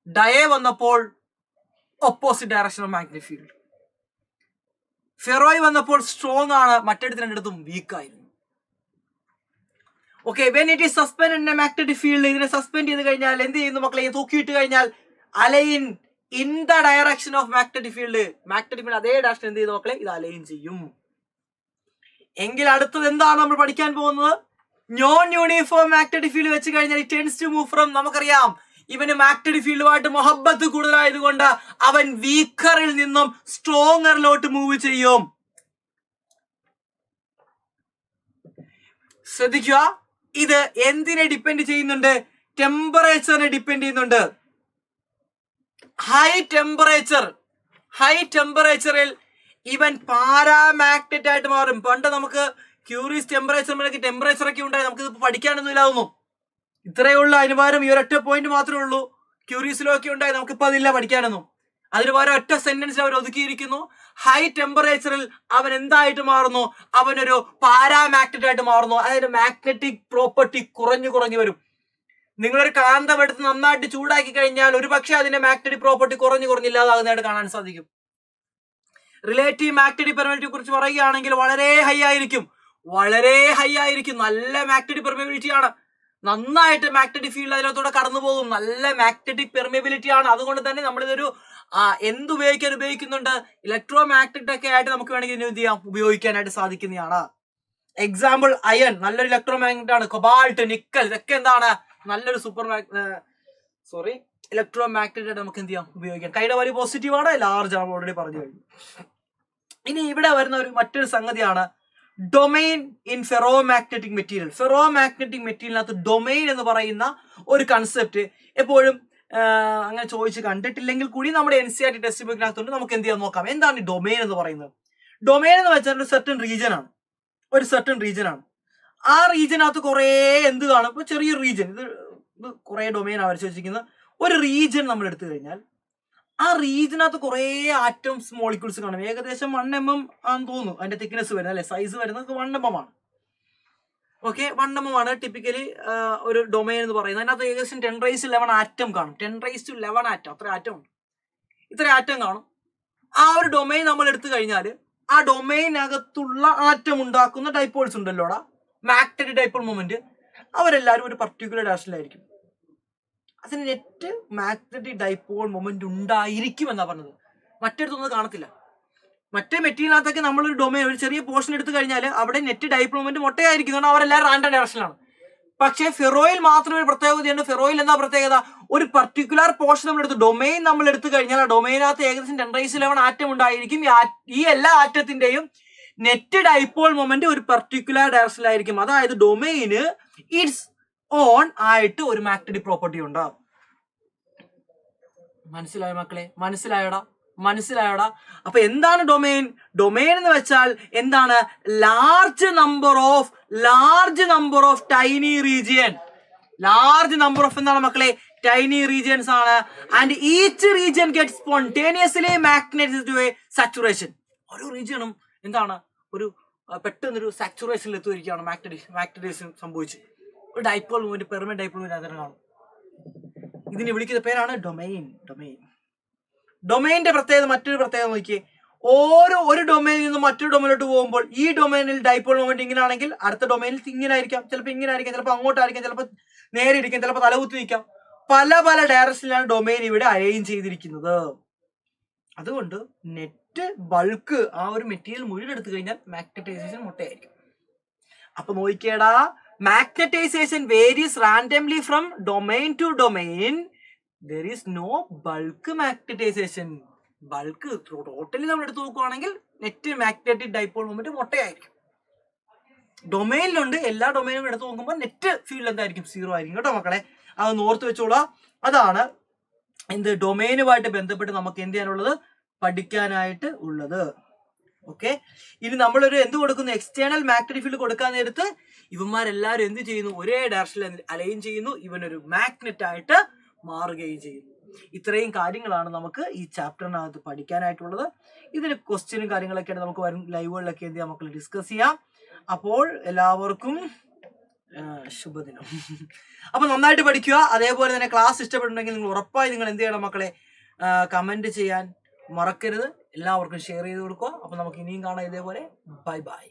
ഡയ വന്നപ്പോൾ opposite direction of magnetic field. Ferro വന്നപ്പോൾ സ്ട്രോങ് ആണ്, മറ്റെടുത്ത് രണ്ടിടത്തും വീക്ക് ആയിരുന്നു. Okay, when it is suspend in a magnetic field, ഇതിനെ സസ്പെൻഡ് ചെയ്ത് കഴിഞ്ഞാൽ എന്ത് ചെയ്യുന്നു മക്കളെ, തൂക്കിയിട്ട് കഴിഞ്ഞാൽ align in the direction of magnetic field. Magnetic field അതേ ഡയറക്ഷൻ എന്ത് ചെയ്തു മക്കളെ, ഇത് അലൈൻ ചെയ്യും. എങ്കിൽ അടുത്തത് എന്താണ് നമ്മൾ പഠിക്കാൻ പോകുന്നത്? നോൺ യൂണിഫോം മാഗ്നറ്റിക് ഫീൽഡ് വെച്ച് കഴിഞ്ഞാൽ it tends to move from, നമുക്കറിയാം ഇവന് മാഗ്നറ്റിക് ഫീൽഡുമായിട്ട് മൊഹബത്ത് കൂടുതലായതുകൊണ്ട് അവൻ വീക്കറിൽ നിന്നും സ്ട്രോങ്ങറിലോട്ട് മൂവ് ചെയ്യും. ശ്രദ്ധിക്കുക, ഇത് എന്തിനെ ഡിപ്പെൻഡ് ചെയ്യുന്നുണ്ട്? ടെമ്പറേച്ചറിനെ ഡിപ്പെൻഡ് ചെയ്യുന്നുണ്ട്. ഹൈ ടെമ്പറേച്ചറിൽ ഇവൻ പാരാമാഗ്നറ്റ് ആയിട്ട് മാറും. പണ്ട് നമുക്ക് ക്യൂറിയസ് ടെമ്പറേച്ചർ ഒക്കെ ഉണ്ടായി, നമുക്ക് ഇത് പഠിക്കാനൊന്നും ഇല്ലാതൊന്നും. ഇത്രയേ ഉള്ളൂ, അതിന് പകരം ഈ ഒരൊറ്റ പോയിന്റ് മാത്രമേ ഉള്ളൂ. ക്യൂറിയസിലും ഒക്കെ ഉണ്ടായി, നമുക്കിപ്പോൾ അതില്ല പഠിക്കാനൊന്നും. അതിന് പകരം ഒറ്റ സെന്റൻസിൽ അവർ ഒതുക്കിയിരിക്കുന്നു. ഹൈ ടെമ്പറേച്ചറിൽ അവൻ എന്തായിട്ട് മാറുന്നു? അവനൊരു പാരാമാഗ്നറ്റ് ആയിട്ട് മാറുന്നു. അതായത് മാഗ്നറ്റിക് പ്രോപ്പർട്ടി കുറഞ്ഞു വരും. നിങ്ങളൊരു കാന്തം എടുത്ത് നന്നായിട്ട് ചൂടാക്കി കഴിഞ്ഞാൽ ഒരു പക്ഷെ അതിന്റെ മാഗ്നറ്റിക് പ്രോപ്പർട്ടി കുറഞ്ഞില്ലാതാകുന്നതായിട്ട് കാണാൻ സാധിക്കും. റിലേറ്റീവ് മാഗ്നറ്റിക് പെർമിറ്റിവിറ്റിയെ കുറിച്ച് പറയുകയാണെങ്കിൽ വളരെ ഹൈ ആയിരിക്കും. നല്ല മാഗ്നറ്റിക് പെർമിറ്റിവിറ്റി ആണ്. നന്നായിട്ട് മാഗ്നറ്റിക് ഫീൽഡ് അതിനകത്തൂടെ കടന്നു പോകും. നല്ല മാഗ്നറ്റിക് പെർമിബിലിറ്റി ആണ്. അതുകൊണ്ട് തന്നെ നമ്മളിതൊരു ഉപയോഗിക്കുന്നുണ്ട്. ഇലക്ട്രോ മാഗ്നറ്റിക് ഒക്കെ ആയിട്ട് നമുക്ക് വേണമെങ്കിൽ എന്ത് ചെയ്യാം, ഉപയോഗിക്കാനായിട്ട് സാധിക്കുന്നതാണ്. എക്സാമ്പിൾ അയൺ നല്ലൊരു ഇലക്ട്രോ മാഗ്നറ്റ് ആണ്. കൊബാൾട്ട്, നിക്കൽ, ഇതൊക്കെ എന്താണ് നല്ലൊരു ഇലക്ട്രോ മാഗ്നറ്റ് ആയിട്ട് നമുക്ക് എന്ത് ചെയ്യാം, ഉപയോഗിക്കാം. കൈയുടെ വലിയ പോസിറ്റീവ് ആണ്, ലാർജ് ആണ്, ഓൾറെഡി പറഞ്ഞു കഴിഞ്ഞു. ഇനി ഇവിടെ വരുന്ന മറ്റൊരു സംഗതിയാണ് domain in ferromagnetic material. Ferromagnetic മെറ്റീരിയലിനകത്ത് ഡൊമൈൻ എന്ന് പറയുന്ന ഒരു കൺസെപ്റ്റ് എപ്പോഴും അങ്ങനെ ചോദിച്ച് കണ്ടിട്ടില്ലെങ്കിൽ കൂടി നമ്മുടെ NCERT ടെക്സ്റ്റ് ബുക്കിനകത്തുണ്ട്. നമുക്ക് എന്ത് ചെയ്യാൻ നോക്കാം. എന്താണ് ഈ ഡൊമൈൻ എന്ന് പറയുന്നത്? ഡൊമൈൻ എന്ന് വെച്ചാൽ ഒരു സെർട്ടൺ റീജിയൻ ആണ്. ആ റീജിയനകത്ത് കുറേ എന്ത് കാണും. ഇപ്പൊ ചെറിയൊരു റീജിയൻ, ഇത് കുറെ ഡൊമൈൻ വരച്ച് വെച്ചിരിക്കുന്ന ഒരു റീജിയൻ നമ്മൾ എടുത്തു കഴിഞ്ഞാൽ ആ റീജിയനകത്ത് കുറേ ആറ്റംസ് മോളിക്യൂൾസ് കാണും. ഏകദേശം 1 mm ആണെന്ന് തോന്നുന്നു അതിന്റെ തിക്നെസ് വരുന്നത്, അല്ലെ, സൈസ് വരുന്നത് 1 mm ആണ്. ഓക്കെ, 1 mm ആണ് ടിപ്പിക്കലി ഒരു ഡൊമൈൻ എന്ന് പറയുന്നത്. അതിനകത്ത് ഏകദേശം 10⁻11 ആറ്റം കാണും. 10⁻11 ആറ്റം, അത്ര ആറ്റം ഉണ്ട്. ഇത്ര ആറ്റം കാണും. ആ ഒരു ഡൊമൈൻ നമ്മൾ എടുത്തു കഴിഞ്ഞാൽ ആ ഡൊമൈനകത്തുള്ള ആറ്റം ഉണ്ടാക്കുന്ന ഡൈപോൾസ് ഉണ്ടല്ലോടാ, മാഗ്നറ്റിക് ഡൈപോൾ മൊമെന്റ്, അവരെല്ലാവരും ഒരു പർട്ടിക്കുലർ ഡയറക്ഷനിലായിരിക്കും. അതിന് നെറ്റ് മാഗ്നറ്റിക് ഡൈപോൾ മൊമെന്റ് ഉണ്ടായിരിക്കും എന്നാ പറഞ്ഞത്. മറ്റൊരുത്തൊന്നും കാണത്തില്ല. മറ്റേ മെറ്റീരിയലിനകത്തൊക്കെ നമ്മളൊരു ഡൊമൈൻ, ഒരു ചെറിയ പോർഷൻ എടുത്തു കഴിഞ്ഞാൽ അവിടെ നെറ്റ് ഡൈപോൾ മൊമെന്റ് മൊട്ടയായിരിക്കും. കാരണം അവരെല്ലാവരും റാൻഡം ഡയറക്ഷനിലാണ്. പക്ഷേ ഫെറോയിൽ മാത്രമേ ഒരു പ്രത്യേകതയുണ്ട്. ഫെറോയിൽ എന്താ പ്രത്യേകത? ഒരു പർട്ടിക്കുലർ പോർഷൻ നമ്മൾ എടുത്ത് ഡൊമൈൻ നമ്മൾ എടുത്തു കഴിഞ്ഞാൽ ആ ഡൊമൈനകത്ത് ഏകദേശം 10⁻11 ആറ്റം ഉണ്ടായിരിക്കും. ഈ എല്ലാ ആറ്റത്തിന്റെയും നെറ്റ് ഡൈപോൾ മൊമെന്റ് ഒരു പർട്ടിക്കുലർ ഡയറക്ഷനിലായിരിക്കും. അതായത് ഡൊമൈന് ഇറ്റ്സ് ഓൺ ആയിട്ട് ഒരു മാഗ്നറ്റിക് പ്രോപ്പർട്ടി ഉണ്ടാവും. മനസ്സിലായോ മക്കളെ? മനസ്സിലായോടാ? അപ്പൊ എന്താണ് ഡൊമൈൻ? ഡൊമൈൻ എന്ന് വെച്ചാൽ എന്താണ്? Large number of tiny region. Large number of എന്താണ് മക്കളെ? ടൈനി റീജിയൻസ് ആണ്. And each region get spontaneously magnetised to a saturation. ഓരോ റീജിയനും എന്താണ് ഒരു പെട്ടെന്നൊരു സാച്ചുറേഷനിൽ എത്തിയിരിക്കുകയാണ്. മാഗ്നറ്റൈസേഷൻ സംഭവിച്ചു ഒരു dipole moment, permanent dipole moment അതിനെ കാണും. ഇതിനെ വിളിക്കുന്ന പേരാണ് ഡൊമൈൻ. ഡൊമൈന്റെ പ്രത്യേകത, മറ്റൊരു പ്രത്യേകത നോക്കിയേ. ഒരു ഡൊമൈനിൽ നിന്ന് മറ്റൊരു ഡൊമൈനിലോട്ട് പോകുമ്പോൾ ഈ ഡൊമൈനിൽ ഡൈപോൾ മൊമെന്റ് ഇങ്ങനെ ആണെങ്കിൽ അടുത്ത ഡൊമൈനിൽ ഇങ്ങനെ ആയിരിക്കാം, ചിലപ്പോൾ ഇങ്ങനെ ആയിരിക്കാം, ചിലപ്പോൾ അങ്ങോട്ടായിരിക്കാം, ചിലപ്പോൾ നേരെ ഇരിക്കാം, ചിലപ്പോൾ തലകുത്തി നിൽക്കാം. പല ഡയറക്ഷനിലാണ് ഡൊമൈൻ ഇവിടെ അറേഞ്ച് ചെയ്തിരിക്കുന്നത്. അതുകൊണ്ട് നെറ്റ് ബൾക്ക് ആ ഒരു മെറ്റീരിയൽ മുഴുവൻ എടുത്തു കഴിഞ്ഞാൽ മാഗ്നറ്റൈസേഷൻ മുട്ടയായിരിക്കും. അപ്പൊ നോക്കിയേടാ, magnetization varies randomly from domain to domain. There is no bulk magnetization. Bulk totally നമ്മൾ എടുത്ത് നോക്കുവാണെങ്കിൽ നെറ്റ് മാഗ്നറ്റിക് ഡൈപോൾ മൊമെന്റ് മുട്ടയായിരിക്കും. ഡൊമൈനിലുണ്ട്, എല്ലാ ഡൊമൈനും എടുത്ത് നോക്കുമ്പോൾ നെറ്റ് ഫീൽഡ് എന്തായിരിക്കും? 0 ആയിരിക്കും കേട്ടോ മക്കളെ. അതൊന്ന് ഓർത്ത് വെച്ചോളാം. അതാണ് എന്ത് ഡൊമൈനുമായിട്ട് ബന്ധപ്പെട്ട് നമുക്ക് എന്ത് ചെയ്യാനുള്ളത്, പഠിക്കാനായിട്ട് ഉള്ളത്. ഓക്കെ, ഇനി നമ്മളൊരു എന്ത് കൊടുക്കുന്നു, എക്സ്റ്റേണൽ മാഗ്നറ്റിക് ഫീൽഡ് കൊടുക്കാൻ നേരത്ത് ഇവന്മാരെല്ലാവരും എന്ത് ചെയ്യുന്നു, ഒരേ ഡയറക്ഷനിൽ അലൈൻ ചെയ്യുന്നു, ഇവനൊരു മാഗ്നറ്റ് ആയിട്ട് മാറുകയും ചെയ്യുന്നു. ഇത്രയും കാര്യങ്ങളാണ് നമുക്ക് ഈ ചാപ്റ്ററിനകത്ത് പഠിക്കാനായിട്ടുള്ളത്. ഇതിന് ക്വസ്റ്റ്യനും കാര്യങ്ങളൊക്കെയാണ് നമുക്ക് വരും ലൈവുകളിലൊക്കെ എന്ത് ചെയ്യാം മക്കൾ ഡിസ്കസ് ചെയ്യാം. അപ്പോൾ എല്ലാവർക്കും ശുഭദിനം. അപ്പൊ നന്നായിട്ട് പഠിക്കുക. അതേപോലെ തന്നെ ക്ലാസ് ഇഷ്ടപ്പെട്ടുണ്ടെങ്കിൽ നിങ്ങൾ ഉറപ്പായി നിങ്ങൾ എന്ത് ചെയ്യണം മക്കളെ, കമന്റ് ചെയ്യാൻ മറക്കരുത്. എല്ലാവർക്കും ഷെയർ ചെയ്ത് കൊടുക്കുക. അപ്പൊ നമുക്ക് ഇനിയും കാണാം ഇതേപോലെ. Bye bye.